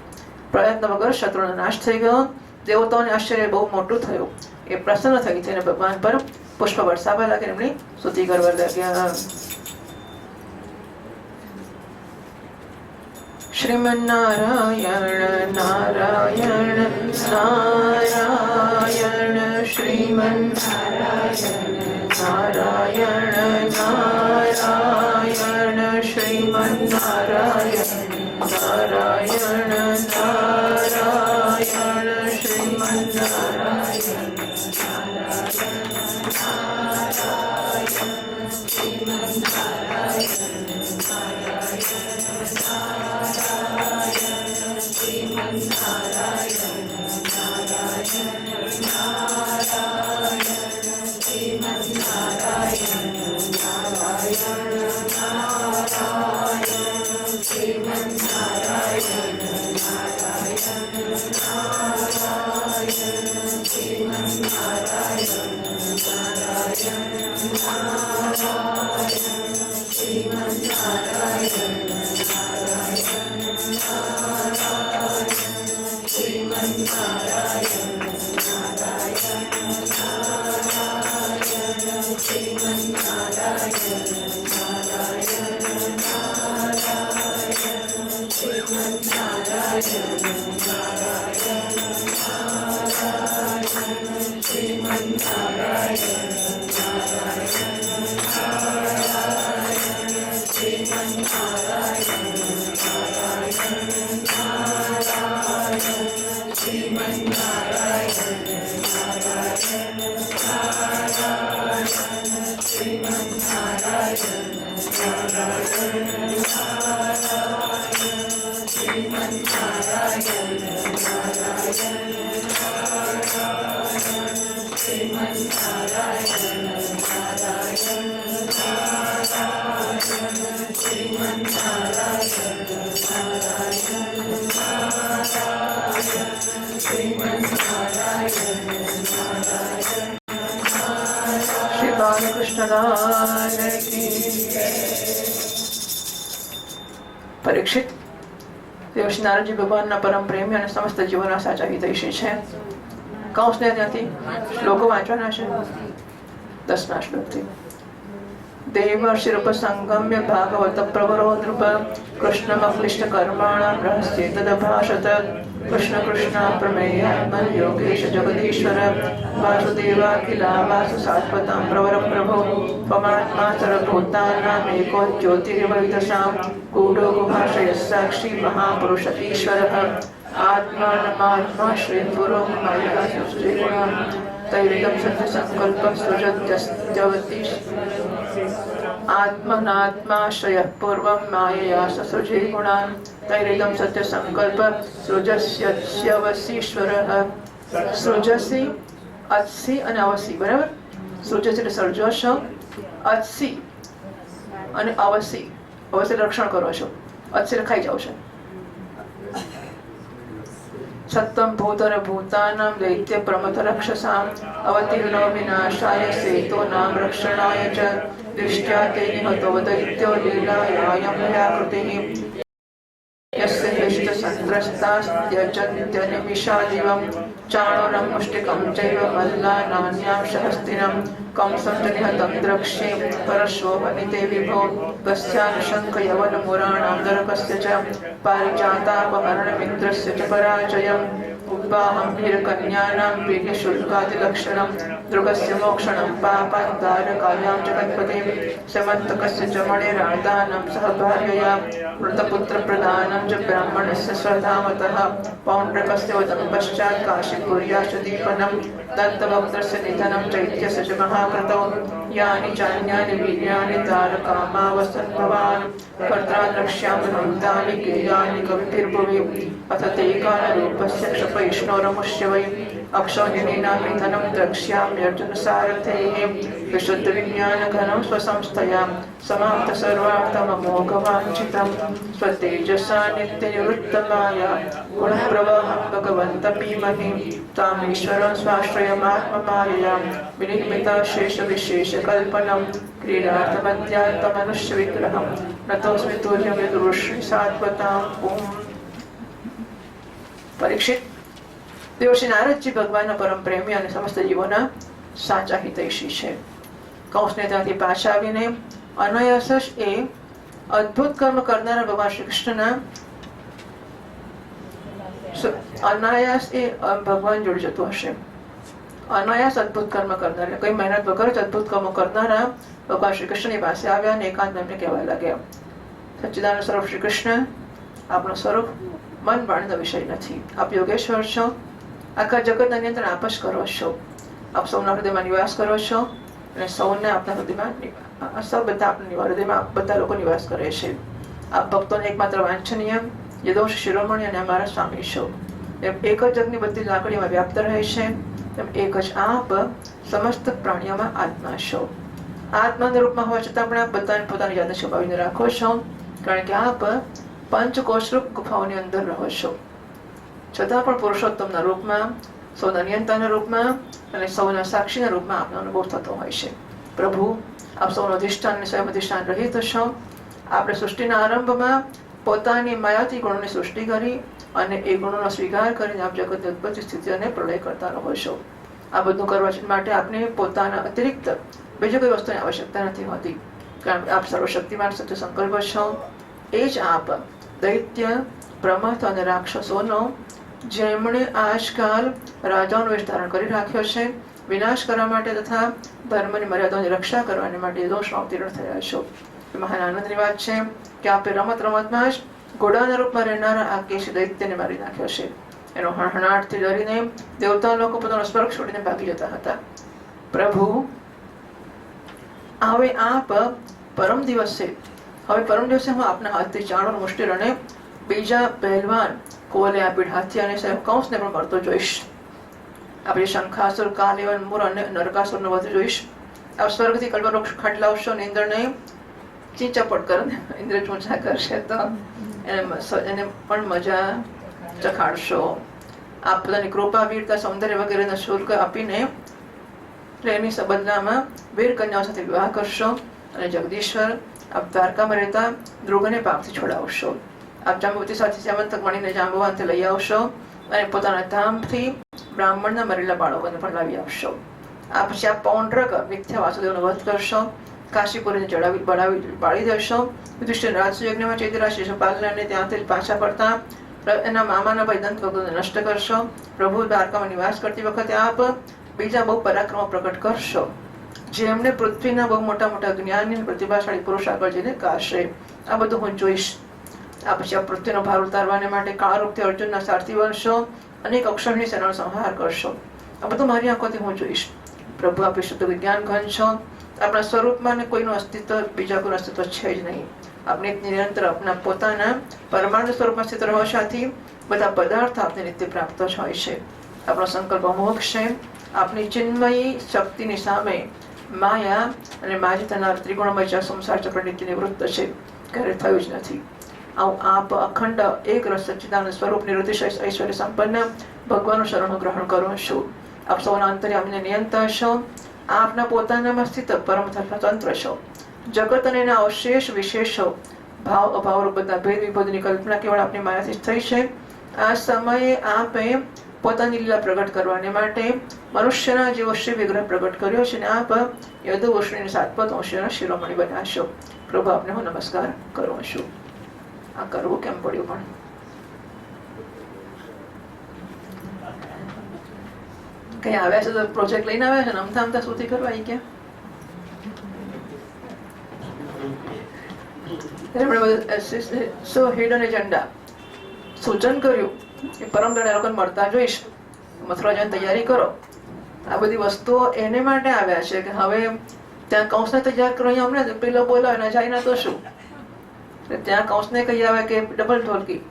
પ્રયત્ન વગર શત્રુનો નાશ થઈ ગયો. દેવતાઓને આશ્ચર્ય બહુ મોટું થયું. એ પ્રસન્ન થઈ થઈને ભગવાન પર પુષ્પ વરસાવવા લાગે, એમની સ્તુતિ કરવા લાગ્યા. શ્રીમન્નારાયણ નારાયણ નારાયણ શ્રીમન્નારાયણ નારાયણ નારાયણ શ્રીમન્નારાયણ નારાયણ નારાયણ શ્રીમન્નારાયણ ભગવાન કી જય. પરીક્ષિત, દેવર્ષિ નારદજી ભગવાનના પરમ પ્રેમી અને સમસ્ત જીવોના સાચા હિતૈષી છે. કૌંસને ત્યાંથી શ્લોકો વાંચવાના છે. 10મા શ્લોકથી. દેવર્ષિરુપસંગમ્ય ભાગવત પ્રવરો નૃપ કૃષ્ણમક્લિષ્ટ કર્માણાં રહસ્યે તદભાષત. કૃષ્ણ કૃષ્ણ પ્રમેયાત્મન યોગેશ જગદીશ્વર વાસુદેવાખિલા વાસુ સાત્વતં પ્રવર પ્રભો પમાત્મા સર્વભૂતાનાં એકો જ્યોતિર્વૈદશાં ગૂઢો ગુહાશય સાક્ષી મહાપુરુષ ઈશ્વરઃ આત્માનમાત્મા શ્રી પુરો મયા સુશ્રીગુણં તૈરિદં સત્ય સંકલ્પ સૃજત્યસ્ત્યવતી આત્મનાત્માશ્રયઃ પૂર્વં માયયા સસૃજે ગુણાન તૈરિદં સત્ય સંકલ્પ સૃજસ્યવશીશ્વરઃ. સૃજસી અત્સી અને અવસી, બરાબર. સૃજસી એટલે સર્જોશો, અત્સી અને અવસી. અવસી રક્ષણ કરો છો, અત્સી એટલે ખાઈ જાવ છો. સત્વં ભૂતર ભૂતાનાં દૈત્ય પ્રમથ રક્ષસાં અવતીર્ણો વિનાશાય સેતોનાં રક્ષણાય ચ દૃષ્ટ્યા તે નિહતો દૈત્યો લીલાયાયં ભયાકૃતિઃ यस्य हिष्टसन्त्रस्तास्त्यजन्त्यनिमिषादिवं चाणूरं मुष्टिकं चैव मल्लानान्यां सहस्तिनं कंसं च निहतं द्रक्ष्ये परश्वोपनिते विभो कस्यानुशङ्कयवनमुराणां नरकस्य च पारिजातापहरणमिन्द्रस्य च पराजयम् उद्वाहं वीरकन्यानां प्रीतिशुल्कादिलक्षणं दृगस्य मोक्षणं पापान्तारकायां जगत्पतिं समन्तकस्य च मणिरादानं सह भार्यया वृतपुत्रप्रदानं च ब्राह्मणस्य स्वधामतः पौण्ड्रकस्य वदं पश्चात् काशीपुर्याश्च दीपनं दत्तवक्त्रस्य निधनं चैत्यस्य च महाकृतौ यानि चान्यानि वीर्याणि तारकामावसन् भवान् कर्त्रा द्रक्ष्यामि भक्तानि गेयानि कविभिर्भुवि अथ ते कालरूपस्य क्षपैष्णोरमुष्य वै अक्षौहिणीनां निधनं द्रक्ष्याम्यर्जुनसारथेः विशुद्धविज्ञानघनं स्वसंस्थया समाप्तसर्वार्थममोघवाञ्छितं स्वतेजसा नित्यनिवृत्तमाया गुणप्रवाहं भगवन्तपीमहि तामीश्वरं स्वाश्रयमात्ममायया विनिर्मिता शेषविशेषकल्पनं क्रीडार्थमध्यात्ममनुष्यविग्रहं नतोऽस्मि तुर्यं यदुरुश्री सात्वताम्. પરીક્ષિત, દેવર્ષિ નારદજી ભગવાનના પરમ પ્રેમી અને સમસ્ત જીવોના સાચા હિતૈષી છે. કૌંસને ત્યાંથી પાછા આવીને અનાયાસ જ એ અદ્ભુત કર્મ કરનારા ભગવાન શ્રી કૃષ્ણના અનાયાસ એ ભગવાન જોડે જતું હશે. અનાયાસ અદ્ભુત કર્મ કરનારા, કઈ મહેનત વગર જ અદ્ભુત કર્મો કરનારા ભગવાન શ્રી કૃષ્ણની પાસે આવ્યા અને એકાંત એમને કહેવા લાગ્યા, સચ્ચિદાનંદ સ્વરૂપ શ્રી કૃષ્ણ, આપણું સ્વરૂપ મન વાણીનો વિષય નથી. આપ યોગેશ્વર છો, આખા જગતના નિયંત્રણ આપ જ કરો છો. આપ સૌના હૃદયમાં નિવાસ કરો છો અને સૌને આપના હૃદયમાં સૌ બધા આપના હૃદયમાં બધા લોકો નિવાસ કરે છે. આપ ભક્તોને એકમાત્ર વાંછનીય યદોશ શિરોમણી અને અમારા સ્વામી છો. એમ એક જ જગની બધી લાકડીમાં વ્યાપ્ત રહે છે, તેમ એક જ આપ સમસ્ત પ્રાણીઓમાં આત્મા છો. આત્માના રૂપમાં હોવા છતાં પણ આપ બધાને પોતાની જાતને છુપાવીને રાખો છો, કારણ કે આપ પંચકોશરૂપ ગુફાઓની અંદર રહો છો. છતાં પણ પુરુષોત્તમના રૂપમાં, સૌના નિયંતાના રૂપમાં અને સૌના સાક્ષીના રૂપમાં આપનો અનુભવ થતો હોય છે. પ્રભુ, આપ સૌનો અધિષ્ઠાન અને સ્વયં અધિષ્ઠાન રહિત છો. આપણે સૃષ્ટિના આરંભમાં પોતાની માયાથી ગુણોની સૃષ્ટિ કરી અને એ ગુણોનો સ્વીકાર કરીને આપ જગતની ઉત્પત્તિ સ્થિતિ અને પ્રલય કરતા રહો છો. આ બધું કરવા માટે આપને પોતાના અતિરિક્ત બીજી કોઈ વસ્તુની આવશ્યકતા નથી હોતી, કારણ કે આપ સર્વશક્તિમાન સત્ય સંકલ્પ છો. એ જ આપ દૈત્ય, પ્રમથ અને રાક્ષસોનો, જેમણે આજકાલ રાજાઓનો વેશ ધારણ કરી રાખ્યો છે, વિનાશ કરવા માટે તથા ધર્મની મર્યાદાઓની રક્ષા કરવા માટે દોષમાં અવતીર્ણ થયા છો. મહાન આનંદની વાત છે કે આપે રમત રમતમાં જ ઘોડાના રૂપમાં રહેનારા આ કેશી દૈત્યને મારી નાખ્યો છે. એનો હણહણાટથી ડરીને દેવતા લોકો પોતાનો સ્પર્શ છોડીને ભાગી જતા હતા. પ્રભુ, હવે આપ પરમ દિવસે હું આપના હાથથી ચાણોર મુષ્ટિર અને બીજા પહેલવાન કોલે આપી હાથી અને કંસને પણ મળતો જોઈશ. આપણે શંખાસુર, કાલેવન, મૂર અને નરકાસુરનો વધ જોઈશ. આપ સ્વર્ગથી કલ્પવૃક્ષ ખંડલાવશો અને ઇન્દ્રને ચીંચાપટ કરે, ઇન્દ્ર ચૂંચા કરશે તો એને પણ મજા ચખાડશો. આપ પોતાની કૃપા, વીરતા, સૌંદર્ય વગેરેના શુલ્ક આપીને એટલે એની બદલામાં વીર કન્યાઓ સાથે વિવાહ કરશો અને જગદીશ્વર આપ દ્વારકામાં રહેતા ધ્રુવને પાપથી છોડાવશો. આપ જાંબુવતી સાથે શ્યામંતક મણીને જાંબુવાનથી લઈ આવશો અને પોતાના ધામથી બ્રાહ્મણના મરેલા બાળકોને પણ લાવી આપશો. આ પછી આપ પૌંડ્રક મિથ્યા વાસુદેવનો વધ કરશો, કાશીપુરીને ચડાવી બાળી દેશો. યુધિષ્ઠિર રાજયજ્ઞમાં ચૈત્રા શિશુપાલને ત્યાંથી પાછા પડતા એના મામાના ભાઈ દંતવક્રને નષ્ટ કરશો. પ્રભુ દ્વારકામાં નિવાસ કરતી વખતે આપ બીજા બહુ પરાક્રમો પ્રકટ કરશો, જેમને પૃથ્વીના બહુ મોટા મોટા જ્ઞાની પ્રતિભાશાળી પુરુષ આગળ જઈને કાશે. આ બધું હું જોઈશ. આ પછી આ પૃથ્વીનો ભાર ઉતારવાને માટે કાળરૂપથી અર્જુનના સારથી બનશો, અનેક અક્ષરની સેનાનો સંહાર કરશો. આ બધું મારી આંખોથી હું જોઈશ. પ્રભુ આપે શુદ્ધ વિજ્ઞાન ઘન છો. આપણા સ્વરૂપમાં કોઈનું અસ્તિત્વ બીજા કોઈનું અસ્તિત્વ છે જ નહીં. આપણે નિરંતર આપણા પોતાના પરમાણુ સ્વરૂપમાં સ્થિત રહેવાથી બધા પદાર્થ આપને નિત્ય પ્રાપ્ત જ હોય છે. આપણો સંકલ્પ અમોઘ છે. આપની ચિન્મયી શક્તિની સામે માયા અને માજી થનાર ત્રિગુણમય સંસાર ચક્ર નિત્ય નિવૃત્ત છે, ક્યારે થયું જ નથી. આપ અખંડ એક રસ સચ્ચિદાનંદ સ્વરૂપ નિરતિશય ઐશ્વર્ય સંપન્ન ભગવાનનું શરણનું ગ્રહણ કરો છો. આપ સૌના અંતર્યામીને નિયંતા છો. આપના પોતાનામાં સ્થિત પરમ સ્વતંત્ર છો. જગત અને એના અવશેષ વિશેષો ભાવ અભાવ બધા ભેદ વિભેદની કલ્પના કેવળ આપની માયાથી થઈ છે. આ સમયે આપે પોતાની લીલા પ્રગટ કરવાને માટે મનુષ્યના જેવો શ્રી વિગ્રહ પ્રગટ કર્યો છે અને આપ યદુવંશની સાતપત અંશના શિરોમણી બનાવશો. પ્રભુ આપને હું નમસ્કાર કરું છું. આ કરવું કેમ પડ્યું પણ કઈ આવ્યા છે તો પ્રોજેક્ટ લઈને આવ્યા છે ને અમથા અમથા સુધી કરવા આવી ગયા. સૂચન કર્યું કે પરમ દળે લોકોને મળતા જોઈશ, મથુરા જઈને તૈયારી કરો. આ બધી વસ્તુઓ એને માટે આવ્યા છે કે હવે ત્યાં કંસને તૈયાર કરો. અહીંયા અમને પેલો બોલાવે ને જાય ના તો શું? ત્યાં કંસને કહી આવે કે ડબલ ઢોલકી,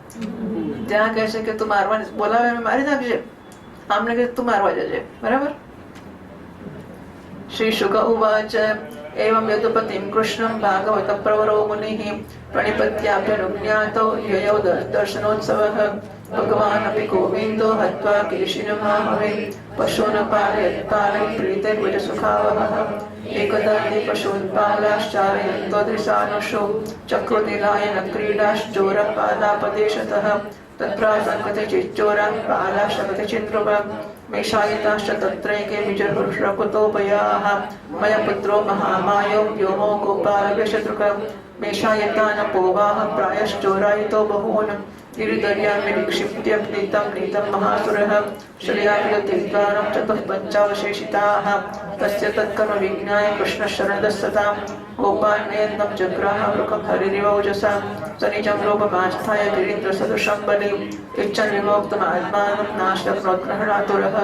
ત્યાં કહે છે કે તું મારવાની બોલાવે મારી નાખજે, આમને કે તું મારવા જજે. બરાબર. શ્રી શુક ઉવાચ एवं यदुपतिं कृष्णं भागवत प्रवरो मुनिः प्रणिपत्याभ्यनुज्ञातो ययौ दर्शनोत्सवः भगवान् अपि गोविन्दो हत्वा केशिनमाहवे पशून् पालयन् प्रीतैर्विज सुखावहः एकदा ते पशून् पालाश्चारयन्त्वदृशानुषो चक्रुतिलायन क्रीडाश्चोरपादापदेशतः तत्रासङ्गते चिच्चोरा पालाशकते चिन्द्रुवः मेषायिताश्च तत्रैके विजयपुरुषकुतोपयाः मय पुत्रो महामायो व्योमो गोपालवेशतृकः मेषायतानपोवाः प्रायश्चोरायितो बहून् गिरिदर्यां निक्षिप्य नीतं महासुरः श्रियाविदतीर्थानं चतुः पञ्चावशेषिताः तस्य तत्कर्म विज्ञाय कृष्णशरणदस्सतां गोपान्यन्नं जग्राह वृकं हरिरिवौजसा स निजं रूपमास्थाय गिरीन्द्रसदृशं बलिम् इच्छन् विमोक्तमात्मानं नाशक्नोत्ग्रहणातुरः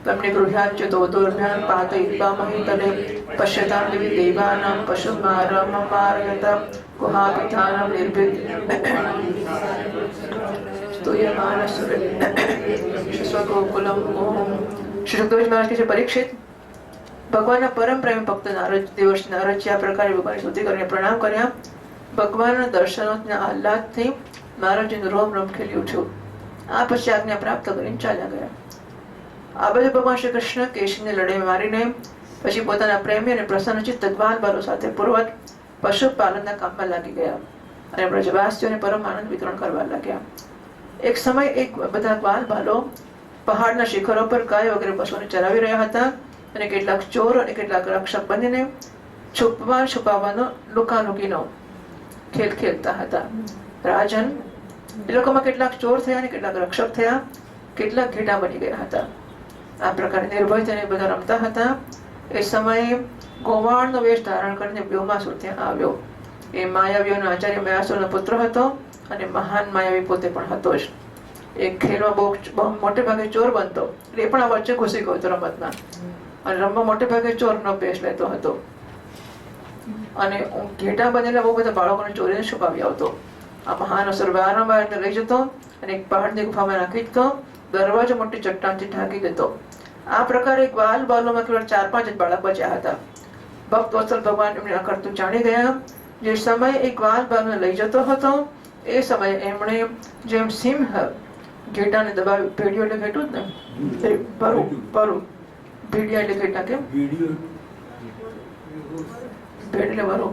तं निगृह्याच्युतो दुर्भ्यां पातयित्वा महीतले पश्यतां दिवि देवानां पशुमारममारयत गुहापितानं निर्भिद् स्तूयमानसुरे स्वगोकुलम् ओम. શ્રી સુખદેવજી મહારાજ કે છે, પરીક્ષિત, ભગવાનના પરમ પ્રેમી ભક્ત નારદ દેવર્ષિ નારદજી આ પ્રકારે ભગવાનની સ્તુતિ કરીને પ્રણામ કર્યા. ભગવાનના દર્શનોના આહલાદથી નારદજીનું રોમ રોમ ખીલી ઉઠ્યું. આ પછી આજ્ઞા પ્રાપ્ત કરીને ચાલ્યા ગયા. આ બાજુ ભગવાન શ્રી કૃષ્ણ કેશીને લડાઈ મારીને પછી પોતાના પ્રેમી અને પ્રસન્નચિત્ત ગ્વાલ બાલો સાથે પૂર્વક પશુપાલનના કામમાં લાગી ગયા અને બ્રજવાસીઓને પરમ આનંદ વિતરણ કરવા લાગ્યા. એક સમય એક બધા ગ્વાલ બાલો પહાડના શિખરો પર ગાય વગેરે પશુઓને ચરાવી રહ્યા હતા અને કેટલાક ચોર અને કેટલાક રક્ષક બનીને છુપાવવાનો લુકાલુકીનો ખેલ ખેલતા હતા. રાજન, એ લોકોમાં કેટલાક ચોર થયા અને કેટલાક રક્ષક થયા, કેટલાક ઘેટા બની ગયા હતા. આ પ્રકારે નિર્ભય થઈને બધા રમતા હતા. એ સમયે ગોવાળનો વેશ ધારણ કરીને વ્યોમાસુર ત્યાં આવ્યો. એ માયાવીઓનો આચાર્ય મયાસુરનો પુત્ર હતો અને મહાન માયાવી પોતે પણ હતો જ. એ ખેલમાં બહુ મોટે ભાગે ચોર બનતો, એટલે એ પણ આ વચ્ચે ઘૂસી ગયો હતો રમતમાં અને રમવા મોટે ભાગે ચોરનો વેશ લેતો હતો અને ઘેટા બનેલા બહુ બધા બાળકોને ચોરીને છુપાવી આવતો. આ મહાન અસુર વારંવાર લઈ જતો અને એક પહાડની ગુફામાં નાખી દેતો, દરવાજો મોટી ચટ્ટાનથી ઢાંકી દેતો. આ પ્રકારે ગ્વાલ બાલોમાં કેવળ 4-5 જ બાળક બચ્યા હતા. ભક્ત વત્સલ ભગવાન એમને આ કરતું જાણી ગયા. જે સમયે એક ગ્વાલ બાલને લઈ જતો હતો એ સમયે એમણે જેમ સિંહ ઘેટાને દબાવી, ભેડિયું એટલે ઘેટું જ ને, ભેડિયા એટલે ઘેટા કેમ? ભેડ એટલે વરો.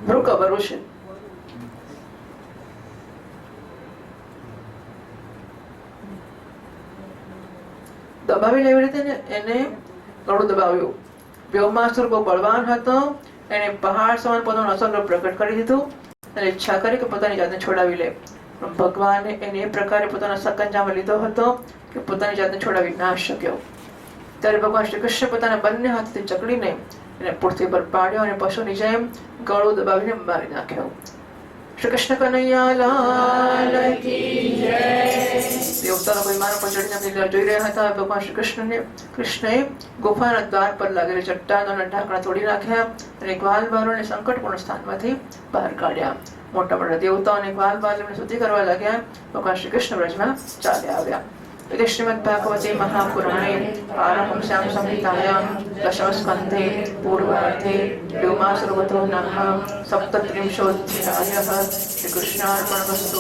વૃકા વરો છે. દબાવી લેવી રીતે ને એને ગળું દબાવ્યું. વ્યોમાસુર બહુ બળવાન હતો. એને પહાડ સમાન પોતાનું અસંગ પ્રગટ કરી દીધું અને ઈચ્છા કરી કે પોતાની જાતને છોડાવી લે. પણ ભગવાને એને એ પ્રકારે પોતાના સકંજામાં લીધો હતો કે પોતાની જાતને છોડાવી ના શક્યો. ત્યારે ભગવાન શ્રી કૃષ્ણ પોતાના બંને હાથથી ચકડીને એને પૃથ્વી પર પાડ્યો અને પશુની જેમ ગળું દબાવીને મારી નાખ્યો. શ્રી કૃષ્ણ કનૈયા લાલ કી જય. દેવતાનો કોઈ મારા પર ચડીને એમની જોઈ રહ્યા હતા. ભગવાન શ્રી કૃષ્ણએ ગુફાના દ્વાર પર લાગેલી ચટ્ટાનોના ઢાંકણા તોડી નાખ્યા અને ગ્વાલબારોને સંકટપૂર્ણ સ્થાનમાંથી બહાર કાઢ્યા. મોટા મોટા દેવતાઓ અને ગ્વાલબારોને શુદ્ધિ કરવા લાગ્યા. ભગવાન શ્રી કૃષ્ણ વ્રજમાં ચાલ્યા આવ્યા. इति श्रीमद्भागवते महापुराणे पारमहंस्यां संहितायां दशमस्कन्धे पूर्वार्धे व्योमासुरवधो नाम 37 श्रीकृष्णार्पणमस्तु.